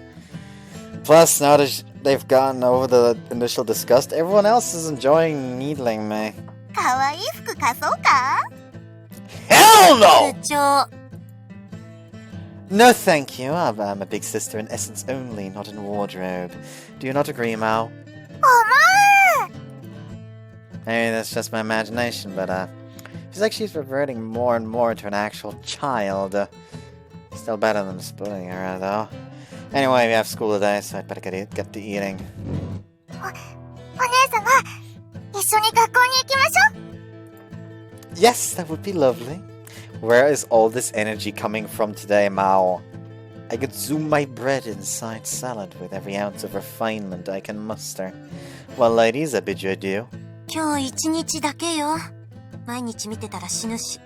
Plus, now that they've gotten over the initial disgust, everyone else is enjoying needling me. かわいい服貸そうか？ Hell no! 部長。 No, thank you. I'm a big sister in essence only, not in wardrobe. Do you not agree, Mao? 重い。 Maybe that's just my imagination, but She's like she's reverting more and more into an actual child. Still better than splitting her, though. Anyway, we have school today, so I'd better get to eating. お姉様、一緒に学校に行きましょう。 Yes, that would be lovely. Where is all this energy coming from today, Mao? I could zoom my bread inside salad with every ounce of refinement I can muster. Well, ladies, I bid you adieu. 今日一日だけよ。毎日見てたら死ぬし。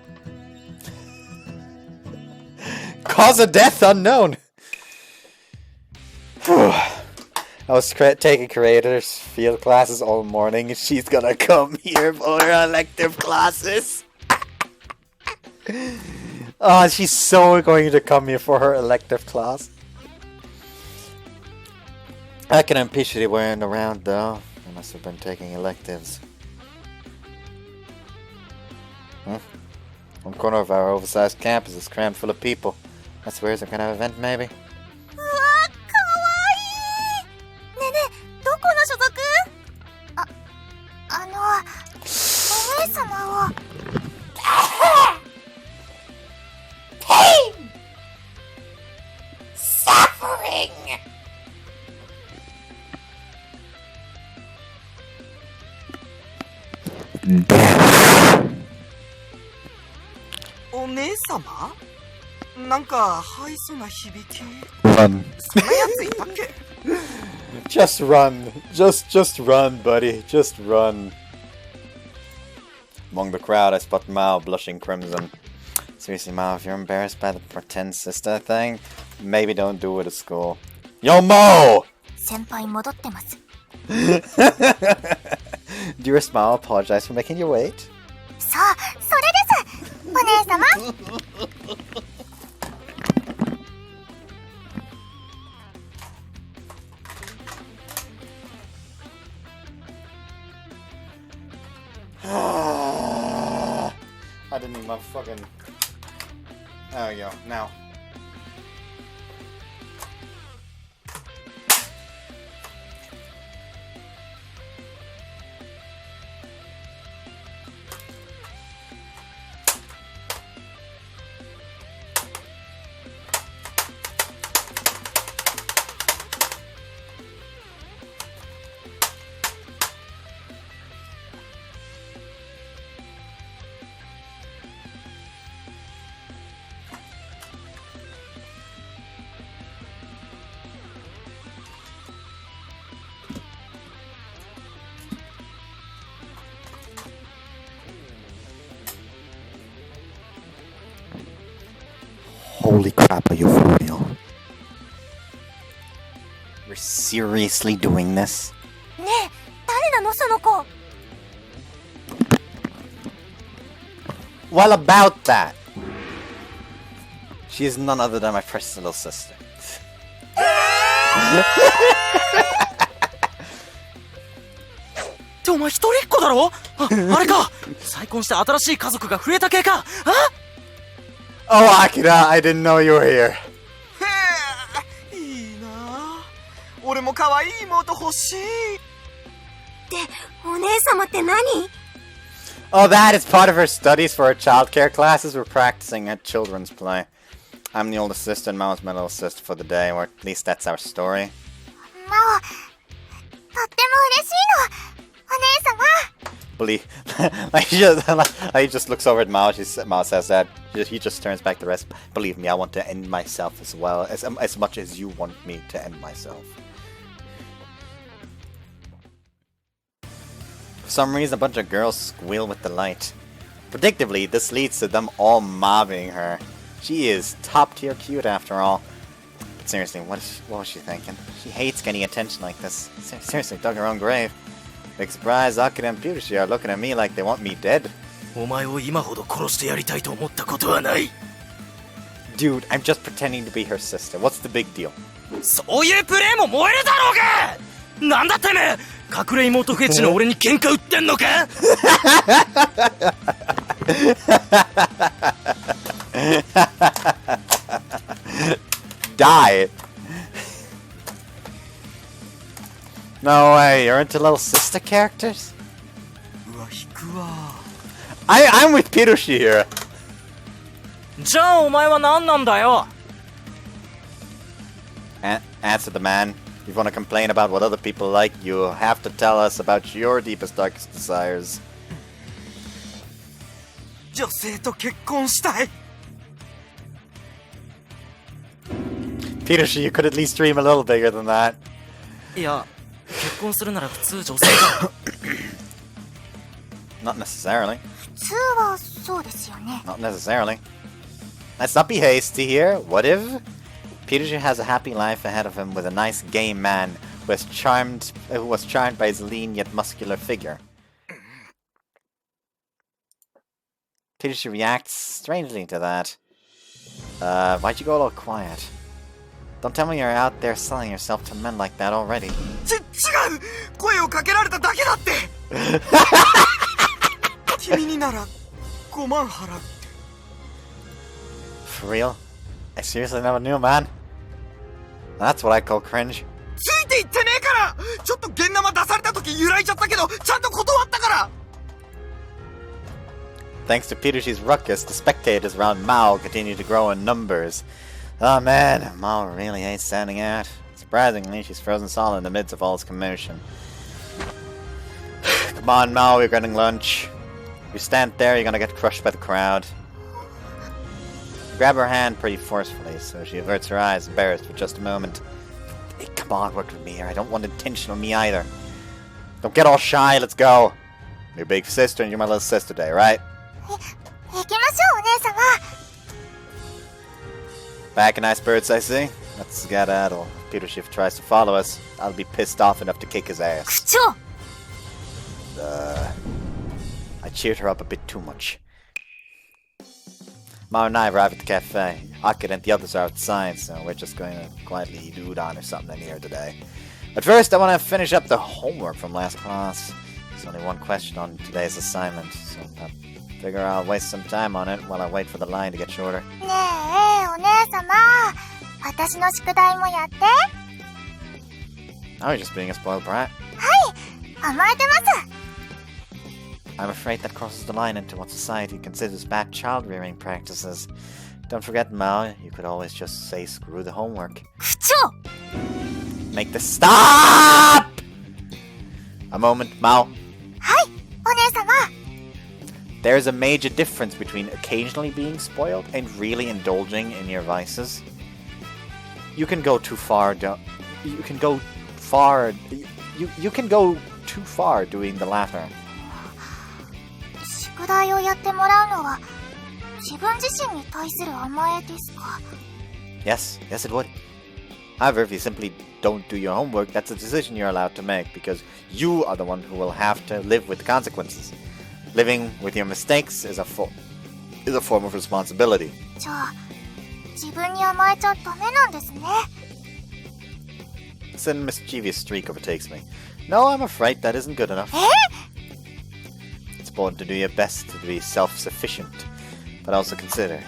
Cause of death unknown! I was taking creators field classes all morning, and she's gonna come here for her elective classes. Oh, she's so going to come here for her elective class. I can appreciate wearing around though. I must have been taking electives. One corner of our oversized campus is crammed full of people. That's where some kind of event, maybe? うわ、かわいい。ねえねえ、どこの所属？お姉様を。Pain! Suffering! お姉様？なんかハイソな響き。 Run. そんなやついたっけ？ Just run. Just run, buddy. Just run. Among the crowd, I spot Mao blushing crimson. Seriously, Mao, if you're embarrassed by the pretend sister thing, maybe don't do it at school. Yo, Mo! 先輩戻ってます。 Dearest Mao, apologize for making you wait. そう、それです。お姉様。I didn't need my fucking... There we go, now. Holy crap, are you for real? You're seriously doing this? ねえ、誰なのその子。 Well, about that. She is none other than my precious little sister. ってお前一人っ子だろ？あれか再婚して新しい家族が増えた系か？ Oh, Akira, I didn't know you were here. へえ、いいなあ。俺も可愛い妹欲しい。で、お姉様って何？ Oh, that is part of her studies for her childcare classes. We're practicing at children's play. I'm the oldest sister and Mao's my little sister for the day, or at least that's our story. マオ、とっても嬉しいの。お姉様。 Believe, he just looks over at Mao. Mao says that he just turns back the rest. Believe me, I want to end myself as well as much as you want me to end myself. For some reason, a bunch of girls squeal with delight. Predictably, this leads to them all mobbing her. She is top tier cute after all. But seriously, what was she thinking? She hates getting attention like this. Seriously, dug her own grave. Big surprise, Akira and Purushi are looking at me like they want me dead. お前を今ほど殺してやりたいと思ったことはない。 Dude, I'm just pretending to be her sister. What's the big deal? そういうプレイも燃えるだろうが！なんだてめえ！隠れ妹フェチの俺に喧嘩売ってんのか？ Die! No way, you're into little sister characters? うわ、引くわ。I'm with Pirushi here. じゃあお前は何なんだよ。 Answer the man. If you want to complain about what other people like, you have to tell us about your deepest, darkest desires. 女性と結婚したい。 Pirushi, you could at least dream a little bigger than that. いや、結婚するなら普通女性だ。 Not necessarily. 普通はそうですよね。 Not necessarily. Let's not be hasty here. What if Pirushi has a happy life ahead of him with a nice gay man who was charmed by his lean yet muscular figure? Pirushi reacts strangely to that. Why'd you go all quiet? Don't tell me you're out there selling yourself to men like that already. 違う、声をかけられただけだって。君になら5万払う。 For real? I seriously never knew, man. That's what I call cringe. ついていってねえから。ちょっと現生出された時揺らいちゃったけど、ちゃんと断ったから。 Thanks to Pitushi's ruckus, the spectators around Mao continue to grow in numbers. Oh man, Mao really hates standing out. Surprisingly, she's frozen solid in the midst of all this commotion. Come on, Mao, we're getting lunch. If you stand there, you're gonna get crushed by the crowd. Grab her hand pretty forcefully, so she averts her eyes, embarrassed for just a moment. Hey, come on, work with me here. I don't want intentional me either. Don't get all shy, let's go. I'm your big sister and you're my little sister today, right? 行きましょう、お姉様。 Back in Icebergs, I see. Let's skedaddle. If Pirushi tries to follow us, I'll be pissed off enough to kick his ass. 区長。 I cheered her up a bit too much. Mao and I arrive at the cafe. Akira and the others are outside, so we're just going to quietly eat udon or something in here today. But first, I want to finish up the homework from last class. There's only one question on today's assignment, so I figure I'll waste some time on it while I wait for the line to get shorter. ねえ、お姉様。私の宿題もやって。 Now you're just being a spoiled brat. 甘えてます。 I'm afraid that crosses the line into what society considers bad child-rearing practices. Don't forget, Mao, you could always just say screw the homework. 区長。 Make this stop! A moment, Mao. はい、お姉様。 There's a major difference between occasionally being spoiled and really indulging in your vices. You can go too far. You can go far. You can go too far doing the latter. 宿題をやってもらうのは自分自身に対する甘えですか？ Yes, it would. However, if you simply don't do your homework, that's a decision you're allowed to make because you are the one who will have to live with the consequences. Living with your mistakes is a form of responsibility. じゃあ自分に甘えちゃダメなんですね。 A sudden mischievous streak overtakes me. No, I'm afraid that isn't good enough. It's important to do your best to be self-sufficient, but also consider,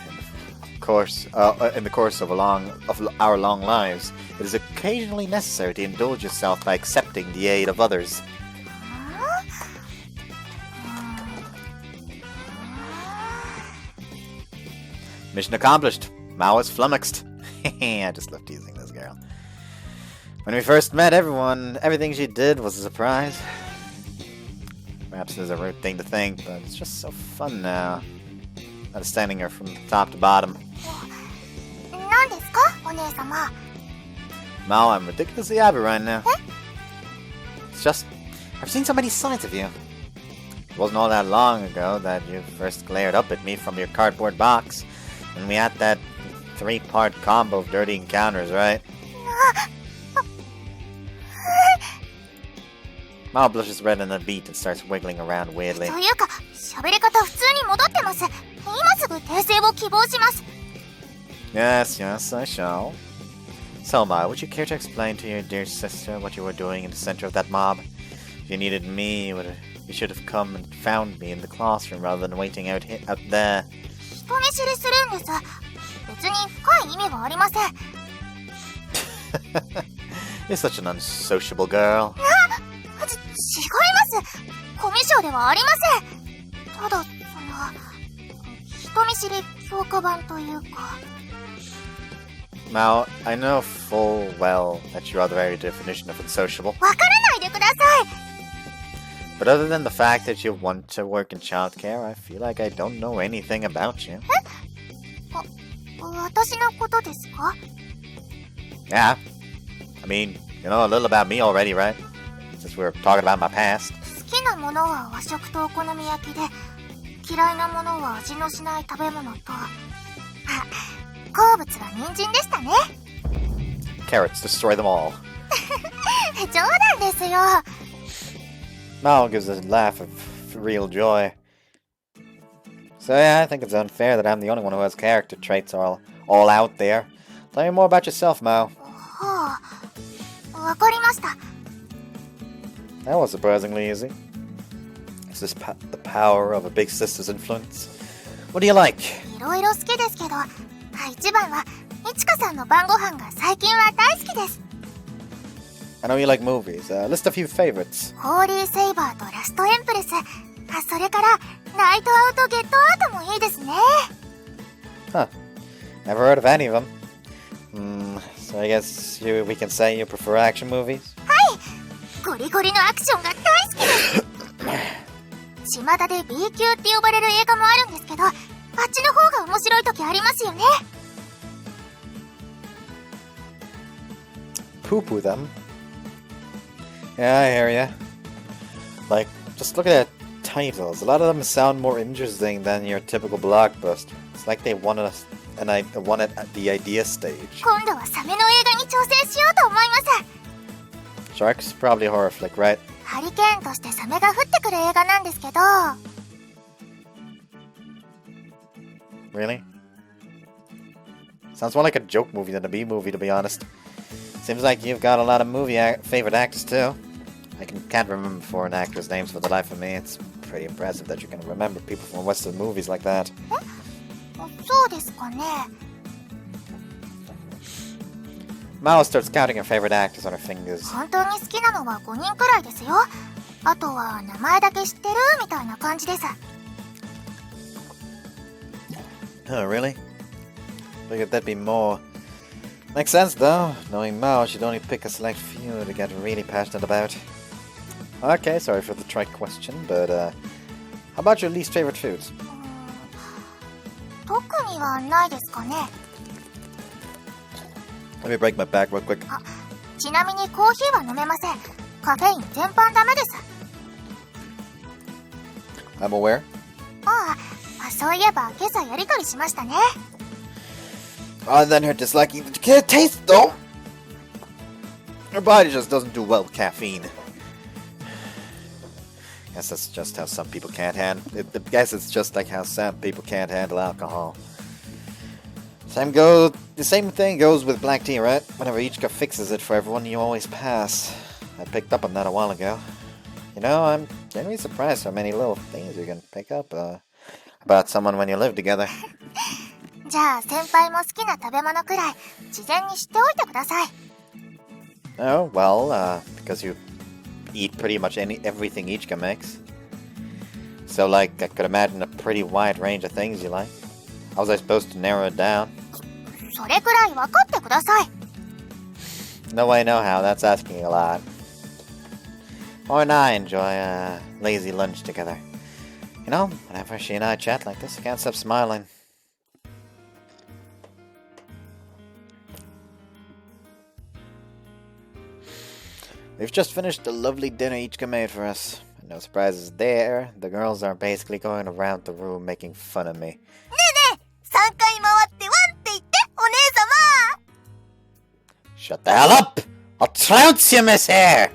in the course of our long lives, it is occasionally necessary to indulge yourself by accepting the aid of others. Mission accomplished. Mao is flummoxed. I just love teasing this girl. When we first met, everything she did was a surprise. Perhaps it's a rude thing to think, but it's just so fun now. Understanding her from top to bottom. 何ですか、お姉様。 Mao, I'm ridiculously happy right now. It's just, I've seen so many sides of you. It wasn't all that long ago that you first glared up at me from your cardboard box, and we had that 3-part combo of dirty encounters, right? Mao blushes red on the beat and starts wiggling around weirdly. というか、喋り方普通に戻ってます。今すぐ訂正を希望します。 Yes, I shall. Selma, would you care to explain to your dear sister what you were doing in the center of that mob? If you needed me, you should have come and found me in the classroom rather than waiting out there. 人見知りするんです。別に深い意味はありません。 You're such an unsociable girl. 違います。コミュ障ではありません。ただ、人見知り強化版というか。 Mao, I know full well that you are the very definition of unsociable. わからないでください。 But other than the fact that you want to work in childcare, I feel like I don't know anything about you. 私のことですか？ Yeah. I mean, you know a little about me already, right? Since we're talking about my past. 好きなものは和食とお好み焼きで、嫌いなものは味のしない食べ物と、好物は人参でしたね。 Carrots, destroy them all. 冗談ですよ。 Mao gives a laugh of real joy. So yeah, I think it's unfair that I'm the only one who has character traits all out there. Tell me more about yourself, Mao. はあ、わかりました。 That was surprisingly easy. Is this the power of a big sister's influence? What do you like? いろいろ好きですけど、一番は、いちかさんの晩ご飯が最近は大好きです。 I know you like movies. List a few favorites. ホーリーセイバーとラストエンプレス、それから、ナイトアウトゲットアウトもいいですね。 Huh. Never heard of any of them. So I guess we can say you prefer action movies? ゴリゴリのアクションが大好きです巷で B 級って呼ばれる映画もあるんですけど、あっちの方が面白い時ありますよね。 Poo-poo them. Yeah, I hear ya. Like, just look at the titles. A lot of them sound more interesting than your typical blockbuster. It's like they wanted us, and I wanted at the idea stage. 今度はサメの映画に挑戦しようと思います。 Sharks? Probably a horror flick, right? ハリケーンとしてサメが降ってくる映画なんですけど、 Really? Sounds more like a joke movie than a B movie, to be honest. Seems like you've got a lot of favorite actors, too. I can't remember foreign actors' names for the life of me. It's pretty impressive that you can remember people from Western movies like that. そうですかね。 Mao starts counting her favorite actors on her fingers. 本当に好きなのは5人くらいですよ。あとは名前だけ知ってるみたいな感じです。 Oh, really? Figured that'd be more. Makes sense, though. Knowing Mao, she'd only pick a select few to get really passionate about. Okay, sorry for the trite question, but, how about your least favorite foods? 特にはないですかね。 Let me break my back real quick. ちなみにコーヒーは飲めません。カフェイン全般ダメです。 I'm aware. そういえば今朝やりとりしましたね。 Other than her disliking the taste, though, her body just doesn't do well with caffeine. Guess that's just how some people can't handle. Guess it's just like how some people can't handle alcohol. The same thing goes with black tea, right? Whenever Ichika fixes it for everyone, you always pass. I picked up on that a while ago. You know, I'm genuinely surprised how many little things you can pick up about someone when you live together. じゃあ先輩も好きな食べ物くらい事前に知っておいてください。 Oh, well, because you eat pretty much everything Ichika makes. So, like, I could imagine a pretty wide range of things you like. How was I supposed to narrow it down? それくらい分かってください。 No way, no how. That's asking a lot. Or and I enjoy a lazy lunch together. You know, whenever she and I chat like this, I can't stop smiling. We've just finished the lovely dinner Ichika made for us. No surprises there. The girls are basically going around the room making fun of me. 3回回ってワンって言ってお姉様。 Shut the hell up! I'll trounce you, Miss Hare!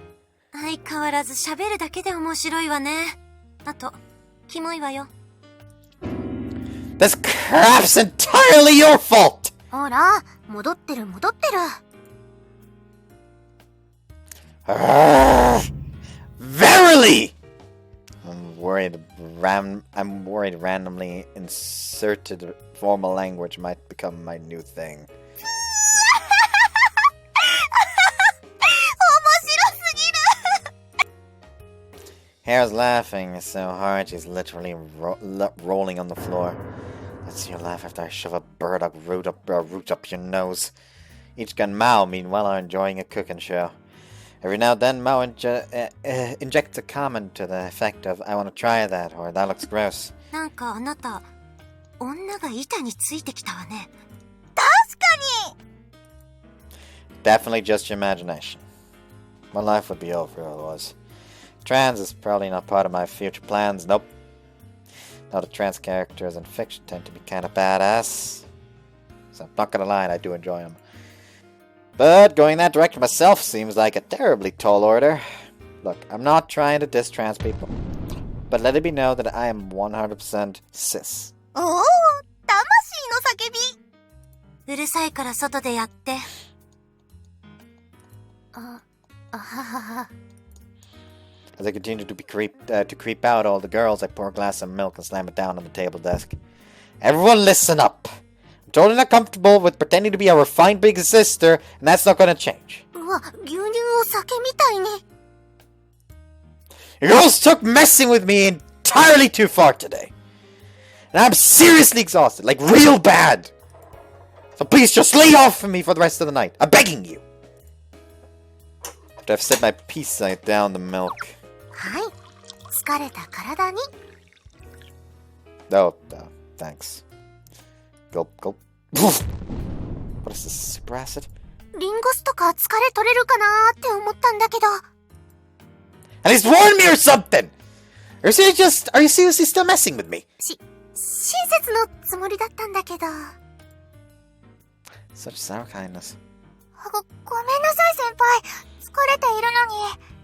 相変わらず喋るだけで面白いわね。あと、キモいわよ。 This crap's entirely your fault! ほら、戻ってる。 Verily! I'm worried randomly inserted formal language might become my new thing. 面白すぎる。 Hare's laughing so hard she's literally rolling on the floor. See you laugh after I shove a burdock root up your nose. Ichika and Mao, meanwhile, are enjoying a cooking show. Every now and then, Mao injects a comment to the effect of, I want to try that, or that looks gross. なんかあなた、女が板についてきたわね。確かに Definitely just your imagination. My life would be over if it was. Trans is probably not part of my future plans, nope. Now the trans characters in fiction tend to be kind of badass. So I'm not gonna lie, I do enjoy them. But going that direction myself seems like a terribly tall order. Look, I'm not trying to diss trans people. But let it be known that I am 100% cis. おお、魂の叫び。うるさいから外でやって。As I continue to creep out all the girls, I pour a glass of milk and slam it down on the table desk. Everyone listen up! I'm totally not comfortable with pretending to be a refined big sister, and that's not gonna change. うわ、牛乳を酒みたいに。You girls took messing with me entirely too far today. And I'm seriously exhausted, like real bad. So please just lay off of me for the rest of the night. I'm begging you. After I've said my piece, I down the milk. はい。疲れた体に。Oh, thanks. Gulp, gulp. What is this, super acid? リンゴ酢とか疲れ取れるかなーって思ったんだけど。At least warn me or something! Are you seriously still messing with me? 親切のつもりだったんだけど。Such sour kindness. ごめんなさい先輩。疲れているのに。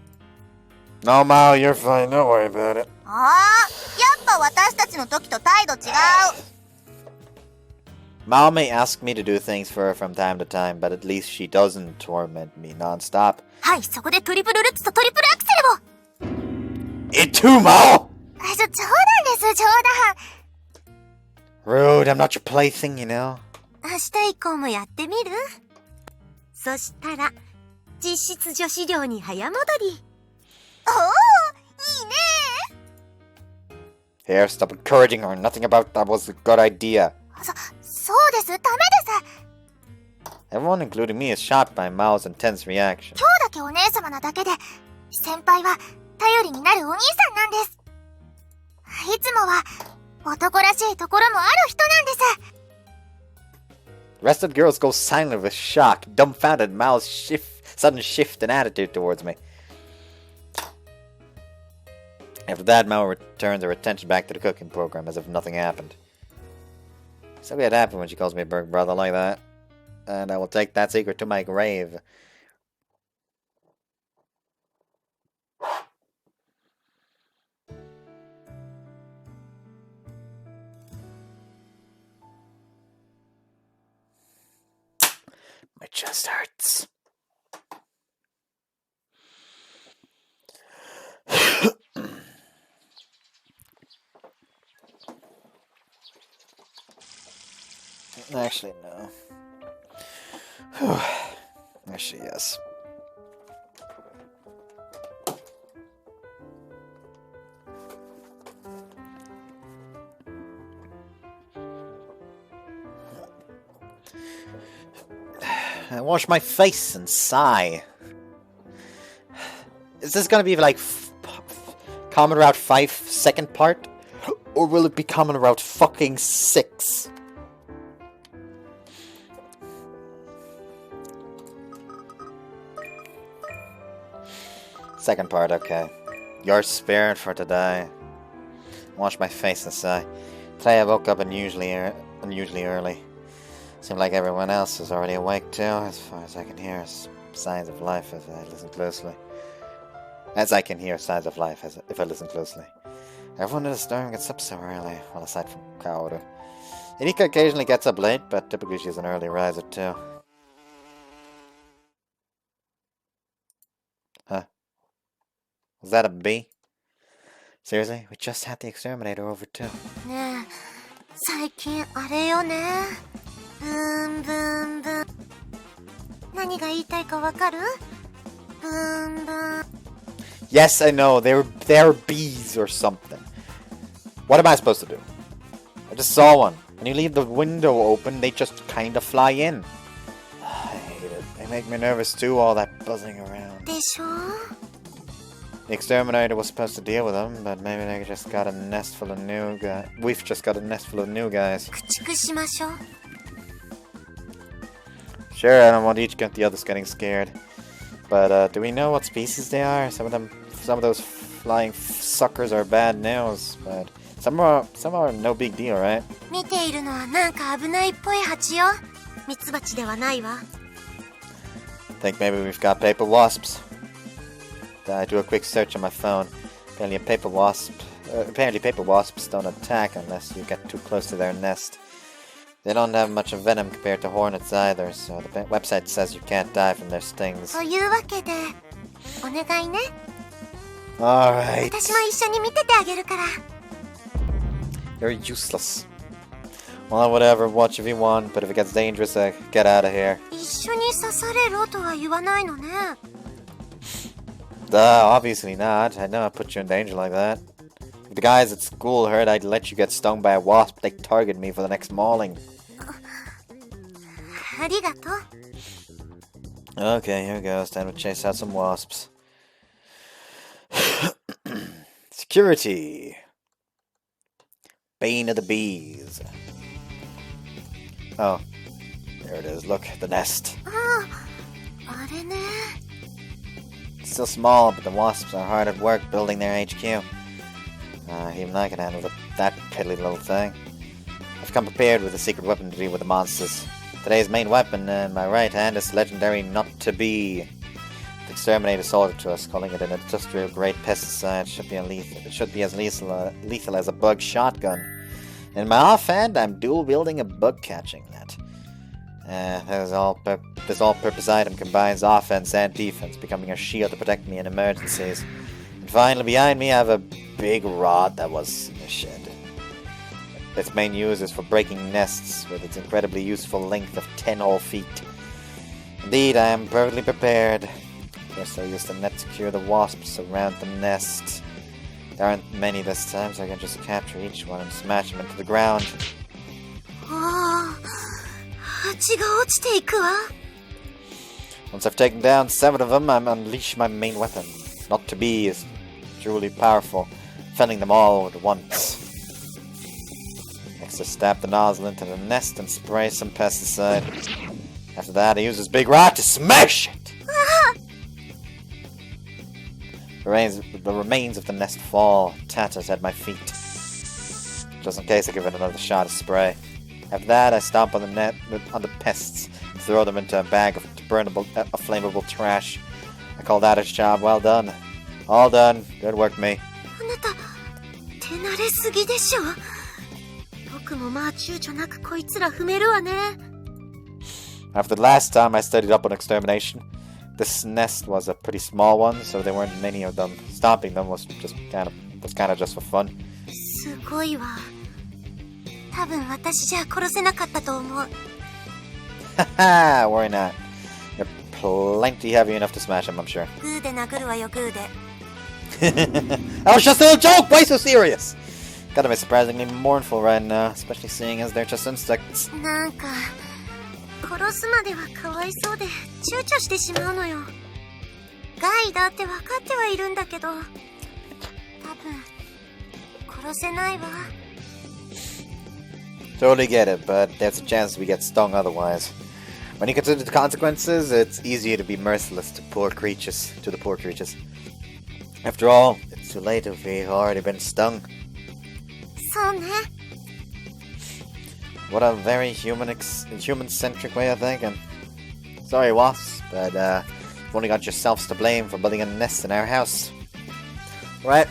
No, Mao, you're fine. Don't worry about it. ああ、やっぱ私たちの時と態度違う。Mao may ask me to do things for her from time to time, but at least she doesn't torment me non-stop. はい、そこでトリプルルッツとトリプルアクセルを。It too, Mao! 冗談です、冗談。 Rude, I'm not your plaything, you know. 明日以降もやってみる？そしたら、実質女子寮に早戻り。おお、いいね。 Here, stop encouraging her. Nothing about that was a good idea. そうです、ダメです。 Everyone, including me, is shocked by Mao's intense reaction. 今日だけお姉様なだけで、先輩は頼りになるお兄さんなんです。いつもは男らしいところもある人なんです。 The rest of the girls go silent with shock, dumbfounded at Mao's sudden shift in attitude towards me. After that, Mao returns her attention back to the cooking program as if nothing happened. So it happened when she calls me a big brother like that. And I will take that secret to my grave. My chest hurts. Actually, no. Actually, yes. I wash my face and sigh. Is this gonna be like Common Route 5 second part? Or will it be Common Route fucking 6? Second part, okay. You're spared for today. Wash my face and sigh. Today I woke up unusually early. Seemed like everyone else was already awake too, as far as I can hear signs of life if I listen closely. Everyone in the storm gets up so early, well aside from Kaoru. Inika occasionally gets up late, but typically she's an early riser too. Huh? Was that a bee? Seriously? We just had the exterminator over too. ねえ、最近あれよね。ブーンブーンブーン。何が言いたいかわかる？ブーンブーン。Yes, I know. They're bees or something. What am I supposed to do? I just saw one. When you leave the window open, they just kind of fly in. I hate it. They make me nervous too, all that buzzing around. でしょ The exterminator was supposed to deal with them, but maybe they just got a nest full of new guys. We've just got a nest full of new guys. 駆逐しましょう Sure, I don't want each get the others getting scared. But do we know what species they are? Some of those flying suckers are bad news, but some are no big deal, right? 見ているのはなんか危ないっぽい蜂よミツバチではないわ Think maybe we've got paper wasps. I do a quick search on my phone. Apparently paper wasps don't attack unless you get too close to their nest. They don't have much of venom compared to hornets either, so the website says you can't die from their stings. というわけでお願いね Alright. 私も一緒に見ててあげるから You're useless. Well, whatever, watch if you want, but if it gets dangerous, get out of here. 一緒に刺されろとは言わないのね Obviously not. I know I put you in danger like that. If the guys at school heard I'd let you get stung by a wasp, they'd target me for the next mauling. ありがとう Okay, here goes. Time to chase out some wasps. Security. Bane of the bees. Oh, there it is. Look, the nest. あれね It's still small, but the wasps are hard at work building their HQ. Even I can handle that piddly little thing. I've come prepared with a secret weapon to deal with the monsters. Today's main weapon in my right hand is legendary Not-to-Be. The exterminator sold it to us, calling it an industrial-grade pesticide. It should be as lethal as a bug shotgun. In my offhand, I'm dual-wielding a bug-catching net. This all-purpose item combines offense and defense, becoming a shield to protect me in emergencies. And finally, behind me, I have a big rod that was in the shed. Its main use is for breaking nests, with its incredibly useful length of 10 whole feet. Indeed, I am perfectly prepared. First, I'll use the net to secure the wasps around the nest. There aren't many this time, so I can just capture each one and smash them into the ground. ああ蜂が落ちていくわ Once I've taken down 7 of them, I'm unleash my main weapon. Not-to-Be is truly powerful, felling them all at once. Next, I stab the nozzle into the nest and spray some pesticide. After that, I use this big rod to smash it! The remains of the nest fall, tatters at my feet. Just in case, I give it another shot of spray. After that, I stomp on the pests, and throw them into a bag of flammable trash. I call that a job well done. All done. Good work, me. あなた手慣れすぎでしょ僕もまあ躊躇なくこいつら踏めるわね After the last time I studied up on extermination, this nest was a pretty small one, so there weren't many of them. Stomping them was kind of just for fun. すごいわ多分私じゃ殺せなかったと思う Haha, worry not. You're plenty heavy enough to smash them, I'm sure. グーで殴るわよグーで That was just a little joke! Why so serious? Gotta be surprisingly mournful right now, especially seeing as they're just insects. なんか殺すまではかわいそうで躊躇してしまうのよ害だって分かってはいるんだけど多分殺せないわ Totally get it, but there's a chance we get stung otherwise. When you consider the consequences, it's easier to be merciless to the poor creatures. After all, it's too late if we've already been stung. そうね What a very human-centric way of thinking. Sorry, wasps, but you've only got yourselves to blame for building a nest in our house. Alright,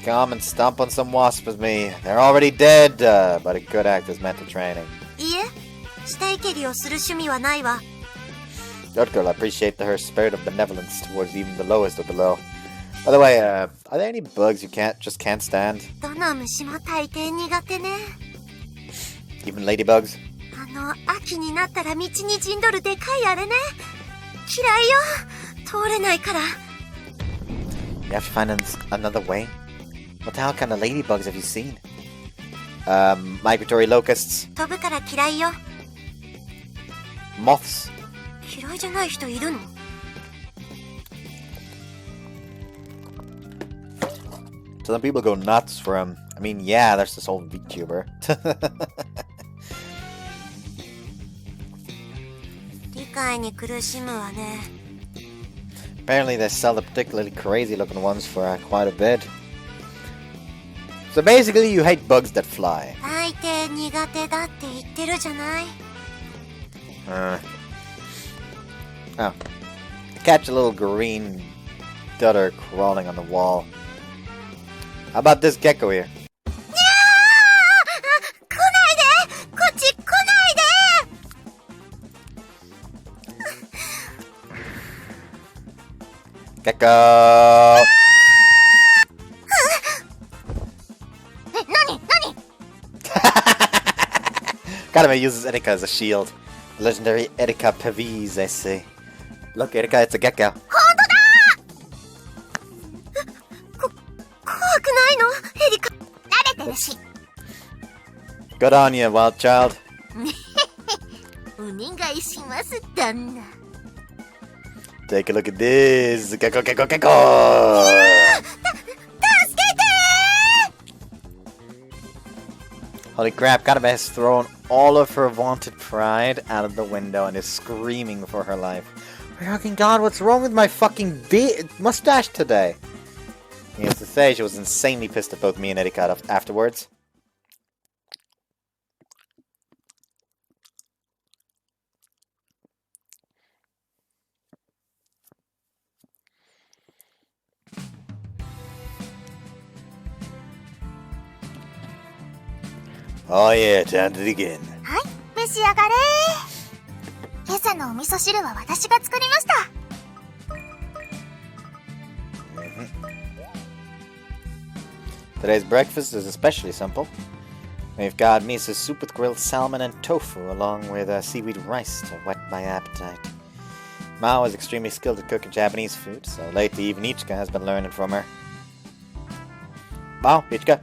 come and stomp on some wasps with me. They're already dead, but a good act is mental training. いいえ死体蹴りをする趣味はないわ Good girl, I appreciate her spirit of benevolence towards even the lowest of the low. By the way, are there any bugs you can't stand? どの虫も大抵苦手ね Even ladybugs? 秋になったら道に陣取るでかいあれね嫌いよ通れないから You have to find another way? What the hell kind of ladybugs have you seen? migratory locusts, 飛ぶから嫌いよ。 moths. 嫌いじゃない人いるの？ Some people go nuts for him. I mean, yeah, there's this old VTuber. 理解に苦しむわね。 Apparently they sell the particularly crazy looking ones for quite a bit. So basically you hate bugs that fly. 大抵苦手だって言ってるじゃない。 Oh. Catch a little green dutter crawling on the wall. How about this gecko here? 来ないで！こっち来ないで！ Gecko! 何 Kaname uses Erika as a shield. Legendary Erika Pavese, I see. Look, Erika, it's a gecko. 怖くないの？エリカ。慣れてるし。 Good on you, wild child. お願いします、旦那。 Take a look at this. Gecko, gecko, gecko! Holy crap, Kaname has thrown all of her vaunted pride out of the window and is screaming for her life. Fucking god, what's wrong with my fucking mustache today? Needless to say, she was insanely pissed at both me and Erika afterwards. Oh yeah, time to begin. はい、召し上がれ。今朝のお味噌汁は私が作りました。Today's breakfast is especially simple. We've got miso soup with grilled salmon and tofu, along with seaweed rice to whet my appetite. Mao is extremely skilled at cooking Japanese food, so lately even Ichika has been learning from her. Mao, Ichika,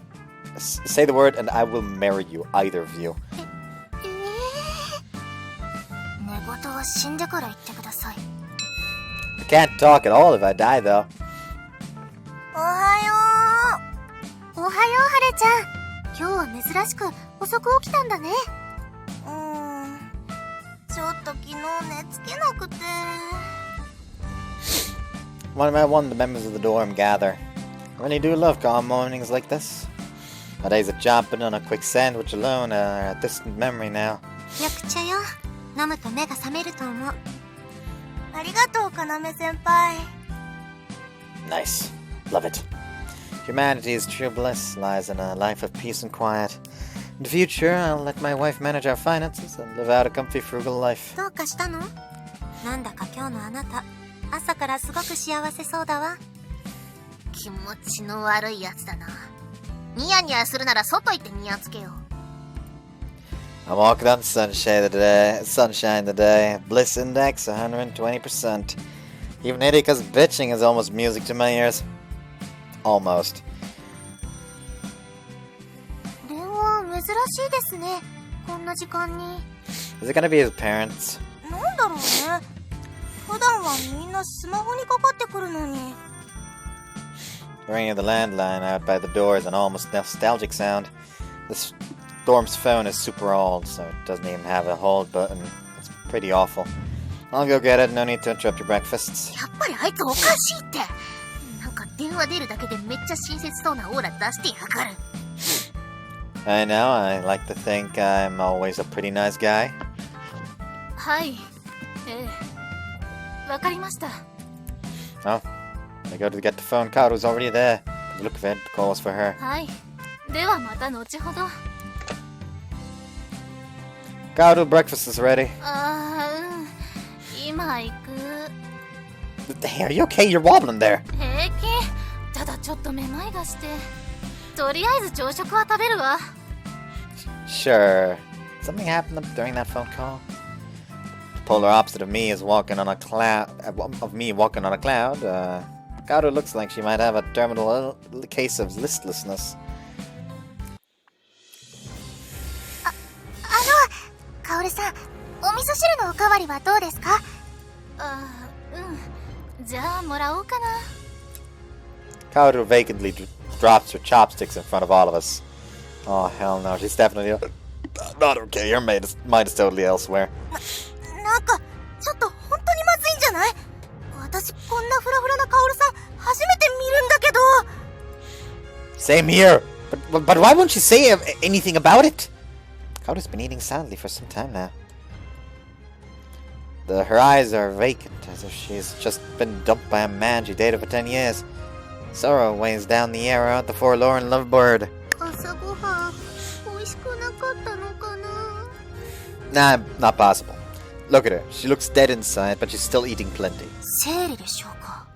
say the word and I will marry you, either of you. 寝言は死んでから言ってください。 I can't talk at all if I die, though. おはよう。おはよう、はるちゃん。今日は珍しく遅く起きたんだね。ちょっと昨日寝つけなくて。One by one, the members of the dorm gather. I really do love calm mornings like this. My days of jumping on a quick sandwich alone are a distant memory now. 緑茶よ。飲むと目が覚めると思う。ありがとう、かなめ先輩。 Nice. Love it. Humanity's true bliss lies in a life of peace and quiet. In the future, I'll let my wife manage our finances and live out a comfy, frugal life. どうかしたの？なんだか今日のあなた、朝からすごく幸せそうだわ。気持ちの悪いやつだな。ニヤニヤするなら外行ってニヤつけよう。 I'm walking on sunshine today. Bliss index 120%. Even Erika's bitching is almost music to my ears. Almost. 電話珍しいですね。こんな時間に。 Is it gonna be his parents? なんだろうね。普段はみんなスマホにかかってくるのに。 The ringing of the landline out by the door is an almost nostalgic sound. This dorm's phone is super old, so it doesn't even have a hold button. It's pretty awful. I'll go get it. No need to interrupt your breakfasts. やっぱりあいつおかしいって。なんか電話出るだけでめっちゃ親切そうなオーラ出してやがる。 I know. I like to think I'm always a pretty nice guy. はい。わかりました。 Oh, I go to get the phone. Kaoru's already there. By the look of it, the call was for her. はい。ではまた後ほど。 Kaoru, breakfast is ready. 今行く。 Hey, are you okay? You're wobbling there. 平気。ただちょっとめまいがして。とりあえず朝食は食べるわ。 Sure. Something happened during that phone call? The polar opposite of me is walking on a cloud. Of me walking on a cloud. Kaoru looks like she might have a terminal case of listlessness. カオルさん、お味噌汁のおかわりはどうですか？じゃあもらおうかな。 Kaoru vacantly drops her chopsticks in front of all of us. Oh, hell no. She's definitely not okay. Your mind is totally elsewhere. なんかちょっと本当にまずいんじゃない？私こんなフラフラなカオルさん初めて見るんだけど。 Same here. But why won't she say anything about it? Kaoru's been eating sadly for some time now. Her eyes are vacant, as if she's just been dumped by a man she dated for 10 years. Sorrow weighs down the air out the forlorn lovebird. 朝ごはん美味しくなかったのかNah, な？ not possible. Look at her. She looks dead inside, but she's still eating plenty. 生理でしょうか？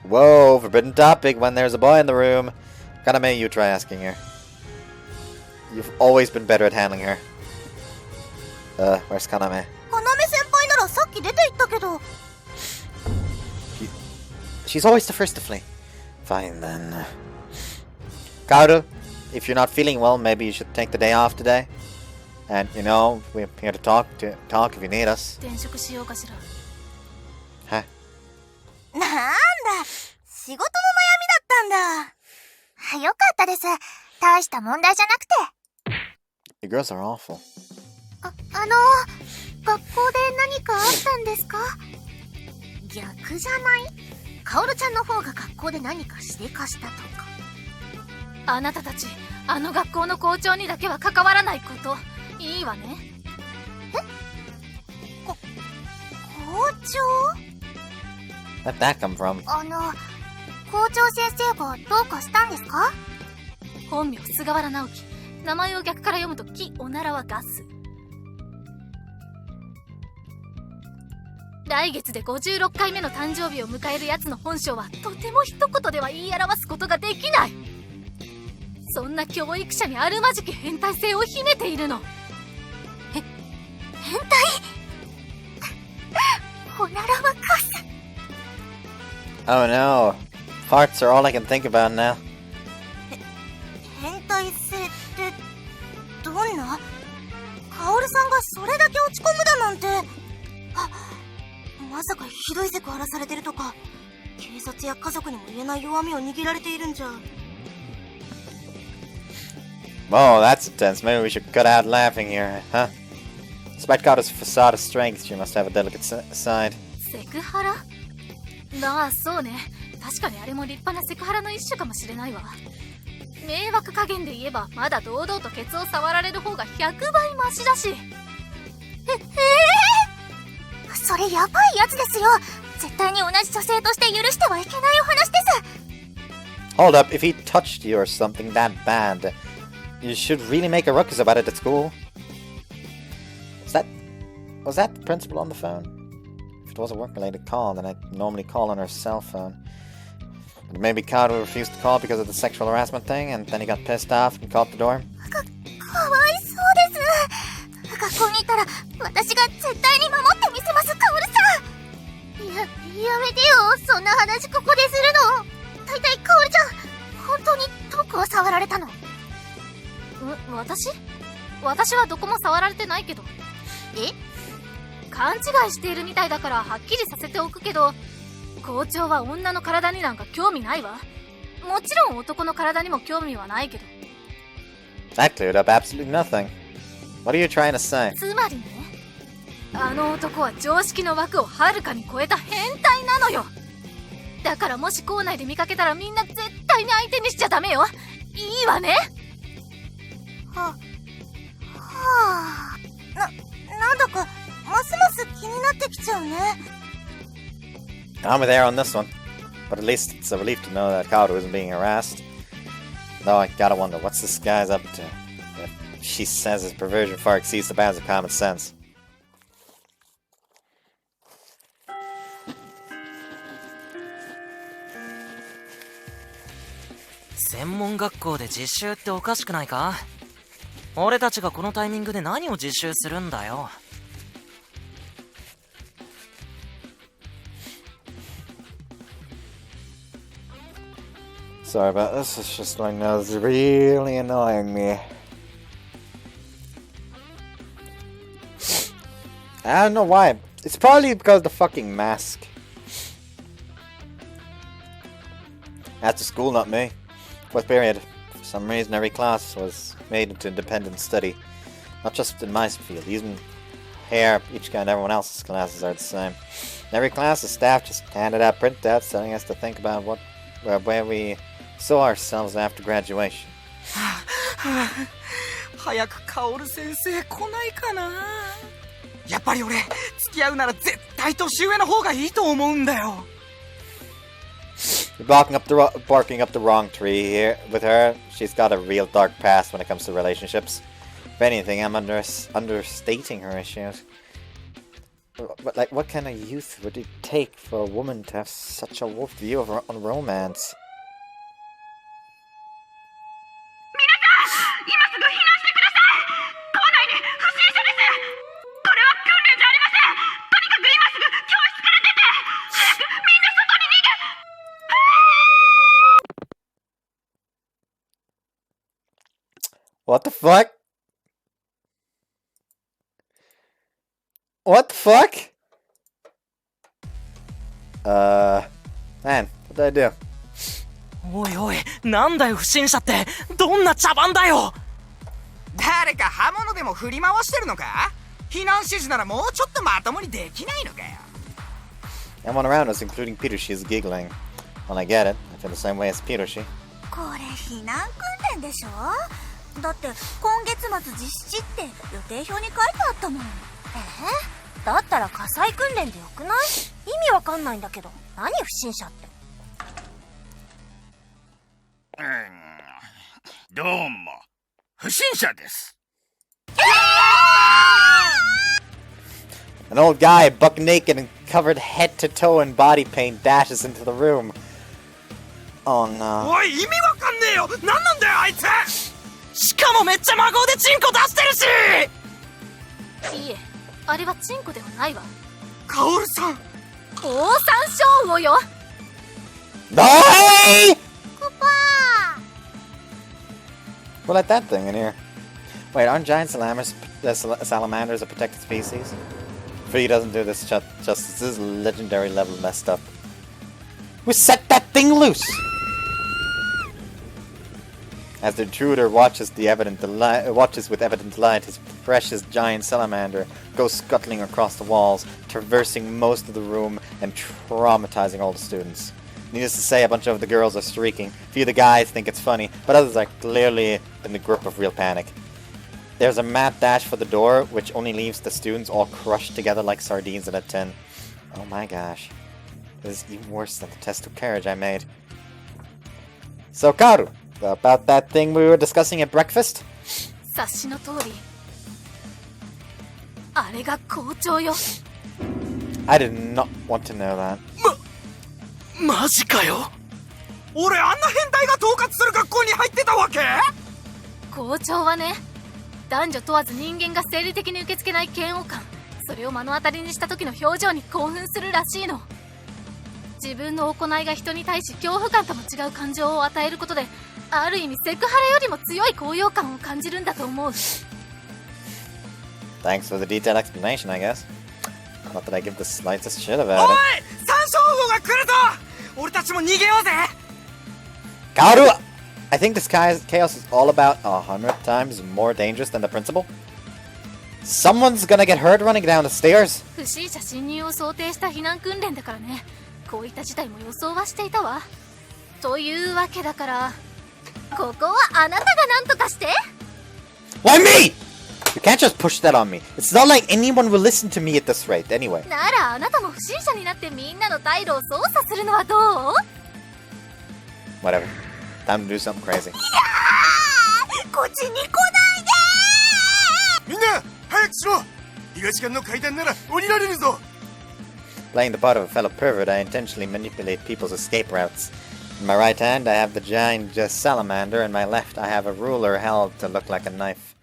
Whoa, forbidden topic when there's a boy in the room. Kaname, you try asking her. You've always been better at handling her. Where's Kaname? 要先輩ならさっき出て行ったけど。 She's always the first to flee. Fine then. Kaoru, if you're not feeling well, maybe you should take the day off today. And, you know, we're here to talk if you need us. 転職しようかしら。Huh? なんだ、仕事の悩みだったんだ。よかったです。大した問題じゃなくて。 You girls are awful. 学校で何かあったんですか？逆じゃない？カオルちゃんの方が学校で何かしでかしたとか。あなたたち、あの学校の校長にだけは関わらないこと、いいわね。校長？ Where'd that come from? 校長先生がどうかしたんですか？本名菅原直樹。名前を逆から読むと木おならはガス。来月で56回目の誕生日を迎えるやつの本性はとても一言では言い表すことができない。そんな教育者にあるまじき変態性を秘めているの。変態？おならはガス。 Oh no. Farts are all I can think about now. 変態性ってどんな？カオルさんがそれだけ落ち込むだなんて。まさかひどいセクハラされてるとか、警察や家族にも言えない弱みを握られているんじゃ。 Whoa, that's intense. Maybe we should cut out laughing here, huh? Despite Kaoru's facade of strength, she must have a delicate side. セクハラ？ああ、そうね。確かにあれも立派なセクハラの一種かもしれないわ。迷惑加減で言えばまだ堂々とケツを触られる方が100倍マシだし。それやばいやつですよ。絶対に同じ女性として許してはいけないお話です。 Hold up, if he touched you or something that bad, you should really make a ruckus about it at school. Was that the principal on the phone? If it was a work-related call, then I'd normally call on her cell phone. But maybe Kaoru refused to call because of the sexual harassment thing, and then he got pissed off and called the door. かわいそうです。学校にいたら私が絶対に守ってみせます、カオルさん。やめてよ、そんな話ここでするの。大体カオルちゃん、本当にどこを触られたの？私はどこも触られてないけど。勘違いしているみたいだからはっきりさせておくけど、校長は女の体になんか興味ないわ。もちろん男の体にも興味はないけど。 That cleared up absolutely nothing. What are you trying to say? つまりね、あの男は常識の枠をはるかに超えた変態なのよ。だからもし校内で見かけたらみんな絶対に相手にしちゃダメよ。いいわね。なんだかますます気になってきちゃうね。 I'm with her on this one. But at least it's a relief to know that Kaoru isn't being harassed. Though I gotta wonder, what's this guy's up to? If she says his perversion far exceeds the bounds of common sense. 専門学校で実習っておかしくないか？俺たちがこのタイミングで何を実習するんだよ。Sorry about this, it's just my nose is really annoying me. I don't know why. It's probably because of the fucking mask. That's the school, not me. Fourth period. For some reason, every class was made into independent study. Not just in my field. Even here, each guy and everyone else's classes are the same. In every class, the staff just handed out printouts telling us to think about where we saw ourselves after graduation. 早く薫先生来ないかな。やっぱり俺付き合うなら絶対年上の方がいいと思うんだよ。 You're barking up the wrong tree here with her. She's got a real dark past when it comes to relationships. If anything, I'm understating her issues. But like, what kind of youth would it take for a woman to have such a wolf view of on romance? What the fuck? What the fuck? Man, what did I do? おいおい、なんだよ不審者って。どんな茶番だよ。誰か刃物でも振り回してるのか？避難指示ならもうちょっとまともにできないのかよ。 Everyone around us, including Petershi, is giggling. When I get it, I feel the same way as Petershi. これ避難訓練でしょ？だって今月末実施って予定表に書いてあったもん。だったら火災訓練でよくない？意味わかんないんだけど。何不審者って。どうも不審者です。 An old guy, buck naked and covered head to toe in body paint, dashes into the room. Oh no. おい、意味わかんねえよ。なんなんだよあいつ。しかもめっちゃ真顔でチンコ出してるし。いいえ、あれはチンコではないわ。薫さん。オオサンショウウオよ。Die! コパー。 We'll let that thing in here. Wait, aren't giant salamanders a protected species? Free doesn't do this justice. This is legendary level messed up. We set that thing loose! As the intruder watches with evident delight, his precious giant salamander goes scuttling across the walls, traversing most of the room and traumatizing all the students. Needless to say, a bunch of the girls are streaking. A few of the guys think it's funny, but others are clearly in the grip of real panic. There's a mad dash for the door, which only leaves the students all crushed together like sardines in a tin. Oh my gosh. This is even worse than the test of courage I made. So, Kaoru, about that thing we were discussing at breakfast? 察しの通り。あれが校長よ。 I did not want to know that. マジかよ。俺あんな変態が統括する学校に入ってたわけ？校長はね、男女問わず人間が生理的に受け付けない嫌悪感、それを目の当たりにした時の表情に興奮するらしいの。自分の行いが人に対し恐怖感とも違う感情を与えることで、ある意味セクハラよりも強い高揚感を感じるんだと思う。 Thanks for the detailed explanation, I guess. Not that I give the slightest shit お about い it. サンショウウオが来るぞ。俺たちも逃げようぜ。 Kaoru! I think this chaos is all about 100 times more dangerous than the principal. Someone's gonna get hurt running down the stairs. 不審者侵入を想定した避難訓練だからね。こういった事態も予想はしていたわ。というわけだから、ここはあなたが何とかして。 Why me? You can't just push that on me. It's not like anyone will listen to me at this rate, anyway. ならあなたも不審者になってみんなの退路を操作するのはどう？ Whatever. Time to do something crazy. こっちに来ないで。みんな早くしろ。東館の階段なら降りられるぞ。 Playing the part of a fellow pervert, I intentionally manipulate people's escape routes. In my right hand, I have the giant salamander. In my left, I have a ruler held to look like a knife.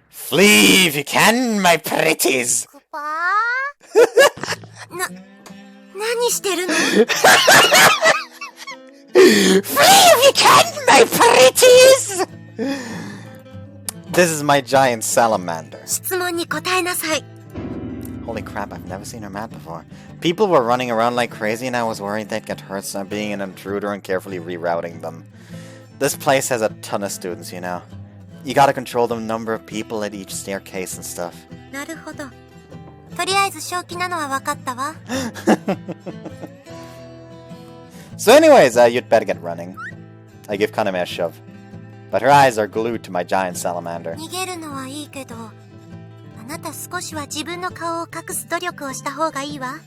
Flee if you can, my pretties! コパー？何してるの？ Flee if you can, my pretties! This is my giant salamander. 質問に答えなさい。 Holy crap, I've never seen her map before. People were running around like crazy and I was worried they'd get hurt, so I'm being an intruder and carefully rerouting them. This place has a ton of students, you know. You gotta control the number of people at each staircase and stuff. なるほど。とりあえず正気なのは分かったわ。So anyways, you'd better get running. I give Kaname a shove. But her eyes are glued to my giant salamander. 逃げるのはいいけど、あなた少しは自分の顔を隠す努力をした方がいいわ。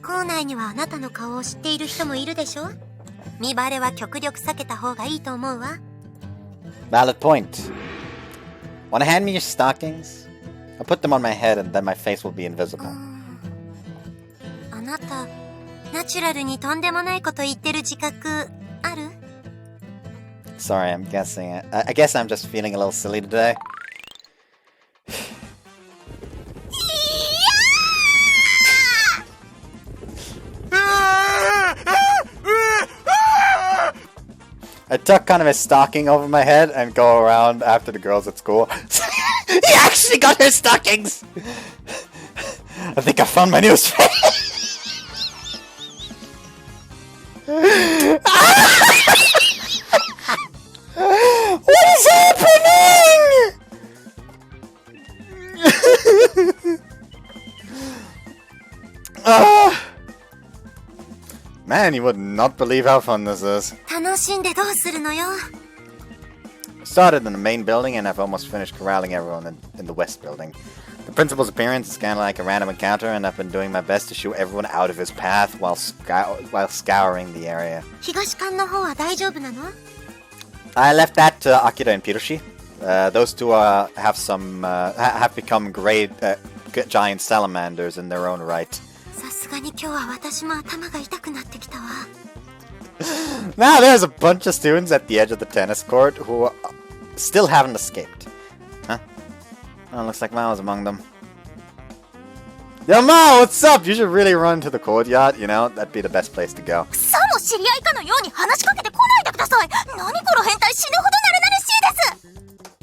校内にはあなたの顔を知っている人もいるでしょ。見バレは極力避けた方がいいと思うわ。Valid point. Wanna hand me your stockings? I'll put them on my head and then my face will be invisible. あなた、ナチュラルにとんでもないこと言ってる自覚ある？ Sorry, I'm guessing. I guess I'm just feeling a little silly today. I tuck kind of a stocking over my head and go around after the girls at school. He actually got her stockings! I think I found my newest friend. What is happening? Man, you would not believe how fun this is. 楽しんでどうするのよ。 Started in the main building and I've almost finished corralling everyone in the west building. The principal's appearance is kind of like a random encounter and I've been doing my best to shoo everyone out of his path while scouring the area. 東館の方は大丈夫なの？ I left that to Akira and Piroshi. Those two have become great giant salamanders in their own right. さすがに今日は私も頭が痛くなってきたわ。 Now there's a bunch of students at the edge of the tennis court who still haven't escaped. Huh? Oh, looks like Mao's among them. Yo, Mao, what's up? You should really run to the courtyard, you know? That'd be the best place to go. さも知り合いかのように話しかけてこないでください。何この変態、死ぬほどなれなれしい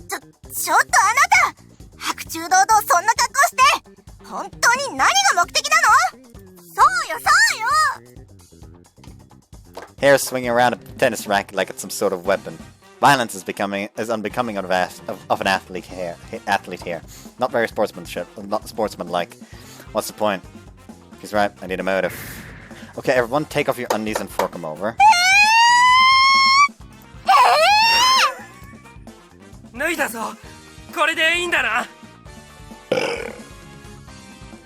です。ちょっとあなた、白昼堂々そんな格好して本当に何が目的なの？そうよそうよ。 Hair swinging around a tennis racket like it's some sort of weapon. Violence is unbecoming of an athlete here. Not very not sportsmanlike. What's the point? He's right, I need a motive. Okay, everyone take off your undies and fork them over. 脱いだぞ。これでいいんだな。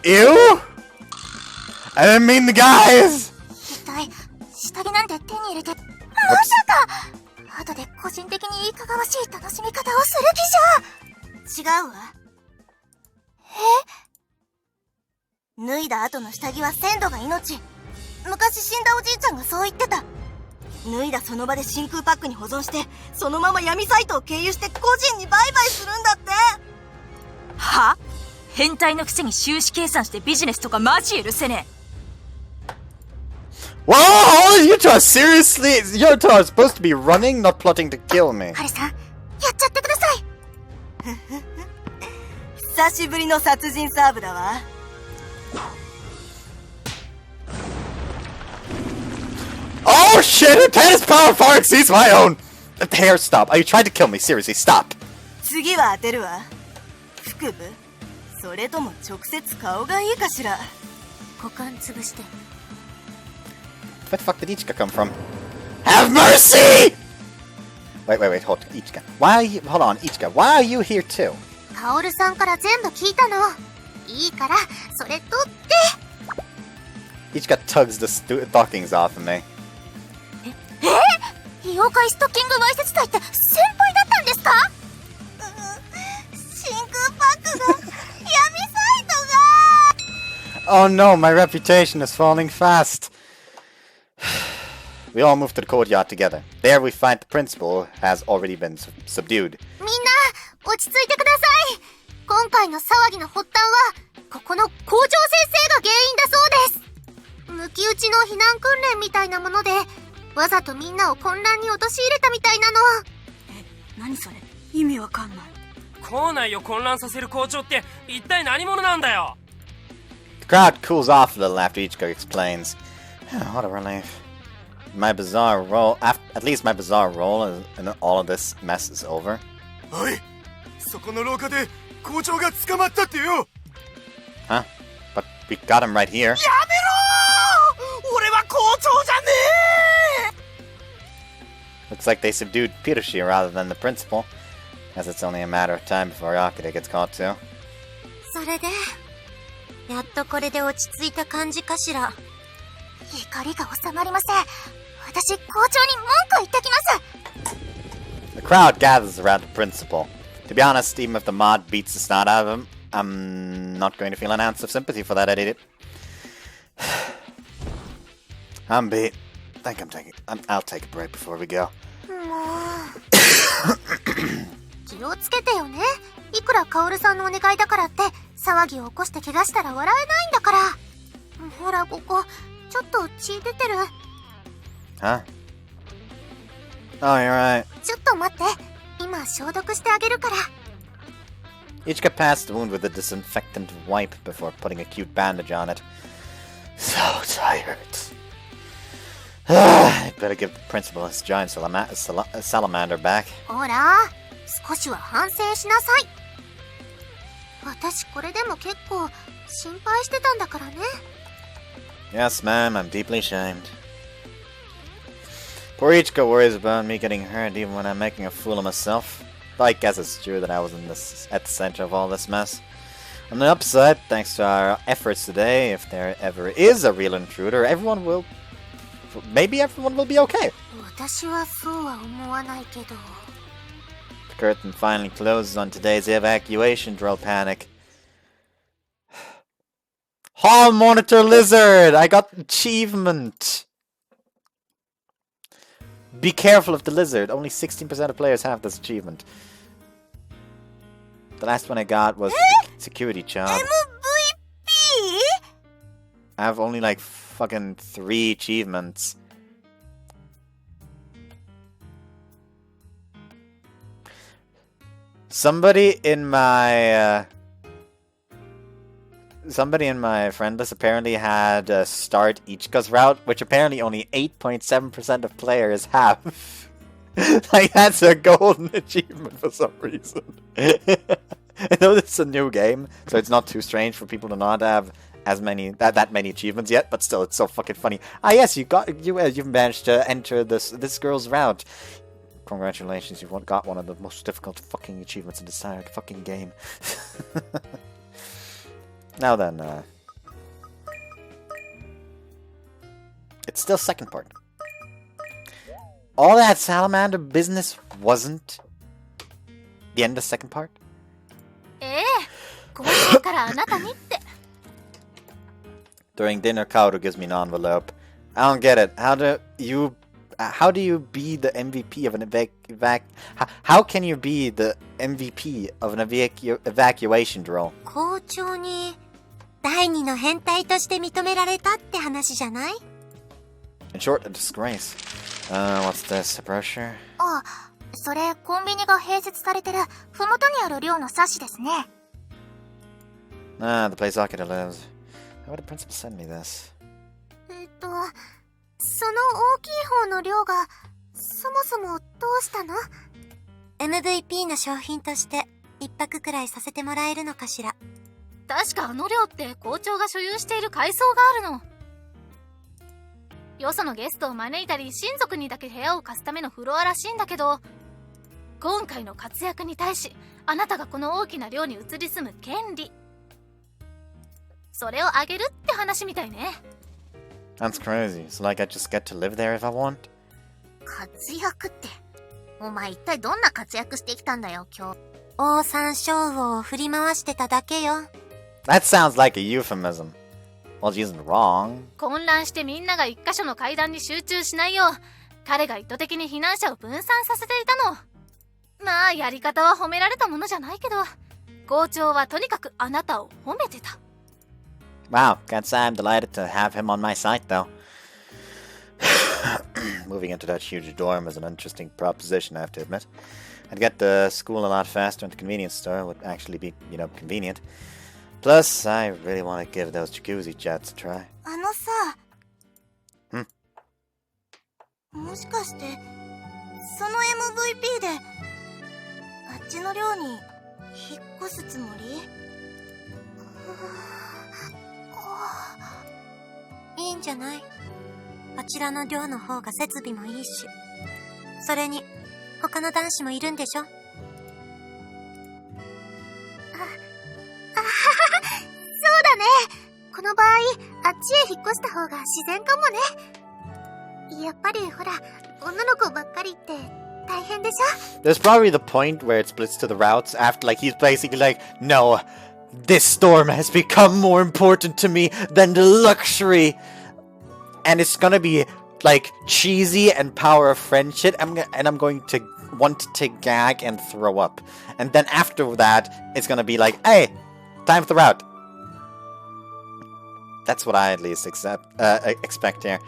Ew! I didn't mean the guys! 一体下着なんて手に入れてまさか後で個人的にいかがわしい楽しみ方をする気じゃ。違うわ。脱いだ後の下着は鮮度が命。昔死んだおじいちゃんがそう言ってた。脱いだその場で真空パックに保存してそのまま闇サイトを経由して個人に売買するんだって。は？変態のくせに収支計算してビジネスとかマジ許せねえ。 Whoa! You two are seriously? You two are supposed to be running, not plotting to kill me. ハルさん、やっちゃってください。久しぶりの殺人サーブだわ。Oh shit! Her tennis power far exceeds my own! Hair, stop. You tried to kill me. Seriously, stop. 次は当てるわ。腹部？それとも直接顔がいいかしら。股間潰して。 Where the fuck did Ichika come from? Have mercy! Wait, hold Ichika. Hold on, Ichika, why are you here too? カオルさんから全部聞いたの。いいから、それ取って。 Ichika tugs the stockings off of me. 妖怪ストッキングわいせつ隊って先輩だったんですか？真空パックが、闇サイトが。 Oh no, my reputation is falling fast. We all move to the courtyard together. There we find the principal has already been subdued. みんな、落ち着いてください。今回の騒ぎの発端は、ここの校長先生が原因だそうです。抜き打ちの避難訓練みたいなもので、わざとみんなを混乱に陥れたみたいなの。何それ？意味わかんない。校内を混乱させる校長って一体何者なんだよ。 The crowd cools off a little after Ichika explains. What a relief. My bizarre role, at least my bizarre role in all of this mess is over. おい、そこの廊下で校長が捕まったってよ。 Huh? But we got him right here. やめろー！俺は校長じゃねえ！ Looks like they subdued Piroshi rather than the principal. As it's only a matter of time before Yakude gets caught too. それで、やっとこれで落ち着いた感じかしら。怒りが収まりません。私、校長に文句を言ってきます。 The crowd gathers around the principal. To be honest, even if the mod beats the snot out of him, I'm not going to feel an ounce of sympathy for that idiot. I'm beat. I think I'll take a break before we go. 気をつけてよね。いくらカオルさんのお願いだからって騒ぎを起こして怪我したら笑えないんだから。ほら、ここちょっと血出てる。 Huh? Oh, you're right. ちょっと待って、今消毒してあげるから。 Ichika passed the wound with a disinfectant wipe before putting a cute bandage on it. So tired. I better give the principal his giant salamander back. ほら、少しは反省しなさい。私これでも結構心配してたんだからね。 Yes, ma'am, I'm deeply ashamed. Poor Ichika worries about me getting hurt even when I'm making a fool of myself. But I guess it's true that I was at the center of all this mess. On the upside, thanks to our efforts today, if there ever is a real intruder, maybe everyone will be okay. 私はそうは思わないけど。 The curtain finally closes on today's evacuation drill panic. Hall Monitor Lizard! I got achievement! Be careful of the lizard. Only 16% of players have this achievement. The last one I got was security job. MVP? I have only like fucking 3 achievements. Somebody in my friend list apparently had start Ichika's route, which apparently only 8.7% of players have. Like, that's a golden achievement for some reason. I know this is a new game, so it's not too strange for people to not have that many achievements yet, but still, it's so fucking funny. Ah, yes, you've managed to enter this girl's route. Congratulations, you've got one of the most difficult fucking achievements in this entire fucking game. Now then, it's still second part. All that salamander business wasn't the end of the second part? 校長からあなたにって。 During dinner, Kaoru gives me an envelope. I don't get it. How do you be the MVP of an how can you be the MVP of an evacuation drill? 校長に第二の変態として認められたって話じゃない？ In short, a disgrace. What's this? A brochure? あ、それコンビニが併設されてるふもとにある寮の冊子ですね。 Ah, the place Akira lives. How would the principal send me this? その大きい方の寮がそもそもどうしたの？ MVP の商品として一泊くらいさせてもらえるのかしら。確かあの寮って校長が所有している階層があるの。よそのゲストを招いたり親族にだけ部屋を貸すためのフロアらしいんだけど、今回の活躍に対しあなたがこの大きな寮に移り住む権利、それをあげるって話みたいね。 That's crazy. It's like I just get to live there if I want? 活躍って、お前一体どんな活躍してきたんだよ今日。オオサンショウウオを振り回してただけよ。 That sounds like a euphemism. Well, she isn't wrong. 混乱してみんなが一箇所の階段に集中しないよう、彼が意図的に避難者を分散させていたの。まあやり方は褒められたものじゃないけど、校長はとにかくあなたを褒めてた。 Wow, can't say I'm delighted to have him on my side, though. Moving into that huge dorm is an interesting proposition, I have to admit. I'd get to school a lot faster, and the convenience store would actually be, you know, convenient. Plus, I really want to give those jacuzzi jets a try. もしかしてその MVP であっちの寮に引っ越すつもり？いいんじゃない？あちらの寮の方が設備もいいし。それに他の男子もいるんでしょ？そうだね。この場合あっちへ引っ越した方が自然かもね。やっぱりほら女の子ばっかりって大変でしょ？ There's probably the point where it splits to the routes after, like, he's basically like, no, this storm has become more important to me than the luxury. And it's gonna be, like, cheesy and power of friendship, and I'm going to want to gag and throw up. And then after that, it's gonna be like, hey, time for the route. That's what I at least expect here.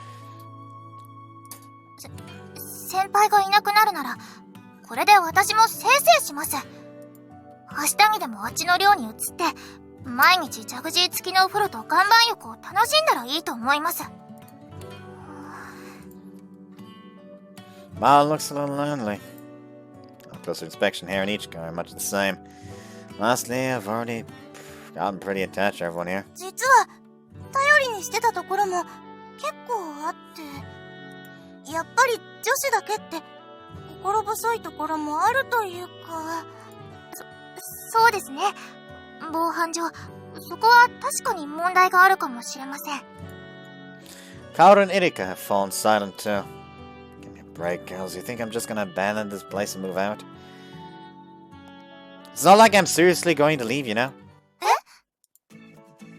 先輩がいなくなるならこれで私もせいせいします。明日にでもあっちの寮に移って毎日ジャグジー付きのお風呂と岩盤浴を楽しんだらいいと思います。 Well, it looks a little lonely. Up closer inspection here in each car, much the same. Lastly, I've already gotten pretty attached to everyone here. 実は頼りにしてたところも結構あって、やっぱり女子だけって心細いところもあるというか。そうですね。防犯上そこは確かに問題があるかもしれません。 Kaoru and Irika have fallen silent too. Give me a break, girls. You think I'm just gonna abandon this place and move out? It's not like I'm seriously going to leave, you know?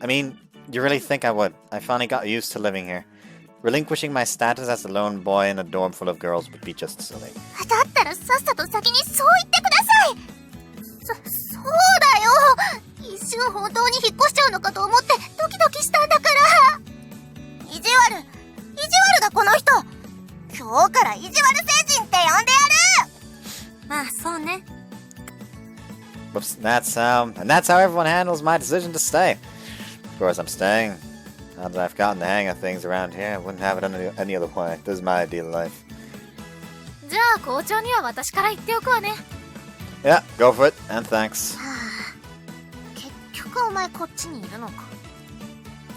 I mean, you really think I would? I finally got used to living here. Relinquishing my status as a lone boy in a dorm full of girls would be just silly. だったらさっさと先にそう言ってください。そうだよ。一瞬本当に引っ越しちゃうのかと思ってドキドキしたんだから。意地悪だこの人。今日から意地悪星人って呼んでやる。まあそうね。 Whoops, that's how everyone handles my decision to stay. Of course I'm staying. Now that I've gotten the hang of things around here, I wouldn't have it any other way. This is my ideal life. じゃあ校長には私から言っておくわね。 Yeah, go for it, and thanks. 結局お前こっちにいるのか。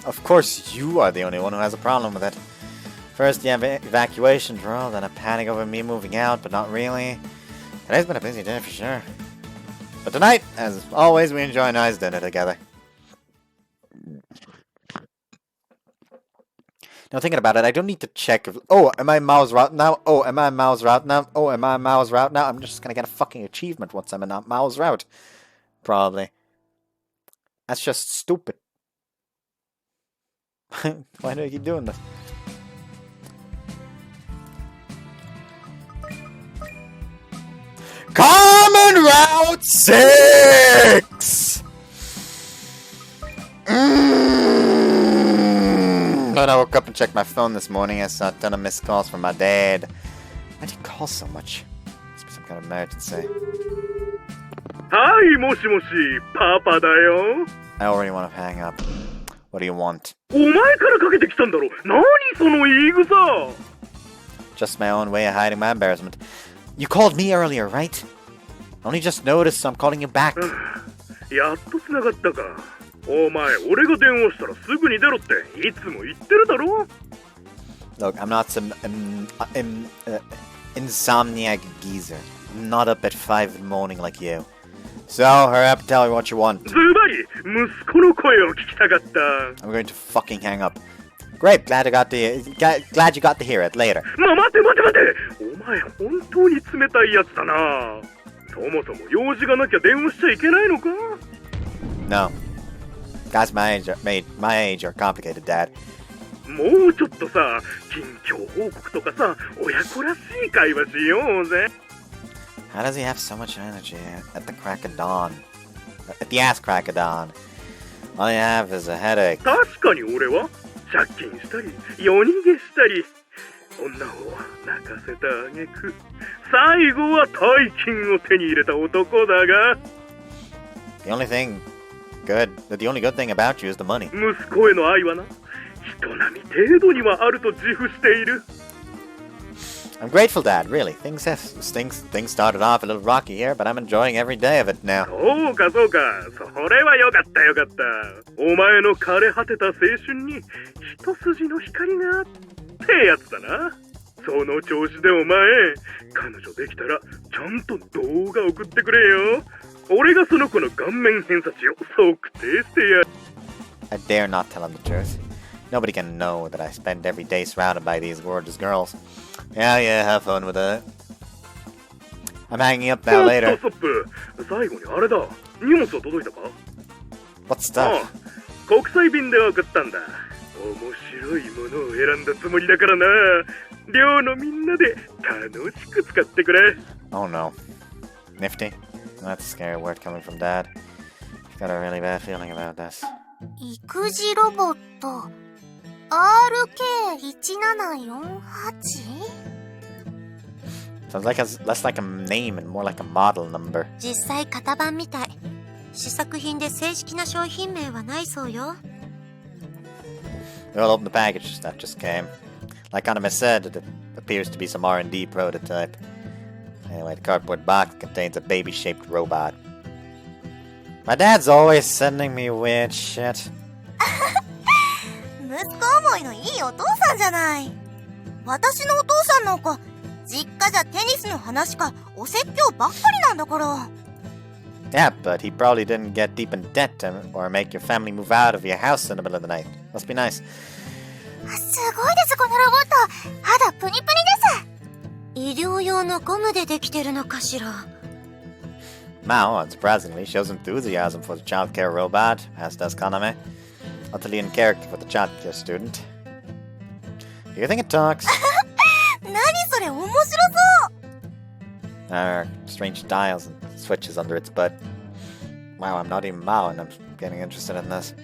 Of course, you are the only one who has a problem with it. First the evacuation drill, then a panic over me moving out, but not really. Today's been a busy day for sure. But tonight, as always, we enjoy a nice dinner together. Now, thinking about it, I don't need to check if... Oh, am I Mao's route now? Oh, am I Mao's route now? Oh, am I Mao's route now? I'm just gonna get a fucking achievement once I'm in Mao's route. Probably. That's just stupid. Why do I keep doing this? Common Route 6! When I woke up and checked my phone this morning, I saw a ton of missed calls from my dad. Why'd he call so much? Must be some kind of emergency. Hi, もしもし、パパだよ。 I already want to hang up. What do you want? お前からかけてきたんだろ。何その言い草。 Just my own way of hiding my embarrassment. You called me earlier, right? I only just noticed, so I'm calling you back. やっと繋がったか。お前、俺が電話したらすぐに出ろっていつも言ってるだろ。 Look, I'm not some insomniac geezer. I'm not up at 5 in the morning like you. So, hurry up and tell me what you want. ズバリ、息子の声を聞きたかった。 I'm going to fucking hang up. Great, glad you got to hear it later. 待て。お前、本当に冷たいやつだな。そもそも用事がなきゃ電話しちゃいけないのか？ No. Guys my age are complicated, Dad. もうちょっとさ、近況報告とかさ、親子らしい会話しようぜ。 How does he have so much energy at the crack of dawn? At the ass crack of dawn. All you have is a headache. 確かに俺は借金したり、夜逃げしたり、女を泣かせた挙句、最後は大金を手に入れた男だが、 The only good thing about you is the money. 息子への愛はな、人並み程度にはあると自負している。 I'm grateful, Dad, really. Things started off a little rocky here, but I'm enjoying every day of it now. そうかそうか、それはよかったよかった。お前の枯れ果てた青春に一筋の光がってやつだな。その調子でお前、彼女できたらちゃんと動画送ってくれよ。俺がその子の顔面偏差値を測定してやる。 I dare not tell him the truth. Nobody can know that I spend every day surrounded by these gorgeous girls. Yeah, have fun with it. I'm hanging up now later. ストップ。最後にあれだ。荷物は届いたか？ What stuff? 国際便で送ったんだ。面白いものを選んだつもりだからな。寮のみんなで楽しく使ってくれ。 Oh no. Nifty? That's a scary word coming from Dad. I've got a really bad feeling about this. 育児ロボット RK1748? Sounds less like a name and more like a model number. 実際型番みたい。試作品で正式な商品名はないそうよ。 We'll open the package that just came. Like Anime said, it appears to be some R&D prototype. Anyway, the cardboard box contains a baby-shaped robot. My dad's always sending me weird shit. 息子思いのいいお父さんじゃない。私のお父さんなんか実家じゃテニスの話かお説教ばっかりなんだから。 Yeah, but he probably didn't get deep in debt or make your family move out of your house in the middle of the night. Must be nice. すごいですこのロボット。肌プニプニです。医療用のゴムでできてるのかしら。 Mao, unsurprisingly, shows enthusiasm for the childcare robot, as does Kaname. Utterly in character for the childcare student. Do you think it talks? 何それ面白そう。 There are strange dials and switches under its butt. Wow, I'm not even Mao and I'm getting interested in this.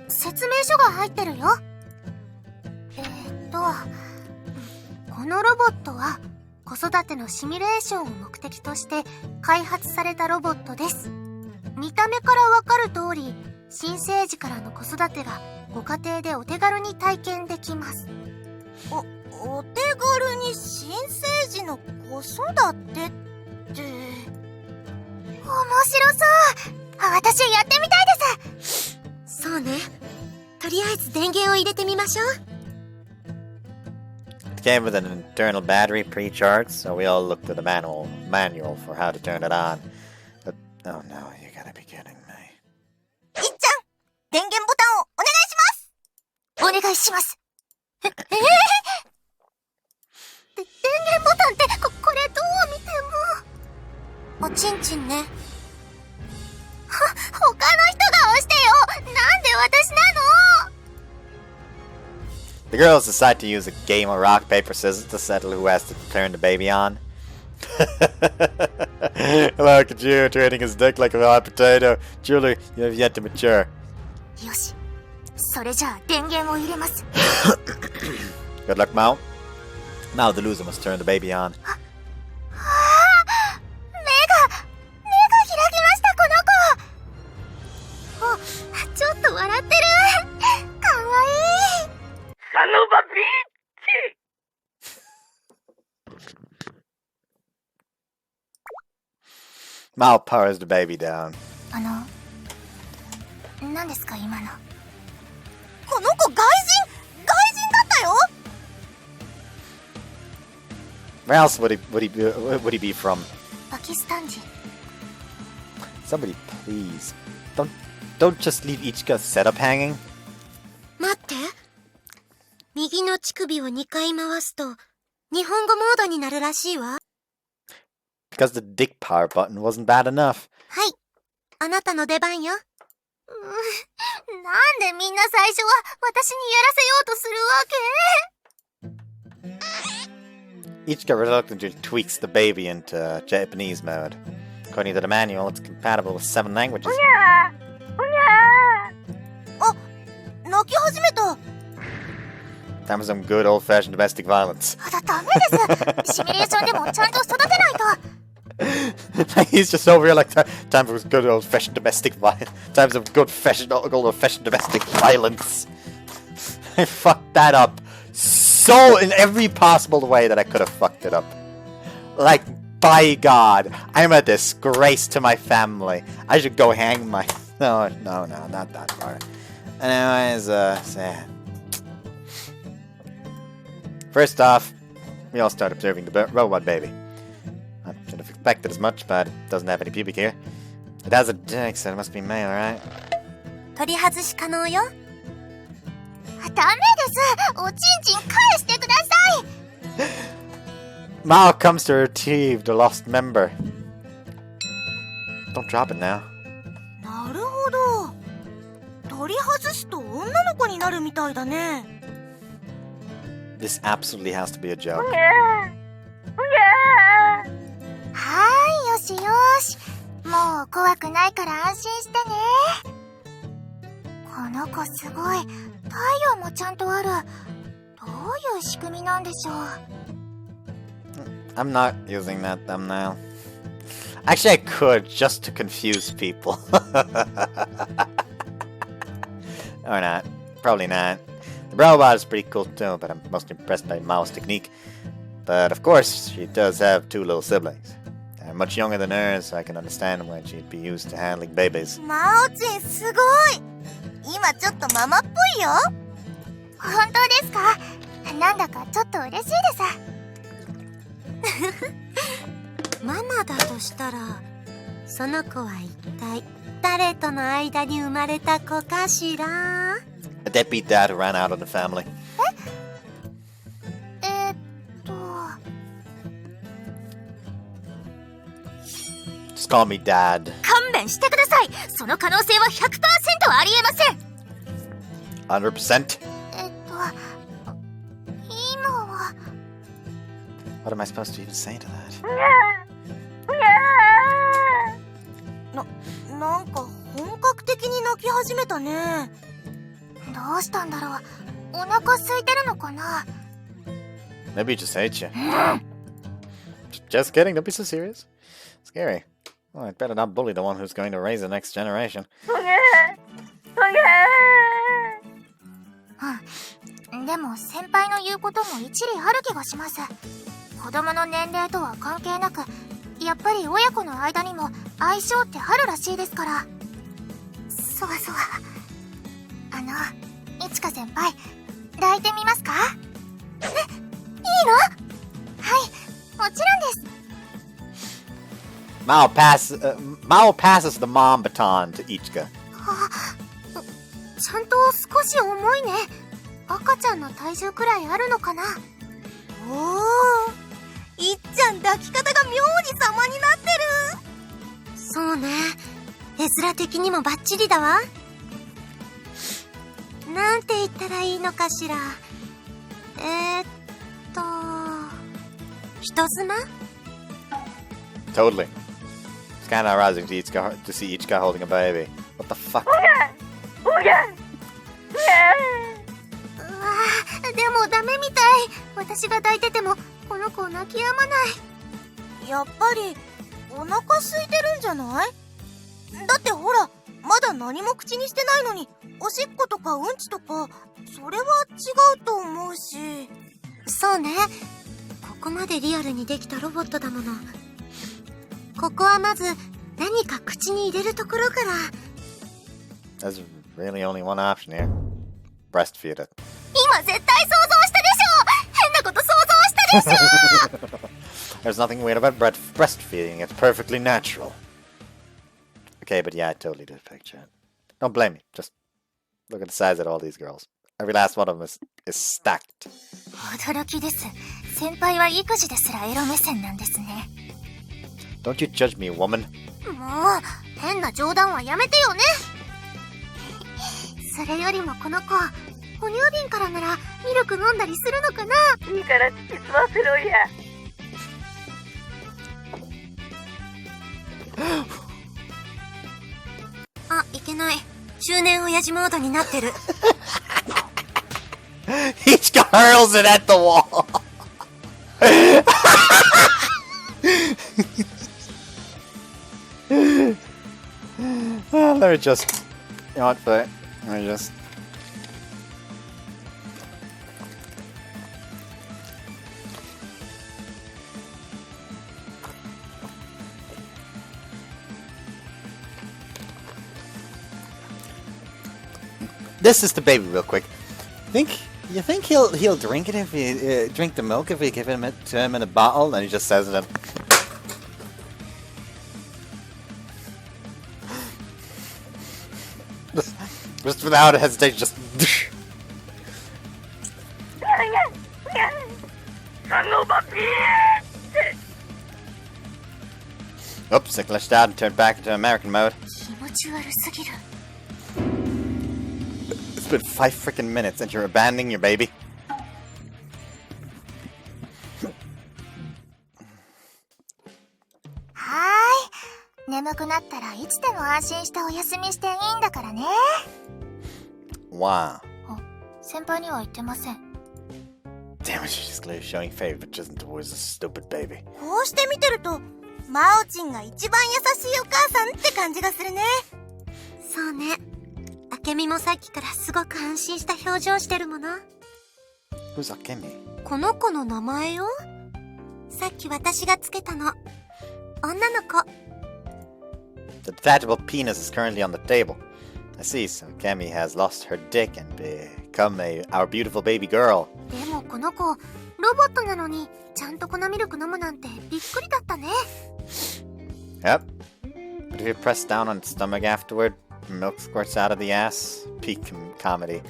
説明書が入ってるよ。このロボットは子育てのシミュレーションを目的として開発されたロボットです。見た目からわかる通り、新生児からの子育てがご家庭でお手軽に体験できます。お手軽に新生児の子育てって。面白そう。私やってみたいです。そうね。とりあえず電源を入れてみましょう。 It came with an internal battery pre-charged, so we all looked at the manual for how to turn it on. But, oh no, you gotta be kidding me. いっちゃん、電源ボタンをお願いします。お願いします。電源ボタンってこれどう見ても。おちんちんね。他の人が押してよ。なんで私なの？ The girls decide to use a game of rock, paper, scissors to settle who has to turn the baby on. Look at you, treating his dick like a hot potato. Julie, you have yet to mature. よし。それじゃあ電源を入れます。Good luck, Mao. Now the loser must turn the baby on. 目が開きました、この子。ちょっと笑ってる。かわいい。サノバビーチ。 Mao powers the baby down. 何ですか今の。この子外人だったよ。 Where else would he be from? パキスタン人。 Somebody please. Don't just leave Ichika's setup hanging. 待って。右の乳首を2回回すと、日本語モードになるらしいわ。Because the dick power button wasn't bad enough. はい。あなたの出番よ。なんでみんな最初は私にやらせようとするわけ？ Ichika reluctantly tweaks the baby into Japanese mode. According to the manual, it's compatible with 7 languages. あ、泣き始めた。Time for some good old-fashioned domestic violence. ダメです。シミュレーションでもちゃんと育てないと。 He's just over here like, time for good old-fashioned domestic violence. Time for some good old-fashioned domestic violence. I fucked that up so in every possible way that I could have fucked it up. Like, by God, I'm a disgrace to my family. I should go hang my... No, not that far. Anyways, sad. First off, we all start observing the robot baby. I should have expected as much, but it doesn't have any pubic hair. It has a dick, so it must be male, right? 取り外し可能よ。ダメです。おちんちん返してください。Mao comes to retrieve the lost member. Don't drop it now. なるほど。取り外すと女の子になるみたいだね。This absolutely has to be a joke. よしよし。もう怖くないから安心してね。この子すごい。太陽もちゃんとある。どういう仕組みなんでしょう。I'm not using that thumbnail. Actually, I could, just to confuse people. Or not. Probably not. The robot is pretty cool too, but I'm most impressed by Mao's technique. But of course, she does have two little siblings. They're much younger than her, so I can understand why she'd be used to handling babies. マオチンすごい。今ちょっとママっぽいよ。本当ですか？なんだかちょっと嬉しいです。ママだとしたら、その子は一体誰との間に生まれた子かしら？ A deadbeat dad who ran out on the family. Just call me Dad. 勘弁してください。その可能性は 100% ありえません。100%? 今は What am I supposed to even say to that? なんか本格的に泣き始めたね。どうしたんだろう。お腹空いてるのかな。 Maybe he just hates you. Just kidding, don't be so serious. Scary. Well, I'd better not bully the one who's going to raise the next generation. でも先輩の言うことも一理ある気がします。子供の年齢とは関係なく、やっぱり親子の間にも相性ってあるらしいですから。そわそわ。いちか先輩、抱いてみますか？いいの？はい、もちろんです。Mao passes the mom baton to Ichika. ちゃんと少し重いね。赤ちゃんの体重くらいあるのかな。おー、いっちゃん抱き方が妙に様になってる。そうね。絵面的にもバッチリだわ。なんて言ったらいいのかしら。人妻？ Totally. It's kind of arousing to see Ichika holding a baby. What the fuck? でもダメみたい。私が抱いててもこの子泣き止まない。やっぱりお腹空いてるんじゃない？だってほら、まだ何も口にしてないのに、おしっことかうんちとか、それは違うと思うし。そうね。ここまでリアルにできたロボットだもの。ここはまず何か口に入れるところから。There's really only one option here. Breastfeed it. 今絶対想像したでしょ。変なこと想像したでしょ。There's nothing weird about breastfeeding. It's perfectly natural. Okay, but yeah, I totally did picture it. Don't blame me. Just look at the size of all these girls. Every last one of them is stacked. 驚きです。先輩は育児ですらエロ目線なんですね。Don't you judge me, woman. もう変な冗談はやめてよね。それよりもこの子、哺乳瓶からならミルク飲んだりするのかな。いいから付き吸わせろや。あ、いけない。中年親父モードになってる。Ichika hurls it at the wall. Let me just... You know what, let me just... This is the baby, real quick. You think he'll drink it if he drink the milk if we give him it to him in a bottle? And he just says it. Just without hesitation, just. Oops, I glitched out and turned back into American mode. It's been 5 freaking minutes and you're abandoning your baby. Wow. Damn it, she's just clearly showing favoritism towards a stupid baby. こうして見てると、マオチンが一番優しいお母さんって感じがするね。そうね。明美もさっきからすごく安心した表情してるもの。Who's Akemi? この子の名前よ。さっき私がつけたの。女の子。The detachable penis is currently on the table. I see, so Akemi has lost her dick and become our beautiful baby girl. でもこの子、ロボットなのにちゃんと粉ミルク飲むなんてびっくりだったね。Yep. But if you press down on its stomach afterward, milk squirts out of the ass. Peak comedy.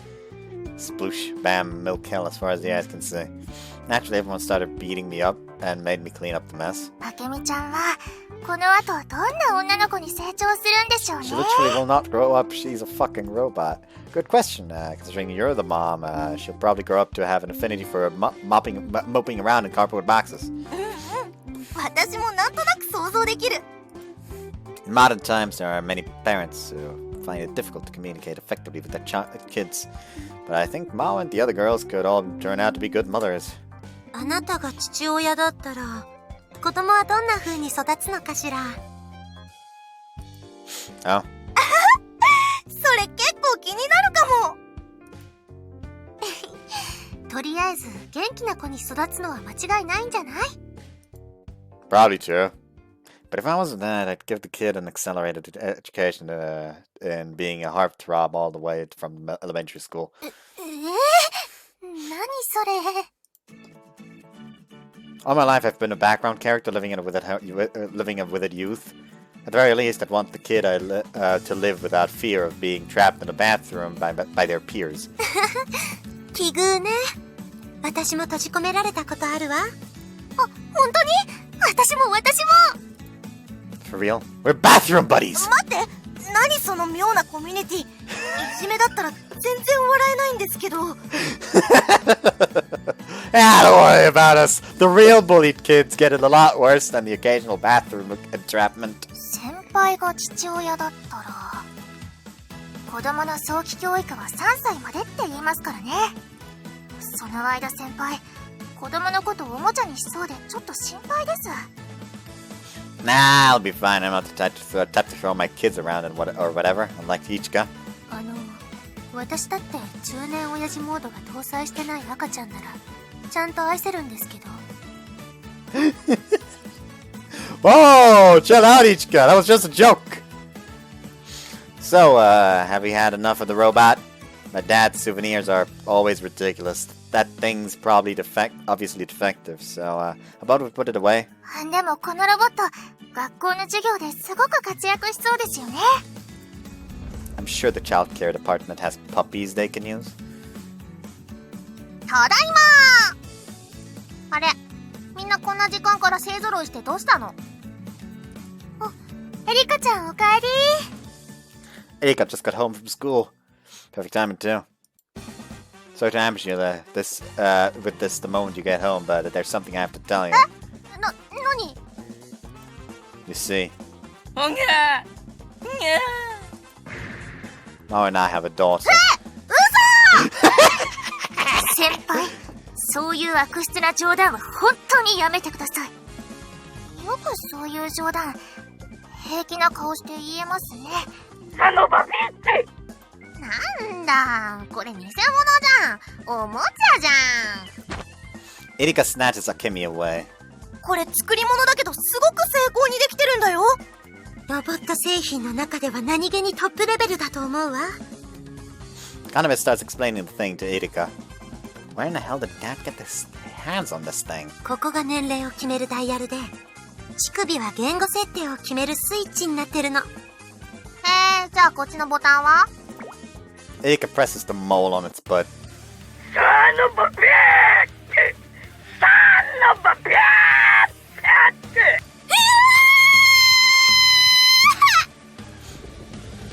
Sploosh, bam, milk hell as far as the eyes can see. Naturally, everyone started beating me up and made me clean up the mess. 明美ちゃんはこの後どんな女の子に成長するんでしょうね。 She literally will not grow up. She's a fucking robot. Good question. Considering you're the mom, she'll probably grow up to have an affinity for moping around in cardboard boxes. 私もなんとなく想像できる。 In modern times, there are many parents who find it difficult to communicate effectively with their kids. But I think Mao and the other girls could all turn out to be good mothers. あなたが父親だったら、子供はどんな風に育つのかしら。Oh? それ結構気になるかも。とりあえず元気な子に育つのは間違いないんじゃない？ Probably true. But if I was that, I'd give the kid an accelerated education in being a heartthrob all the way from elementary school. 何それ。 All my life, I've been a background character living in a withered youth. At the very least, I'd want the kid to live without fear of being trapped in a bathroom by their peers. 奇遇ね。私も閉じ込められたことあるわ。あ、本当に？私も。For real? We're bathroom buddies! 待って、何その妙なコミュニティ。いじめだったら全然笑えないんですけど。Ah, don't worry about us. The real bullied kids get it a lot worse than the occasional bathroom entrapment. 先輩が父親だったら、子供の早期教育は3歳までって言いますからね。その間先輩、子供のことをおもちゃにしそうでちょっと心配です。Nah, I'll be fine. I'm not the type to throw my kids around or whatever, unlike Ichika. 私だって中年親父モードが搭載してない赤ちゃんならちゃんと愛せるんですけど。Whoa! Chill out, Ichika. That was just a joke. So, have we had enough of the robot? My dad's souvenirs are always ridiculous. That thing's probably obviously defective, so, how about we put it away? でもこのロボット、学校の授業ですごく活躍しそうですよね。I'm sure the child care department has puppies they can use. ただいまー。あれ、みんなこんな時間から勢揃いしてどうしたの？エリカちゃんおかえり。Erika just got home from school. Perfect timing too. Sorry to ambush you with this the moment you get home, but there's something I have to tell you. 何？ You see, Mao and I have a daughter. 先輩、そういう悪質な冗談は本当にやめてください。よくそういう冗談、平気な顔して言えますね。なんだ、これ偽物じゃん。おもちゃじゃん。 Erika snatches Akemi away. これ作り物だけどすごく精巧にできてるんだよ。ロボット製品の中では何気にトップレベルだと思うわ。Kaname starts explaining the thing to Erika. Where in the hell did Dad get his hands on this thing? ここが年齢を決めるダイヤルで、乳首は言語設定を決めるスイッチになってるの。じゃあこっちのボタンは？ Erika presses the mole on its butt.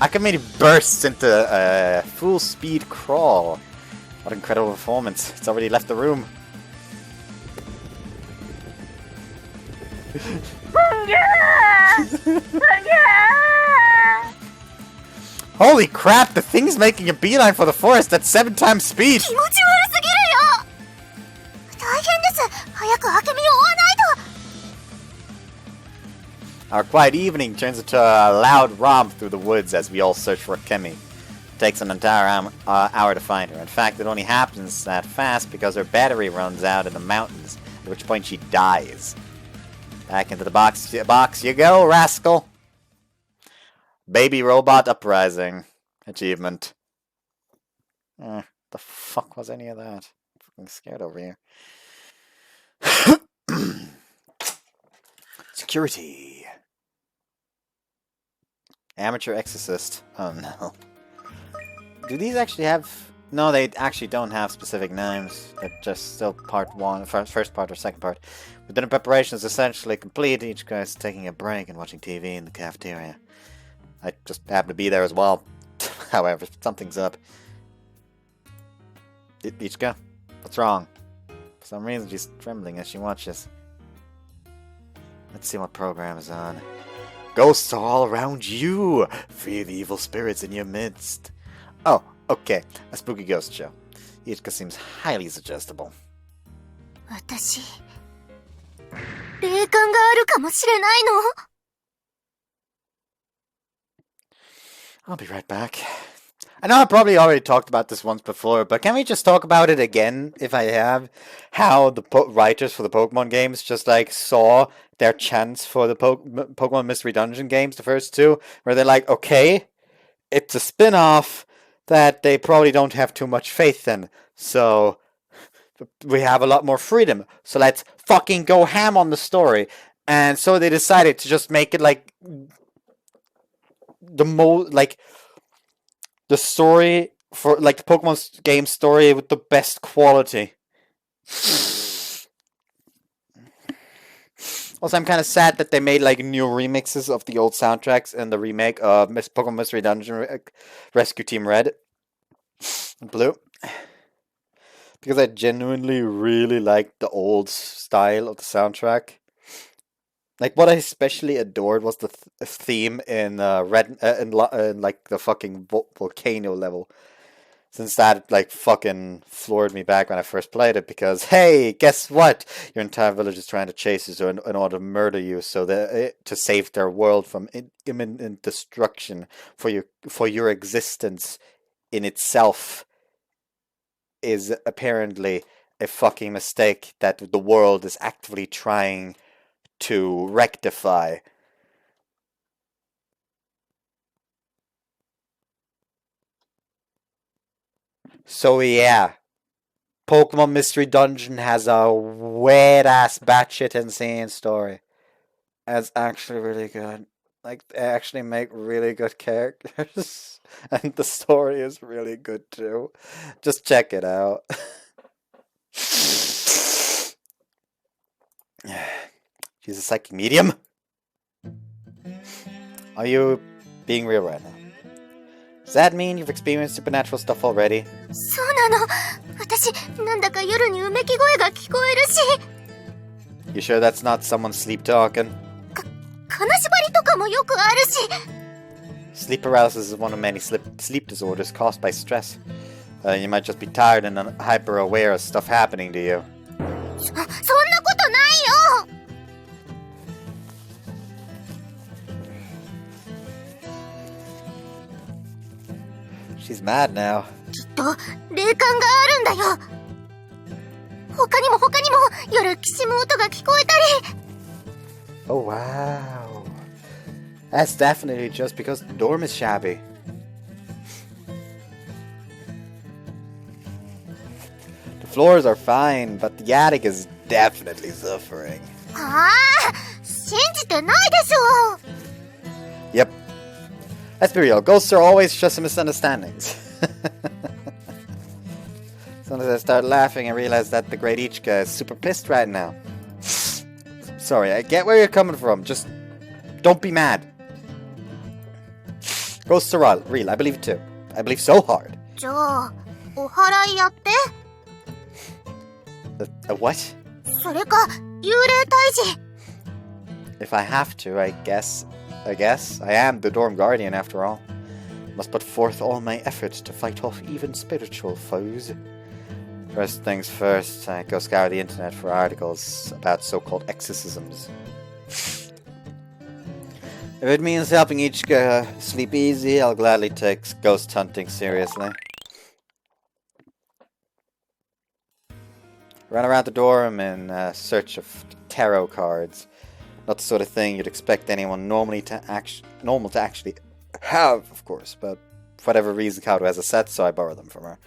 Akemi bursts into a full-speed crawl. What incredible performance. It's already left the room. Holy crap, the thing's making a beeline for the forest at 7 times speed! 気持ち悪すぎるよ。大変です。早く明美を追わないと。 Our quiet evening turns into a loud romp through the woods as we all search for Akemi. It takes an entire hour to find her. In fact, it only happens that fast because her battery runs out in the mountains, at which point she dies. Back into the box you go, rascal! Baby Robot Uprising. Achievement. The fuck was any of that? I'm fucking scared over here. Security. Amateur Exorcist. Oh no. Do these actually have... No, they actually don't have specific names. They're just still part 1, first part or second part. The dinner preparation is essentially complete. Each guy's taking a break and watching TV in the cafeteria. I just happen to be there as well. However, something's up. Ichika, what's wrong? For some reason she's trembling as she watches. Let's see what program is on. Ghosts are all around you! Fear the evil spirits in your midst. Oh, okay. A spooky ghost show. Ichika seems highly suggestible. 私、霊感があるかもしれないの。I'll be right back. I know I probably already talked about this once before, but can we just talk about it again, if I have? How the writers for the Pokemon games just, like, saw their chance for the Pokemon Mystery Dungeon games, the first 2, where they're like, okay, it's a spin-off that they probably don't have too much faith in, so we have a lot more freedom, so let's fucking go ham on the story. And so they decided to just make it, like, the story for, like, the Pokemon game story with the best quality. Also, I'm kind of sad that they made, like, new remixes of the old soundtracks in the remake of Pokemon Mystery Dungeon Rescue Team Red and Blue. Because I genuinely really liked the old style of the soundtrack. Like, what I especially adored was the theme in in like the fucking volcano level. Since that, like, fucking floored me back when I first played it, because, hey, guess what? Your entire village is trying to chase you in order to murder you, so that to save their world from imminent destruction. For your existence in itself is apparently a fucking mistake that the world is actively trying to rectify. So yeah, Pokemon Mystery Dungeon has a weird-ass batshit insane story. And it's actually really good. Like, they actually make really good characters. And the story is really good too. Just check it out. She's a psychic medium? Are you being real right now? Does that mean you've experienced supernatural stuff already? そうなの。私、なんだか夜にうめき声が聞こえるし。You sure that's not someone sleep talking? 金縛りとかもよくあるし。 Sleep paralysis is one of many sleep disorders caused by stress. You might just be tired and hyper aware of stuff happening to you. そんなことないよ。 She's mad now. きっと霊感があるんだよ。他にも夜きしむ音が聞こえたり。 Oh wow. That's definitely just because the dorm is shabby. The floors are fine, but the attic is definitely suffering. ああ、信じてないでしょ。 Yep. Let's be real, ghosts are always just misunderstandings. Sometimes I start laughing and realize that the great Ichika is super pissed right now. Sorry, I get where you're coming from, just don't be mad. Ghosts are real, I believe it too. I believe so hard. じゃあ、お祓いやって。A what? それか、幽霊退治。 If I have to, I guess. I am the dorm guardian after all. Must put forth all my effort to fight off even spiritual foes. First things first, I go scour the internet for articles about so-called exorcisms. If it means helping Ichika sleep easy, I'll gladly take ghost hunting seriously. Run around the dorm in search of tarot cards. Not the sort of thing you'd expect anyone normal to actually have, of course, but for whatever reason Kaoru has a set, so I borrow them from her.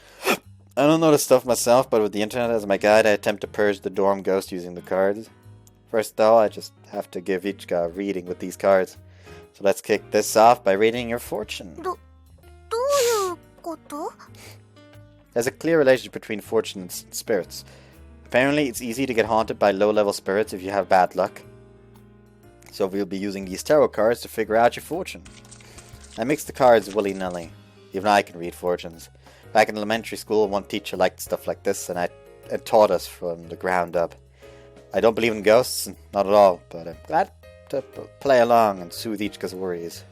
I don't know the stuff myself, but with the internet as my guide, I attempt to purge the dorm ghost using the cards. First though, I just have to give Ichika a reading with these cards. So let's kick this off by reading your fortune. どういうこと？ There's a clear relationship between fortune and spirits. Apparently, it's easy to get haunted by low-level spirits if you have bad luck. So we'll be using these tarot cards to figure out your fortune. I mix the cards willy-nilly. Even I can read fortunes. Back in elementary school, one teacher liked stuff like this and taught us from the ground up. I don't believe in ghosts, not at all, but I'm glad to play along and soothe Ichika's worries.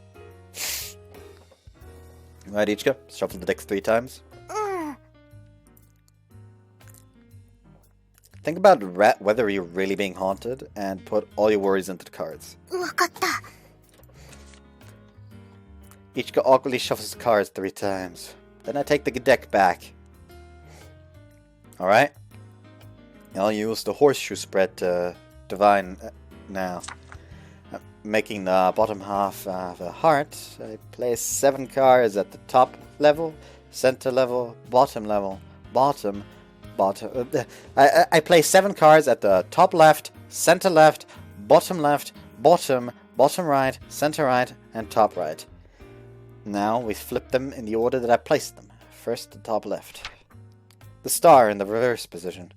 Right, Ichika, shuffle the decks 3 times. Think about whether you're really being haunted and put all your worries into the cards. わかった。 Ichika awkwardly shuffles the cards 3 times. Then I take the deck back. Alright? I'll use the horseshoe spread to divine now. Making the bottom half of a heart, I place 7 cards at the top level, center level, bottom level, bottom. I place 7 cards at the top left, bottom right, center right, and top right. Now we flip them in the order that I placed them. First the top left. The star in the reverse position.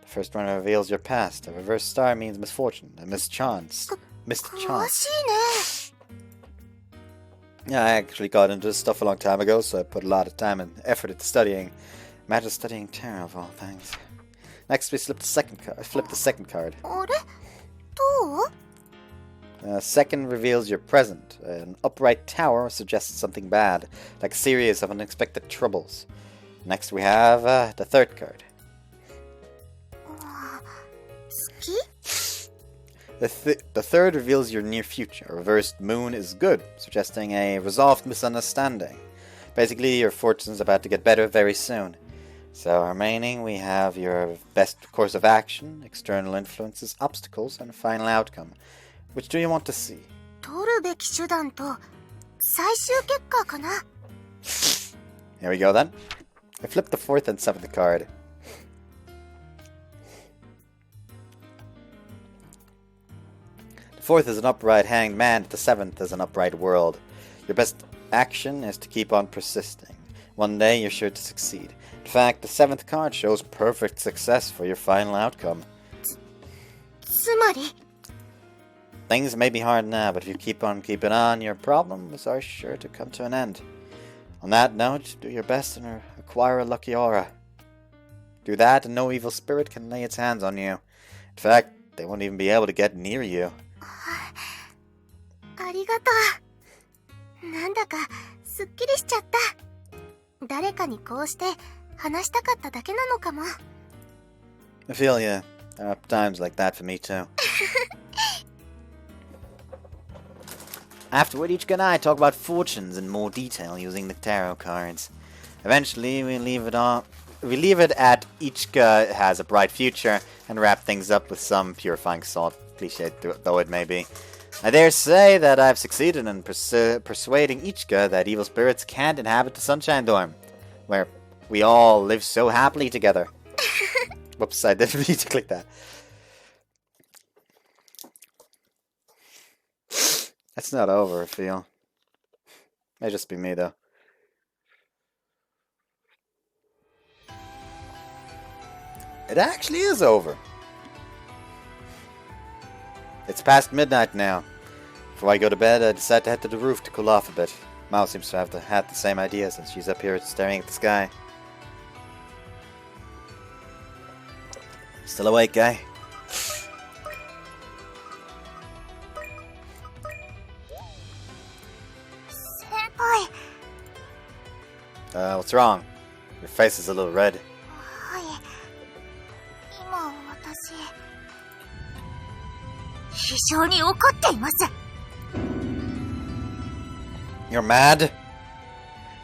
The first one reveals your past. A reverse star means misfortune, a mischance. Missed chance. Yeah, I actually got into this stuff a long time ago, so I put a lot of time and effort into studying. Imagine studying tarot of all things. Next, we flip the second card. あれ？どう？ Second reveals your present. An upright tower suggests something bad, like a series of unexpected troubles. Next, we have the third card. 月？ The third reveals your near future. A reversed moon is good, suggesting a resolved misunderstanding. Basically, your fortune's about to get better very soon. So, remaining, we have your best course of action, external influences, obstacles, and final outcome. Which do you want to see? 取るべき手段と最終結果かな。 Here we go then. I flip the 4th and 7th card. The 4th is an upright hanged man, the 7th is an upright world. Your best action is to keep on persisting. One day you're sure to succeed. In fact, the 7th card shows perfect success for your final outcome. つまり Things may be hard now, but if you keep on keeping on, your problems are sure to come to an end. On that note, do your best and acquire a lucky aura. Do that and no evil spirit can lay its hands on you. In fact, they won't even be able to get near you. ありがとう。なんだかすっきりしちゃった。誰かにこうして話したかっただけなのかも。 I feel ya. There are times like that for me too. Afterward, Ichika and I talk about fortunes in more detail using the tarot cards. Eventually, we leave it at Ichika has a bright future and wrap things up with some purifying salt, cliche though it may be. I dare say that I've succeeded in persuading Ichika that evil spirits can't inhabit the Sunshine Dorm, where we all live so happily together. Whoops, I didn't mean to click that. It's not over, I feel. May just be me, though. It actually is over. It's past midnight now. Before I go to bed, I decide to head to the roof to cool off a bit. Mao seems to have had the same idea since she's up here staring at the sky. Still awake, guy? Senpai. What's wrong? Your face is a little red. はい。今私非常に怒っています。 You're mad?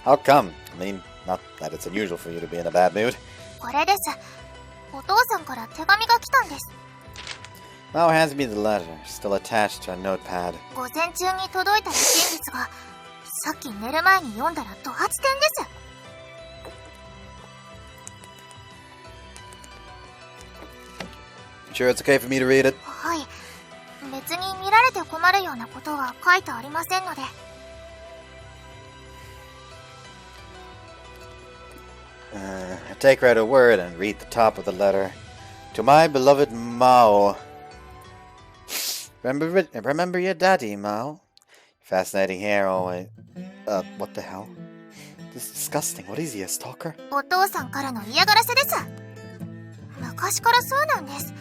How come? I mean, not that it's unusual for you to be in a bad mood. これです。お父さんから手紙が来たんです。 Mao hands me the letter, still attached to a notepad. 午前中に届いたらしいんですが、さっき寝る前に読んだらド発点です。 Sure it's okay for me to read it? はい。別に見られて困るようなことは書いてありませんので。 I take right a word and read the top of the letter. To my beloved Mao. Remember your daddy, Mao? Fascinating hair always. What the hell? This is disgusting. What is he, a stalker? お父さんからの嫌がらせです。昔からそうなんです。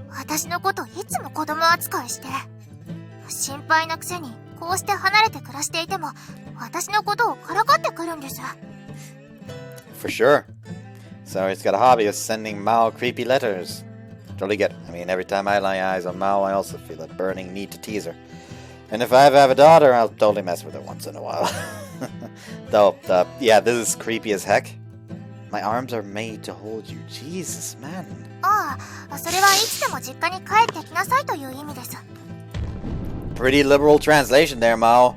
私のこといつも子供扱いして。心配なくせにこうして離れて暮らしていても私のことをからかってくるんです。 For sure. So he's got a hobby of sending Mao creepy letters. Totally get it. I mean, every time I lay eyes on Mao, I also feel a burning need to tease her. And if I ever have a daughter, I'll totally mess with her once in a while. Though, yeah, this is creepy as heck. My arms are made to hold you. Jesus, man. ああ、それはいつでも実家に帰ってきなさいという意味です。 Pretty liberal translation there, Mao.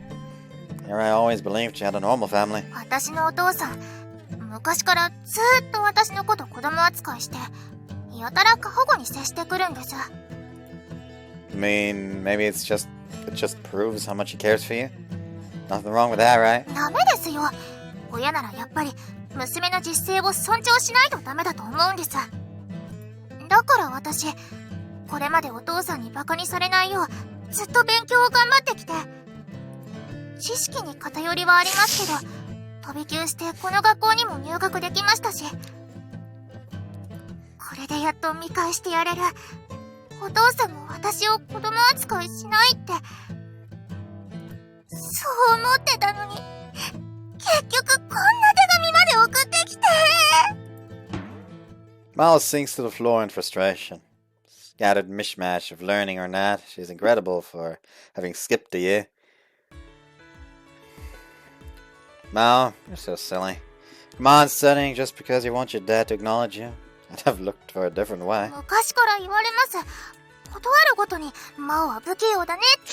Here I always believed you had a normal family. 私のお父さん、昔からずーっと私のこと子供扱いして、やたら過保護に接してくるんです。 I mean, maybe it just proves how much he cares for you. Nothing wrong with that, right? ダメですよ。親ならやっぱり娘の実性を尊重しないとダメだと思うんです。だから私、これまでお父さんにバカにされないようずっと勉強を頑張ってきて、知識に偏りはありますけど、飛び級してこの学校にも入学できましたし、これでやっと見返してやれる。お父さんも私を子供扱いしないって、そう思ってたのに、結局こんな手紙まで送ってきて。 Mao sinks to the floor in frustration. Scattered mishmash of learning or not, she's incredible for having skipped a year. Mao, you're so silly. Come on, studying just because you want your dad to acknowledge you? I'd have looked for a different way. 昔から言われます。断るごとに、マオは不器用だねって。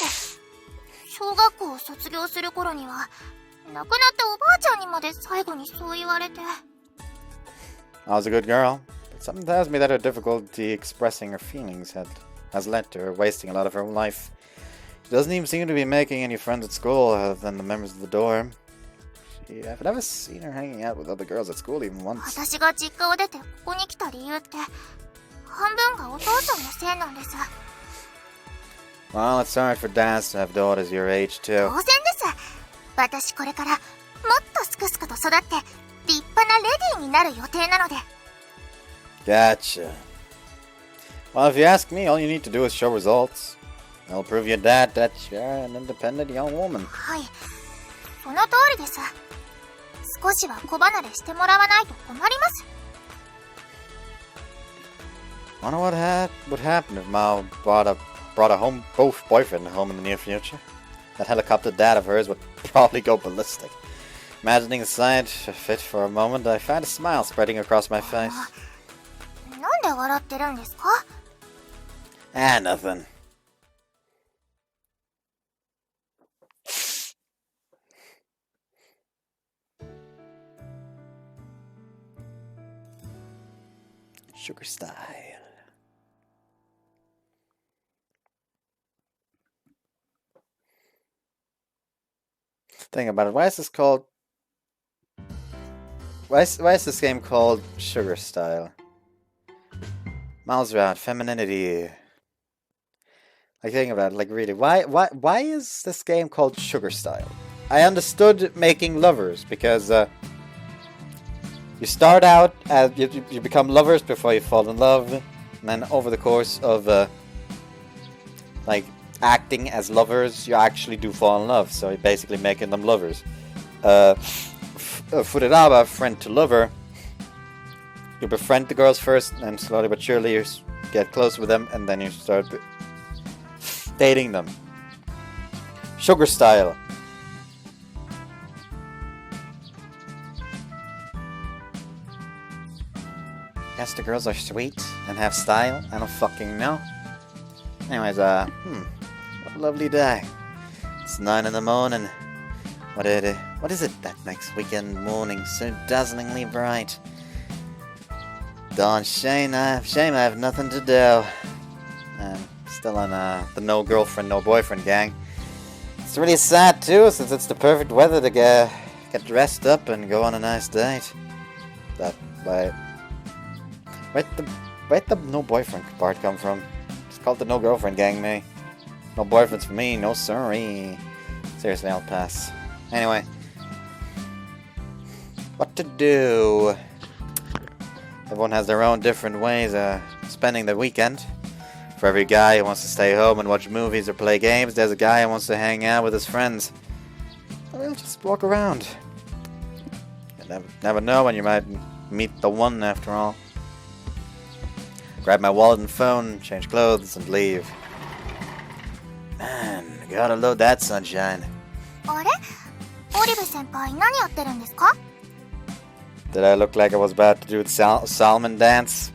小学校を卒業する頃には、亡くなったおばあちゃんにまで最後にそう言われて。 I was a good girl, but something tells me that her difficulty expressing her feelings has led to her wasting a lot of her life. She doesn't even seem to be making any friends at school other than the members of the dorm. I've never seen her hanging out with other girls at school even once. 私が実家を出てここに来た理由って、半分がお父さんのせいなんです。 Well, it's hard for dads to have daughters your age 当 too. 然です。私これからもっとすくすくと育って立派なレディーになる予定なので。 Gotcha. Well, if you ask me, all you need to do is show results. I'll prove your dad that you're an independent young woman. はい、その通りです。少しは子離れしてもらわないと困ります。 Wonder what would happen if Mao brought a both boyfriend home in the near future. That helicopter dad of hers would probably go ballistic. Imagining the sight of it for a moment, I found a smile spreading across my face. なんで笑ってるんですか? Ah, nothing. Sugar style. Think about it. Why is this called? Why is this game called Sugar Style? Miles around femininity. Like think about it. Like really, why is this game called Sugar Style? I understood making lovers because you start out as you become lovers before you fall in love, and then over the course of like acting as lovers, you actually do fall in love. So you're basically making them lovers. Furiraba, friend to lover. You befriend the girls first, and slowly but surely you get close with them, and then you start dating them. Sugar Style. Guess the girls are sweet and have style. I don't fucking know. Anyways, what a lovely day. It's 9 in the morning. What is it that makes weekend morning so dazzlingly bright? Darn shame I have nothing to do. I'm still on the no girlfriend, no boyfriend gang. It's really sad too, since it's the perfect weather to get dressed up and go on a nice date. Where'd the no boyfriend part come from? It's called the no girlfriend gang, me. No boyfriends for me, no sorry. Seriously, I'll pass. Anyway. What to do? Everyone has their own different ways of spending the weekend. For every guy who wants to stay home and watch movies or play games, there's a guy who wants to hang out with his friends. We'll just walk around. You never know when you might meet the one after all. Grab my wallet and phone, change clothes, and leave. Man, gotta load that sunshine. あれ? オリブ先輩、何やってるんですか? Did I look like I was about to do the Salmon dance?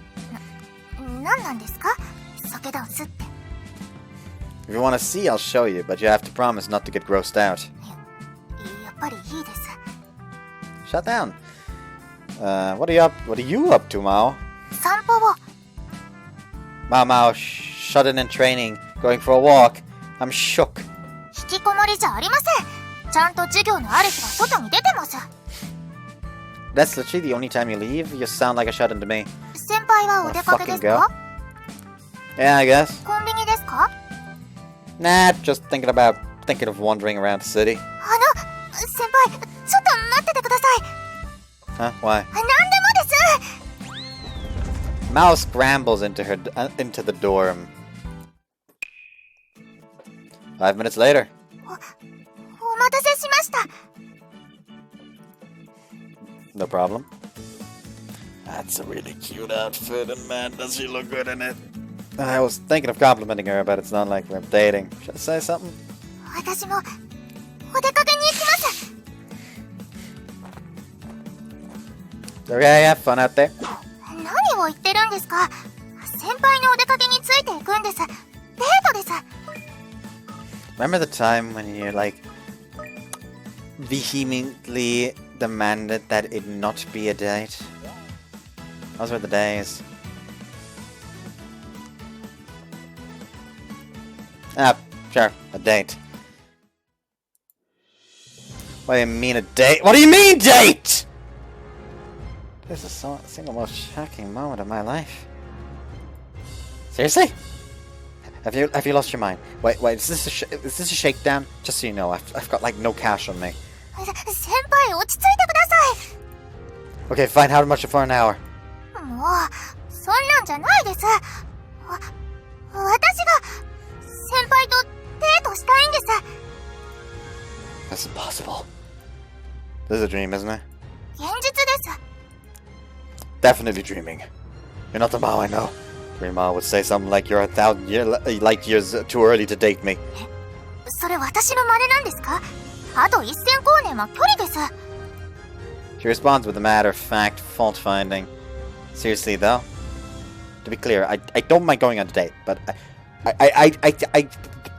何なんですか? 酒ダンスって. If you want to see, I'll show you, but you have to promise not to get grossed out. やっぱりいいです. Shut down. What are you up to, Mao? 散歩を. Mao, shut in training, going for a walk. I'm shook. 引きこもりじゃありません。ちゃんと授業のある日は外に出てます。That's literally the only time you leave? You sound like a shut-in to me. 先輩はお出かけですか? Yeah, I guess. コンビニですか? Nah, just thinking of wandering around the city. 先輩、ちょっと待っててください。Huh? Why? 何でもです。Mao scrambles into the dorm. 5 minutes later. お待たせしました。No problem. That's a really cute outfit, and man, does she look good in it. I was thinking of complimenting her, but it's not like we're dating. Should I say something? 私もお出かけに行きます。Okay, have fun out there. 何を言ってるんですか。先輩のお出かけについていくんです。デートです。Remember the time when you vehemently demanded that it not be a date? Those were the days. Ah, sure, a date. What do you mean a date? What do you mean date? This is the single most shocking moment of my life. Seriously? Have you lost your mind? Wait, is this a shakedown? Just so you know, I've got like no cash on me. 先輩、落ち着いてください。 Okay, fine. How much for an hour? もう、そんなんじゃないです。私が先輩とデートしたいんです。 That's impossible. This is a dream, isn't it? 現実です。 Definitely dreaming. You're not the Mao I know. Grandma would say something like you're 1,000 light years too early to date me. それ私の真似なんですか？あと1000光年は距離です。 She responds with a matter-of-fact fault-finding. Seriously though, to be clear, I don't mind going on a date, but I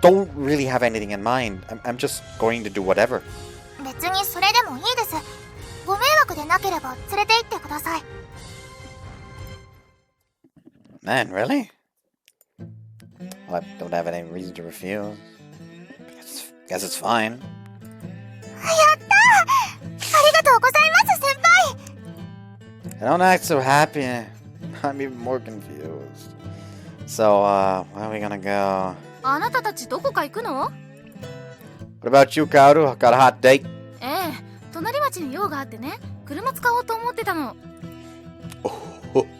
don't really have anything in mind. I'm just going to do whatever. 別にそれでもいいです。ご迷惑でなければ連れて行ってください。 Man, really? Well, I don't have any reason to refuse. Guess it's fine. やったー！ありがとうございます、先輩！ I don't act so happy. I'm even more confused. So, where are we gonna go? あなたたちどこか行くの？ What about you, Kaoru? Got a hot date? ええ、隣町に用があってね、車使おうと思ってたの。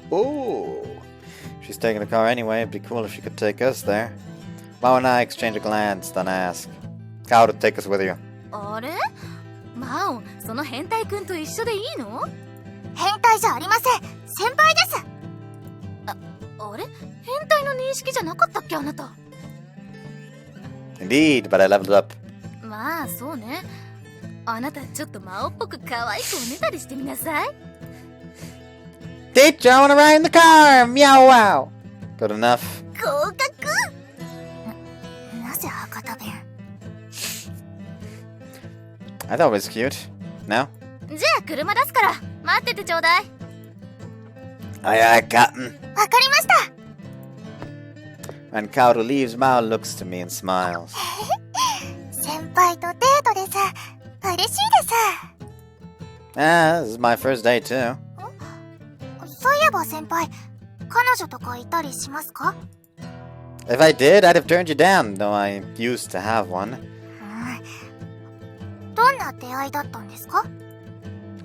Oh. She's taking the car anyway. It'd be cool if she could take us there. Mao and I exchange a glance, then ask. Kaoru, take us with you. あれ？マオ、その変態くんと一緒でいいの？変態じゃありません。先輩です。あれ？変態の認識じゃなかったっけあなた？ Indeed, but I leveled up. まあそうね。あなたちょっとマオっぽく可愛くおねだりしてみなさい。Teacher, I wanna ride in the car! Meow wow! Good enough. 合格！なぜ博多弁？ I thought it was cute. No? じゃあ車出すから待っててちょうだい。Aye, aye, Captain. わかりました。 When Kaoru leaves, Mao looks to me and smiles. 先輩とデートです。嬉しいです。 Ah, this is my first date too. そういえば先輩、彼女とかいたりしますか？ If I did, I'd have turned you down, though I used to have one. どんな出会いだったんですか？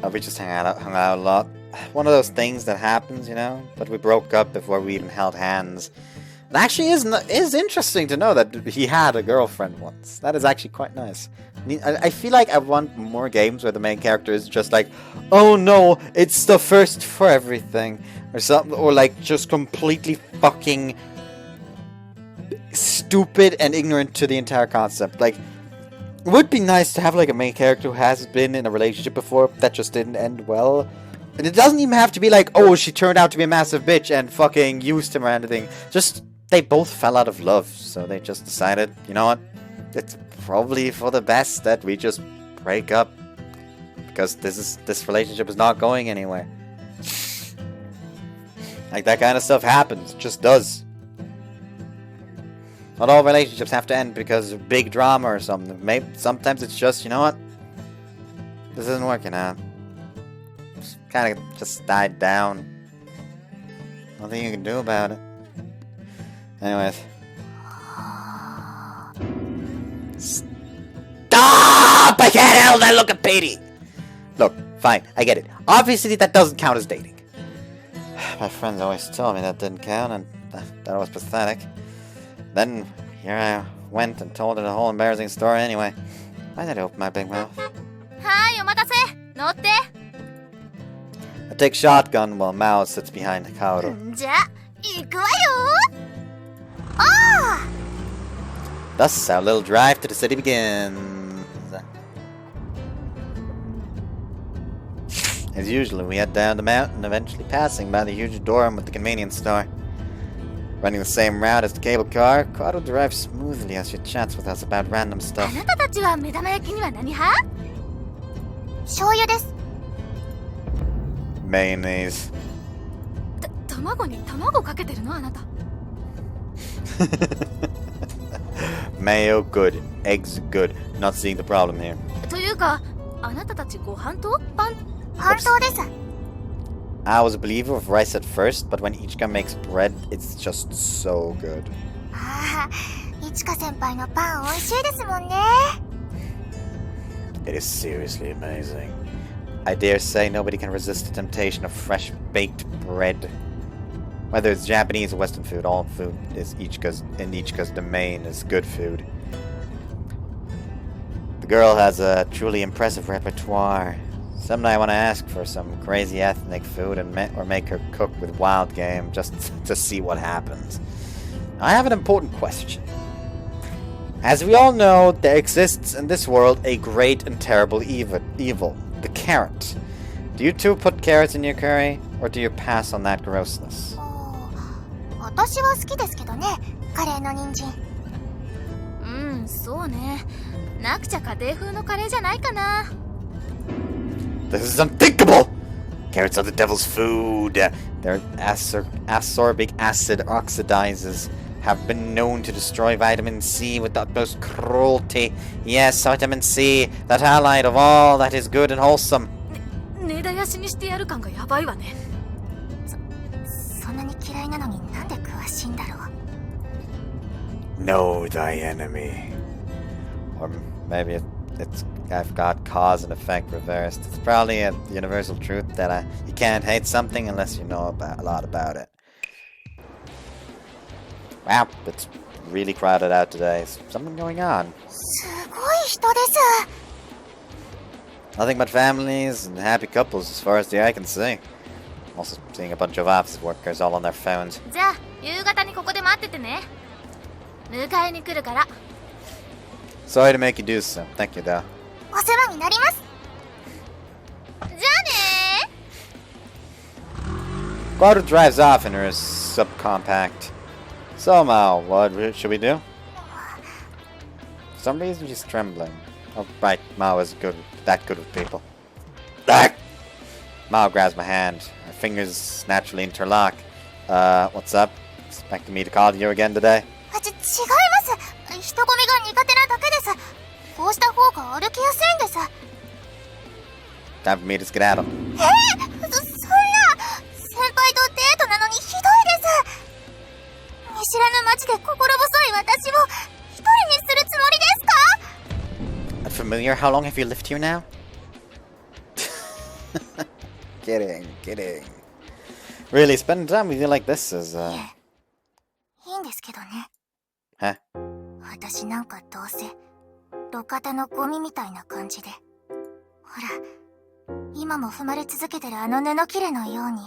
We just hung out a lot. One of those things that happens, you know? But we broke up before we even held hands. It actually is interesting to know that he had a girlfriend once. That is actually quite nice. I feel like I want more games where the main character is just like, oh no, it's the first for everything. Or something, or like just completely fucking stupid and ignorant to the entire concept. Like, it would be nice to have like a main character who has been in a relationship before that just didn't end well. And it doesn't even have to be like, oh, she turned out to be a massive bitch and fucking used him or anything. Just, they both fell out of love, so they just decided, you know what? It's probably for the best that we just break up. Because this relationship is not going anywhere. Like, that kind of stuff happens. It just does. Not all relationships have to end because of big drama or something. Maybe sometimes it's just, you know what? This isn't working out. Kind of just died down. Nothing you can do about it. Anyways. Stop! I can't help that look at Petey! Look, fine, I get it. Obviously that doesn't count as dating. My friends always told me that didn't count, and that was pathetic. Then, here I went and told her the whole embarrassing story anyway. Why did I open my big mouth? はい、お待たせ。乗って。I take shotgun while Mao sits behind Kaoru. じゃあ、行くわよ。ああ。 Thus, our little drive to the city begins. As usual, we head down the mountain, eventually passing by the huge dorm with the convenience store. Running the same route as the cable car, Kaoru drives smoothly as she chats with us about random あ stuff. なたたちは目玉焼きには何派？醤油です。 Mayonnaise. 卵に卵かけてるのあなた。Mayo good, eggs good. Not seeing the problem here. というか、あなたたちご飯とパン？半島です。 I was a believer of rice at first, but when Ichika makes bread, it's just so good. ああ、いちか先輩のパン美味しいですもんね。 It is seriously amazing. I dare say nobody can resist the temptation of fresh baked bread. Whether it's Japanese or Western food, all food is Ichika's domain is good food. The girl has a truly impressive repertoire. Someday I want to ask for some crazy ethnic food and or make her cook with wild game just to see what happens. I have an important question. As we all know, there exists in this world a great and terrible evil, the carrot. Do you two put carrots in your curry, or do you pass on that grossness? 私は好きですけどね、カレーの人参。うん、そうね。なくちゃ家庭風のカレーじゃないかな。This is unthinkable! Carrots are the devil's food. Their ascorbic acid oxidizes have been known to destroy vitamin C with the utmost cruelty. Yes, vitamin C, that allied of all that is good and wholesome. 根絶やしにしてやる感がやばいわね。そんなに嫌いなのになんで詳しいんだろう。 Know thy enemy. Or maybe I've got cause and effect reversed. It's probably a universal truth that you can't hate something unless you know a lot about it. Wow, it's really crowded out today. Is something going on? すごい人です。 Nothing but families and happy couples as far as the eye can see. I'm also seeing a bunch of office workers all on their phones. じゃあ夕方にここで待っててね。迎えに来るから。 Sorry to make you do so. Thank you, though. お世話になります。じゃあねー。 Guardo drives off in her subcompact. So, Mao, what should we do? For some reason, she's trembling. Oh, right, Mao is that good with people. Ah! Mao grabs my hand. Our fingers naturally interlock. What's up? Expecting me to call you again today? 違います。人混みが苦手なだけです。こうした方が歩きやすいんです。 Time for me to skedaddle. そんな先輩とデートなのにひどいです。見知らぬ街で心細い私を一人にするつもりですか？ Familiar? How long have you lived here now? Kidding. Really, spending time with you like this is, いいんですけどね。 Huh? 私なんかどうせ路肩のゴミみたいな感じで、ほら今も踏まれ続けてるあの布切れのように、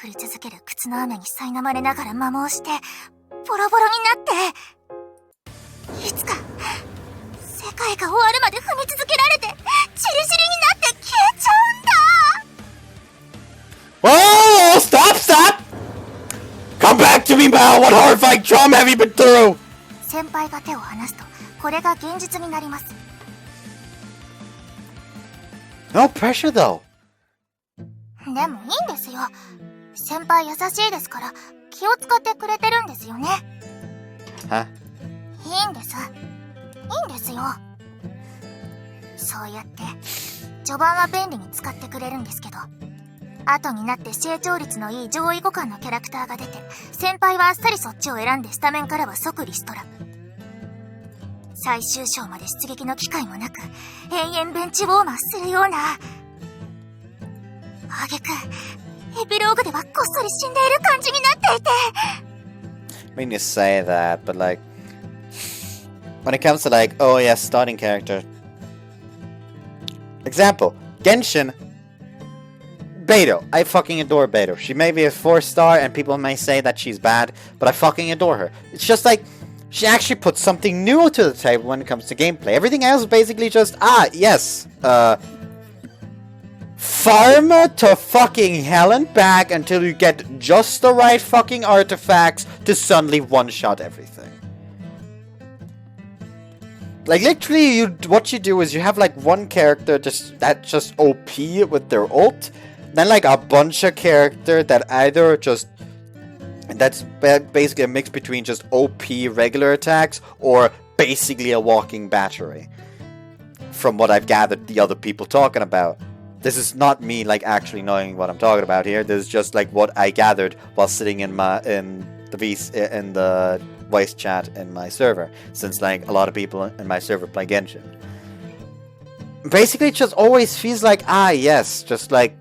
降り続ける靴の雨に苛まれながら摩耗してボロボロになって、いつか世界が終わるまで踏み続けられてチリチリになって消えちゃうんだ。 Whoa! Stop! Come back to me, Mao! What horrifying trauma have you been through? 先輩が手を離すとこれが現実になります。 No pressure, though. でもいいんですよ。先輩優しいですから気を使ってくれてるんですよね。 Huh? いいんですよ。そうやって序盤は便利に使ってくれるんですけど、後になって成長率のいい上位互換のキャラクターが出て、先輩はあっさりそっちを選んでスタメンからは即リストラ。最終章まで出撃の機会もなく延々ベンチウォーマーするような、挙句エピローグではこっそり死んでいる感じになっていて。 I mean, you say that, but like, when it comes to like, oh yeah, starting character. Example, Genshin. Beidou. I fucking adore Beidou. She may be a 4-star and people may say that she's bad, but I fucking adore her. It's just like, she actually puts something new to the table when it comes to gameplay. Everything else is basically just, yes, farm to fucking hell and back until you get just the right fucking artifacts to suddenly one-shot everything. Like, literally, what you do is you have, like, one character that's just OP with their ult, then, like, a bunch of character that either just... That's basically a mix between just OP regular attacks or basically a walking battery. From what I've gathered the other people talking about. This is not me, like, actually knowing what I'm talking about here. This is just, like, what I gathered while sitting in the voice chat in my server, since like a lot of people in my server play Genshin. Basically, it just always feels like, yes, just like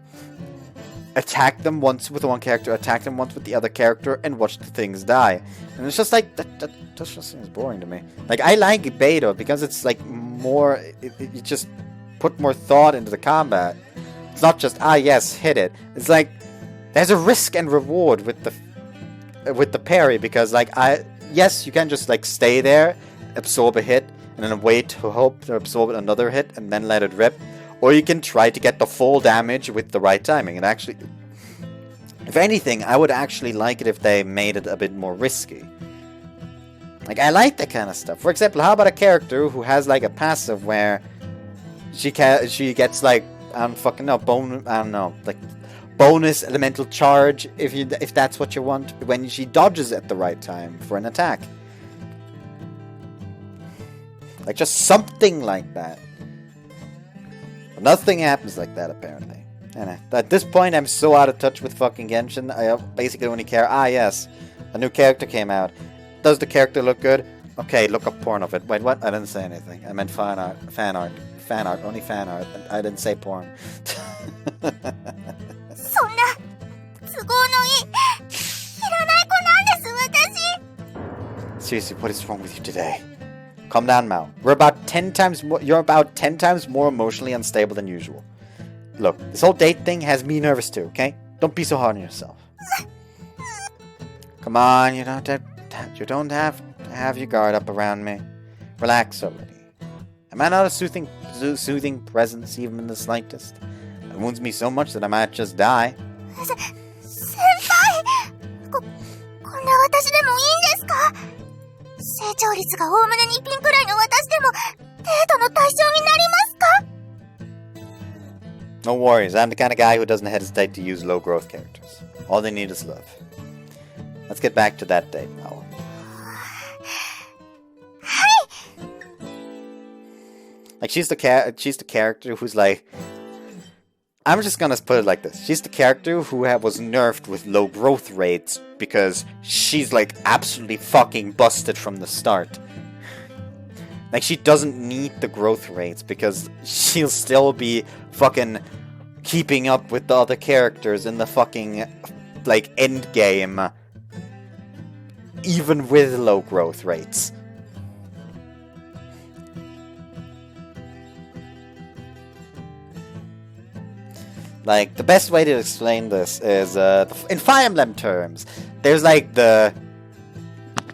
attack them once with one character, attack them once with the other character, and watch the things die. And it's just like, that just seems boring to me. Like, I like Beidou because it's like more, it just put more thought into the combat. It's not just, yes, hit it. It's like, there's a risk and reward with the parry, because like, yes, you can just like stay there, absorb a hit, and then wait to hope to absorb another hit, and then let it rip. Or you can try to get the full damage with the right timing. And actually, if anything, I would actually like it if they made it a bit more risky. Like, I like that kind of stuff. For example, how about a character who has like a passive where she gets like, I don't know, like bonus elemental charge if that's what you want, when she dodges at the right time for an attack. Like just something like that. But nothing happens like that apparently. And at this point I'm so out of touch with fucking Genshin, I basically only care, yes, a new character came out. Does the character look good? Okay, look up porn of it. Wait, what? I didn't say anything. I meant fan art, only fan art. I didn't say porn. Seriously, what is wrong with you today? Calm down, Mao. You're about 10 times more emotionally unstable than usual. Look, this whole date thing has me nervous too, okay? Don't be so hard on yourself. Come on, you don't have to have your guard up around me. Relax already. Am I not a soothing presence even in the slightest? It wounds me so much that I might just die. こんな私でもいいんですか？成長率がおおむね2ピンくらいの私でもデートの対象になりますか？ No worries, I'm the kind of guy who doesn't hesitate to use low growth characters. All they need is love. Let's get back to that date now. Like she's the character who's like, I'm just gonna put it like this. She's the character who was nerfed with low growth rates because she's like absolutely fucking busted from the start. Like she doesn't need the growth rates because she'll still be fucking keeping up with the other characters in the fucking like end game, even with low growth rates. Like, the best way to explain this is, in Fire Emblem terms, there's like the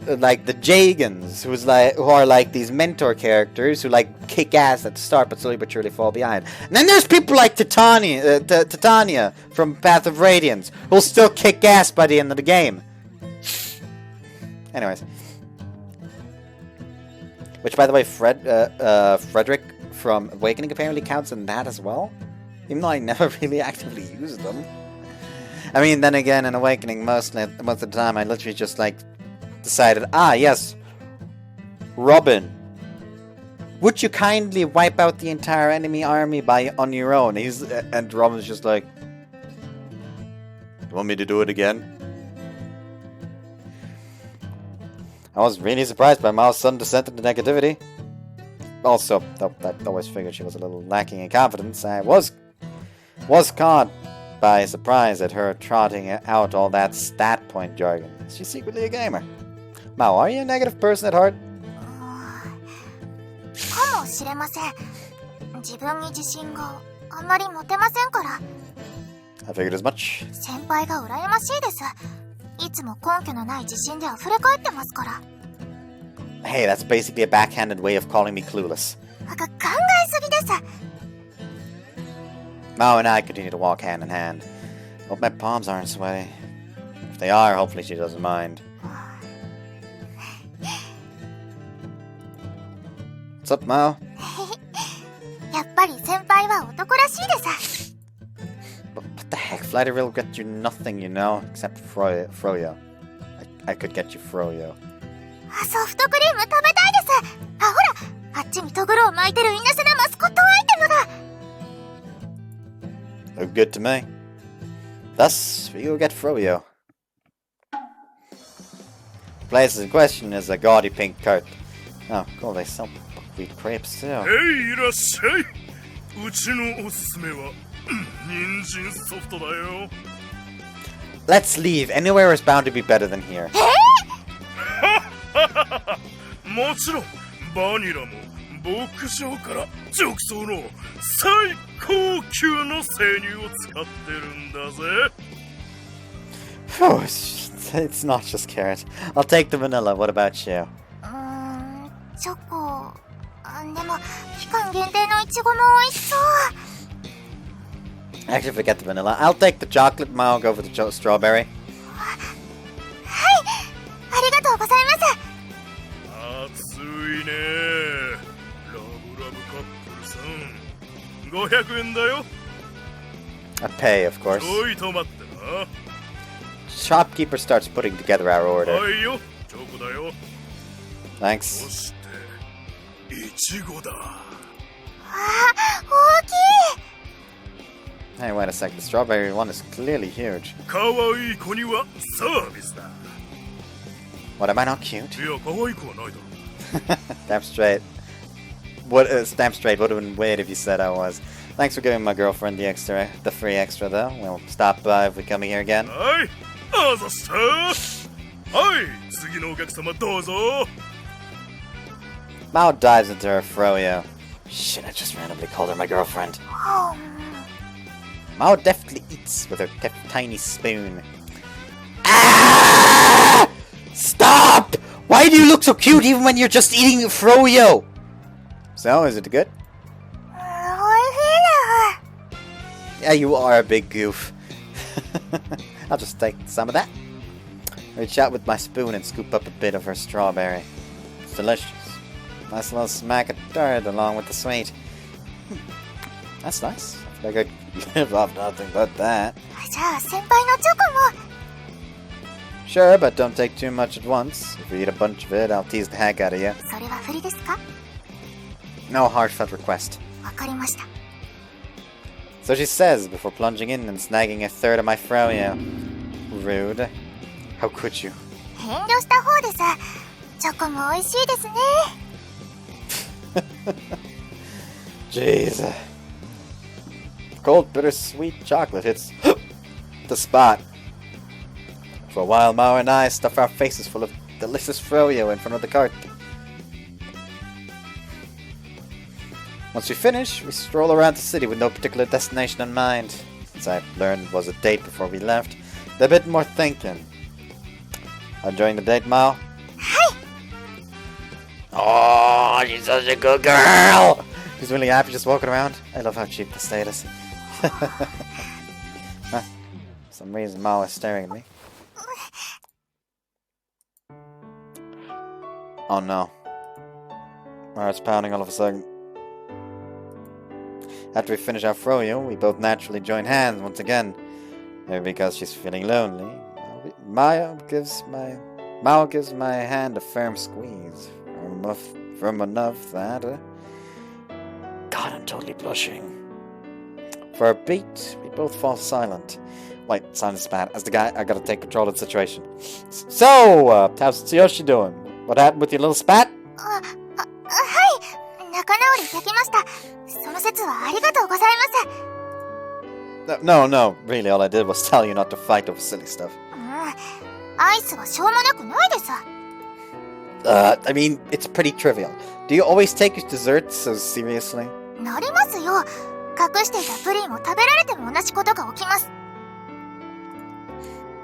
Jagans, who are like these mentor characters who like kick ass at the start but slowly but surely fall behind. And then there's people like Titania from Path of Radiance, who'll still kick ass by the end of the game. Anyways. Which, by the way, Frederick from Awakening apparently counts in that as well. Even though I never really actively used them. I mean, then again, in Awakening, most of the time, I literally just, like, decided, yes, Robin, would you kindly wipe out the entire enemy army on your own? And Robin's just like, you want me to do it again? I was really surprised by Mao's sudden descent into negativity. Also, though I always figured she was a little lacking in confidence, I was caught by surprise at her trotting out all that stat point jargon. She's secretly a gamer. Mao, are you a negative person at heart? かもしれません。自分に自信があんまり持てませんから。I figured as much. 先輩が羨ましいです。いつも根拠のない自信で溢れ返ってますから。Hey, that's basically a backhanded way of calling me clueless. 考えすぎです。Mao and I continue to walk hand in hand. Hope my palms aren't sweaty. If they are, hopefully she doesn't mind. What's up, Mao? やっぱり先輩は男らしいです。What the heck? Flighter will get you nothing, you know, except Froyo. I could get you Froyo. ソフトクリーム食べたいです。ほら、あっちにトグロを巻いてる稲瀬なマスコットアイテムが。Look good to me. Thus, we will get Froyo. The place in question is a gaudy pink cart. Oh, cool, they sell buckwheat crepes too. Hey, いらっしゃい。うちのおすすめは人参ソフトだよ。Let's leave. Anywhere is bound to be better than here. もちろんバニラも牧場から直送の最高級の生乳を使ってるんだぜ。 Phew, it's not just carrot. I'll take the vanilla. What about you? チョコ。でも、期間限定のイチゴも美味しそう。 Actually, forget the vanilla. I'll take the chocolate. I'll go for the strawberry. はい、ありがとうございます。熱いね。ラブラブカップルさん。500円だよ。 I pay, of course. ちょいと待ってな。 Shopkeeper starts putting together our order. はいよ、チョコだよ。 Thanks. そして、イチゴだ。大きい。 Hey, wait a sec. The strawberry one is clearly huge. 可愛い子にはサービスだ。 What, am I not cute? いや、可愛くはないだろ。 Damn straight. What? Damn straight. Would have been weird if you said I was. Thanks for giving my girlfriend the free extra, though. We'll stop by if we come here again. はい、あざした。はい、次のお客様どうぞ。 Mao dives into her froyo. Shit, I just randomly called her my girlfriend. Mao deftly eats with her tiny spoon. Ah! Stop! Why do you look so cute even when you're just eating froyo? So, is it good? 美味しい Yeah, you are a big goof. I'll just take some of that. Reach out with my spoon and scoop up a bit of her strawberry. It's delicious. Nice little smack of dirt along with the sweet. That's nice. I could live off nothing but that. じゃあ先輩のチョコも。 Sure, but don't take too much at once. If you eat a bunch of it, I'll tease the heck out of you. それは振りですか？ No heartfelt request. わかりました。 So she says before plunging in and snagging a third of my froyo. Rude. How could you? 遠慮した方です。チョコも美味しいですね。 Jeez. Cold, bittersweet chocolate hits the spot. For a while, Mao and I stuff our faces full of delicious froyo in front of the cart. Once we finish, we stroll around the city with no particular destination in mind. As I learned it was a date before we left, a bit more thinking. Enjoying the date, Mao? Hi! Oh, she's such a good girl! She's really happy just walking around. I love how cheap the state is. Huh. For some reason, Mao is staring at me. Oh no. My heart's pounding all of a sudden. After we finish our froyo, we both naturally join hands once again. Maybe because she's feeling lonely. Mao gives my hand a firm squeeze. Firm enough that... God, I'm totally blushing. For a beat, we both fall silent. Wait, silence is bad. As the guy, I gotta take control of the situation. So, how's Tsuyoshi doing? What happened with your little spat? はい、仲直りできました。その節はありがとうございます。No, really, all I did was tell you not to fight over silly stuff. アイスはしょうもなくないです。I mean, it's pretty trivial. Do you always take your desserts so seriously? なりますよ。隠していたプリンを食べられても同じことが起きます。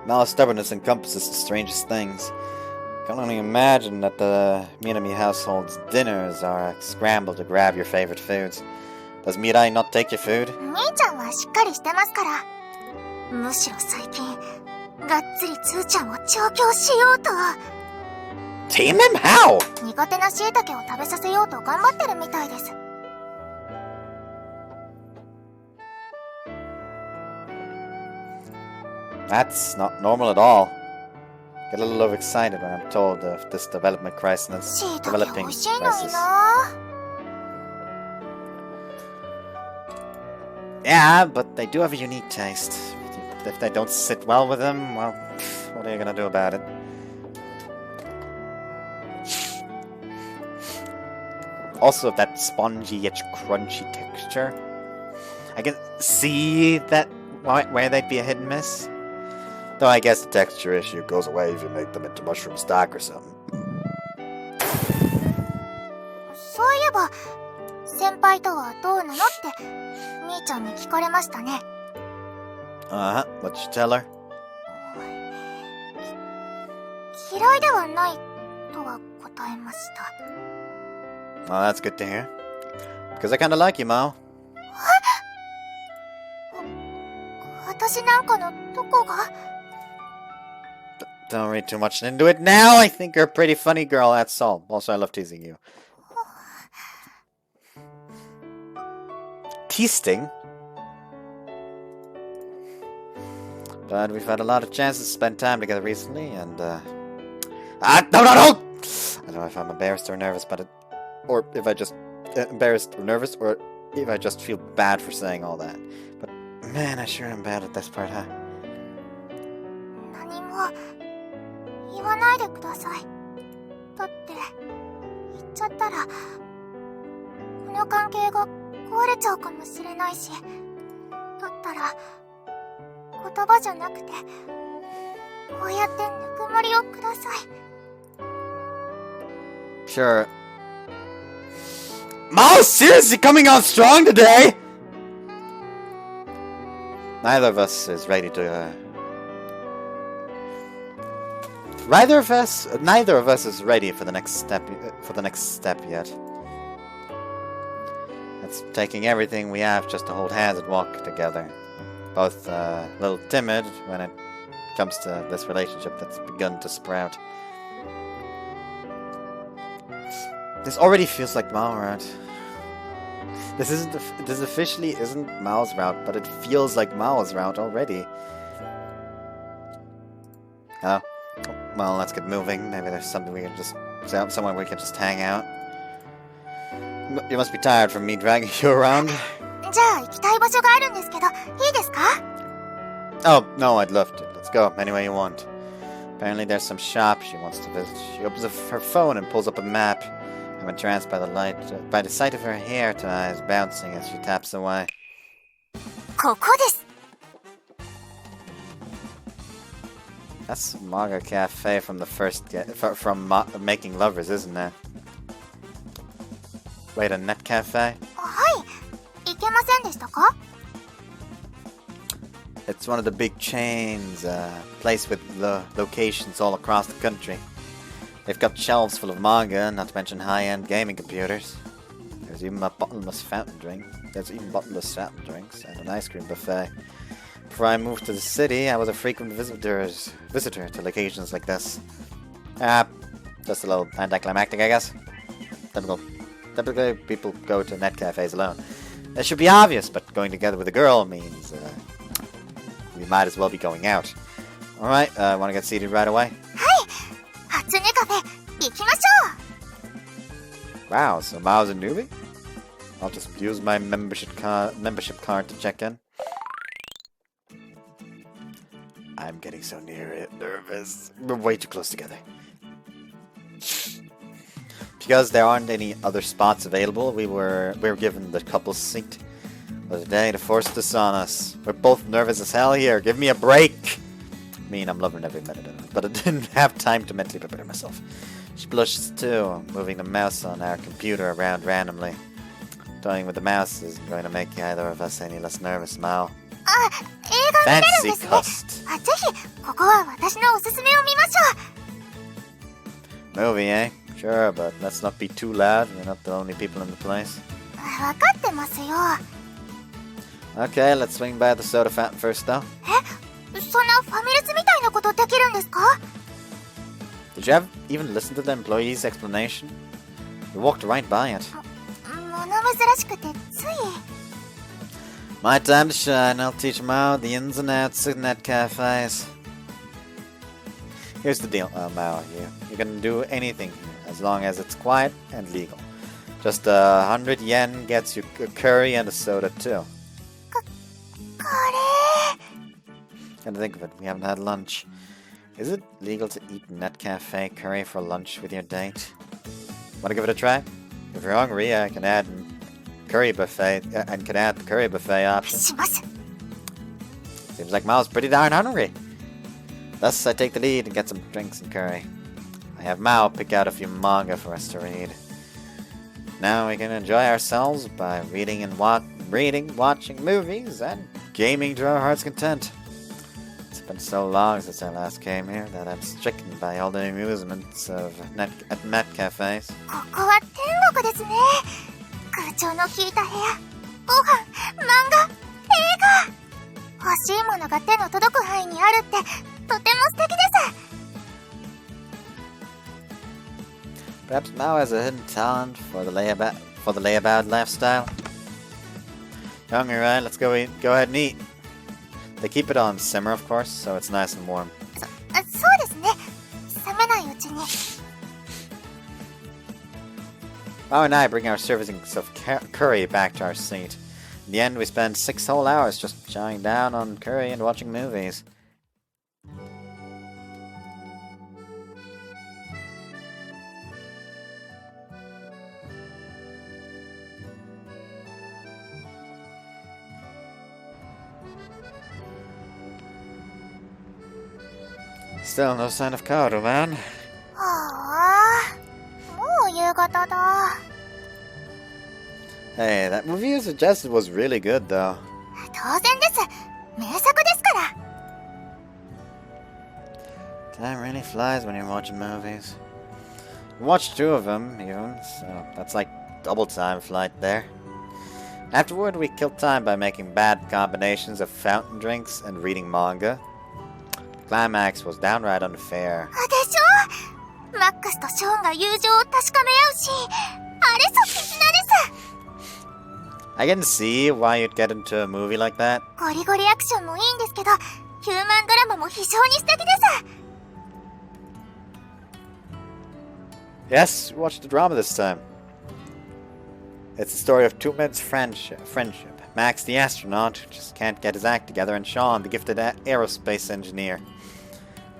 Mao's stubbornness encompasses the strangest things. I can only imagine that the Minami household's dinners are a scramble to grab your favorite foods. Does Mirai not take your food? 兄ちゃんはしっかりしてますから。むしろ最近、がっつりつーちゃんを調教しようと。Tame him? How? 苦手な椎茸を食べさせようと頑張ってるみたいです。That's not normal at all. Get a little overexcited when I'm told of this development crisis. Developing crisis. Yeah, but they do have a unique taste. If they don't sit well with them, well, what are you gonna do about it? Also, that spongy yet crunchy texture. I can see that where they'd be a hit and miss. Though I guess the texture issue goes away if you make them into mushroom stock or something. そういえば、先輩とはどうなのって、みーちゃんに聞かれましたね。What'd you tell her? 嫌いではない、とは答えました。Oh, that's good to hear. Because I kinda like you, Mao. 私なんかのどこが？ Don't read too much into it now. I think you're a pretty funny girl, that's all. Also, I love teasing you. Teasing? But we've had a lot of chances to spend time together recently, and, no! I don't know if I'm embarrassed or nervous, but or if I just... embarrassed or nervous, or if I just feel bad for saying all that. But, man, I sure am bad at this part, huh? 何も言わないでください。だって言っちゃったらこの関係が壊れちゃうかもしれないし、だったら言葉じゃなくてこうやってぬくもりをください。 Sure. Mao, seriously coming on strong today? Neither of us is ready to, neither of us is ready for the next step yet. It's taking everything we have just to hold hands and walk together. Both a little timid when it comes to this relationship that's begun to sprout. This already feels like Mao route. This officially isn't Mao's route, but it feels like Mao's route already. Oh, well, let's get moving. Maybe there's something we can just... somewhere we can just hang out. You must be tired from me dragging you around. じゃあ行きたい場所があるんですけど、いいですか? Oh, no, I'd love to. Let's go, anywhere you want. Apparently there's some shop she wants to visit. She opens her phone and pulls up a map. I'm entranced by the sight of her hair ties bouncing as she taps away. ここです。 That's Manga Cafe from the first from Making Lovers, isn't it? Wait, a net cafe? はい、行けませんでしたか? It's one of the big chains, place with locations all across the country. They've got shelves full of manga, not to mention high-end gaming computers. There's even bottomless fountain drinks and an ice cream buffet. Before I moved to the city, I was a frequent visitor to locations like this. Just a little anticlimactic, I guess. Typically, people go to net cafes alone. That should be obvious, but going together with a girl means we might as well be going out. Alright, want to get seated right away? はい、初音カフェ行きましょう。 Wow, so Mao's a newbie? I'll just use my membership card to check in. I'm getting so nervous. We're way too close together. Because there aren't any other spots available, we were given the couple's seat. But today, they forced this on us. We're both nervous as hell here. Give me a break! I mean, I'm loving every minute of it, but I didn't have time to mentally prepare myself. She blushes too, moving the mouse on our computer around randomly. Toying with the mouse isn't going to make either of us any less nervous, Mao. あ、映画見れるんですね。 Fancy cussed. ぜひここは私のおすすめを見ましょう。 Movie, eh? Sure, but let's not be too loud. We're not the only people in the place. わかってますよ。 Okay, let's swing by the soda fountain first, though. そんなファミレスみたいなことできるんですか? Did you even listen to the employee's explanation? We walked right by it. 物珍しくてつい。 My time to shine. I'll teach Mao the ins and outs of net cafes. Here's the deal, Mao. You can do anything here, as long as it's quiet and legal. Just 100 yen gets you a curry and a soda, too. これ。 Come to think of it, we haven't had lunch. Is it legal to eat net cafe curry for lunch with your date? Want to give it a try? If you're hungry, I can add curry buffet and can add the curry buffet option. します。 Seems like Mao's pretty darn hungry. Thus, I take the lead and get some drinks and curry. I have Mao pick out a few manga for us to read. Now we can enjoy ourselves by reading, watching movies, and gaming to our heart's content. It's been so long since I last came here that I'm stricken by all the amusements at net cafes. ここは天国ですね。空調の効いた部屋、ご飯、漫画、映画。欲しいものが手の届く範囲にあるってとても素敵です。Perhaps Mao has a hidden talent for the layabout lifestyle. Hungry, right? Let's go eat. Go ahead and eat. They keep it on simmer, of course, so it's nice and warm. そうですね。冷めないうちに。Mao and I bring our servings of curry back to our seat. In the end, we spend 6 whole hours just chowing down on curry and watching movies. Still no sign of Kaoru, man. はあ、もう夕方だ。Hey, that movie you suggested was really good, though. 当然です。名作ですから。 Time really flies when you're watching movies. We watched 2 of them, even, so that's like double time flight there. Afterward, we killed time by making bad combinations of fountain drinks and reading manga. The climax was downright unfair. でしょ？マックスとショーンが友情を確かめ合うし、あれぞ絆です。 I can see why you'd get into a movie like that. ゴリゴリアクションもいいんですけど、ヒューマンドラマも非常に素敵です。 Yes, we watched the drama this time. It's the story of 2 men's friendship. Max the astronaut, who just can't get his act together, and Sean, the gifted aerospace engineer.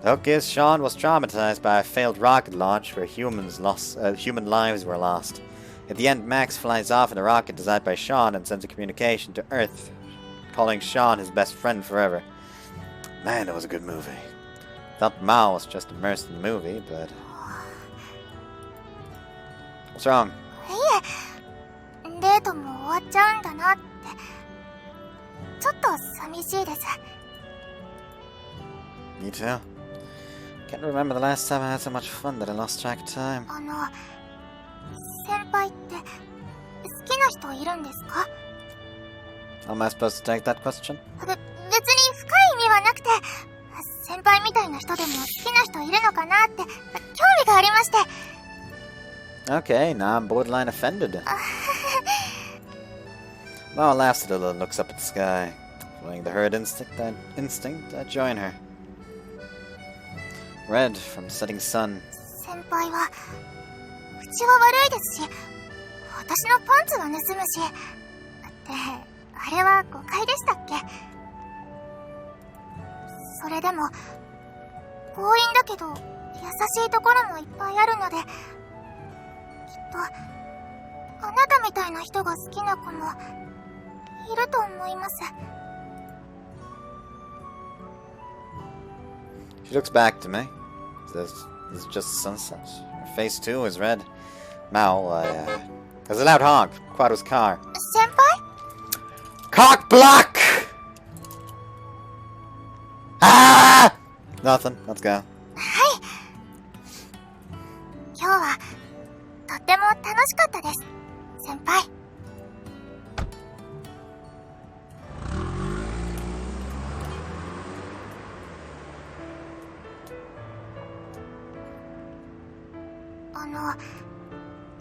The hook is Sean was traumatized by a failed rocket launch where human lives were lost. At the end, Max flies off in a rocket designed by Sean and sends a communication to Earth, calling Sean his best friend forever. Man, it was a good movie. Thought Mao was just immersed in the movie, but... What's wrong? いえ、デートも終わっちゃうんだなって。ちょっと寂しいです。 Me too. Can't remember the last time I had so much fun that I lost track of time. 先輩って好きな人いるんですか？ How am I supposed to take that question? 別に深い意味はなくて、先輩みたいな人でも好きな人いるのかなって興味がありまして。 Okay, now I'm borderline offended. Mao laughs a little and looks up at the sky. Following the herd instinct, I join her. Red from the setting sun. 先輩は口は悪いですし、私のパンツは盗むし。ってあれは誤解でしたっけ？それでも強引だけど優しいところもいっぱいあるので、きっとあなたみたいな人が好きな子もいると思います。 She looks back to me. Says, "This is just sunset." Her face too is red. Mao, there's a loud honk. Quado's car. 先輩？ Cock block! Ah! Nothing. Let's go. はい。今日はとっても楽しかったです、先輩。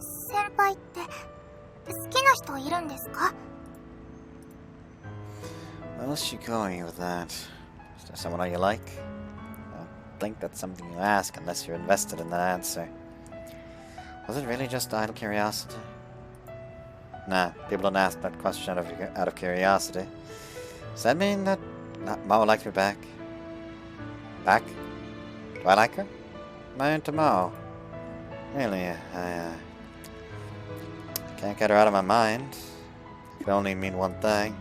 先輩って好きな人いるんですか？ Where's she going with that? Is there someone you like? I don't think that's something you ask unless you're invested in that answer. Was it really just idle curiosity? Nah, people don't ask that question out of curiosity. Does that mean that Mao likes me back? Back? Do I like her? Am I into Mao? Really, I can't get her out of my mind. It can only mean one thing.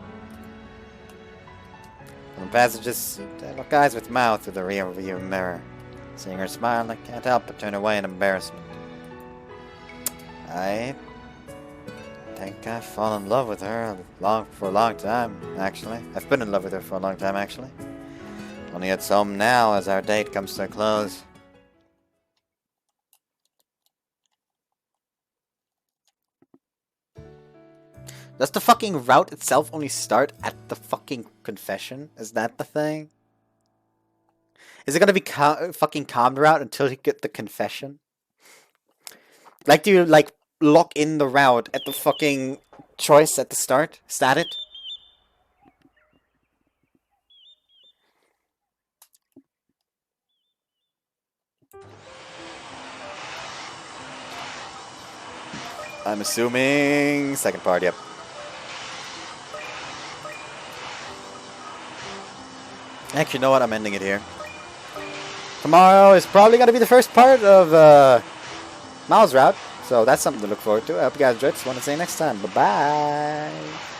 From the passages, I look eyes with Mao through the rear view mirror. Seeing her smile, I can't help but turn away in embarrassment. I think I've fallen in love with her for a long time, actually. I've been in love with her for a long time, actually. Only it's home now as our date comes to a close. Does the fucking route itself only start at the fucking confession? Is that the thing? Is it gonna be fucking calm route until you get the confession? Like, do you, like, lock in the route at the fucking choice at the start? Is that it? I'm assuming second part, yep. Actually, you know what? I'm ending it here. Tomorrow is probably going to be the first part of Miles' route, so that's something to look forward to. I hope you guys enjoyed. Just want to say next time. Bye-bye.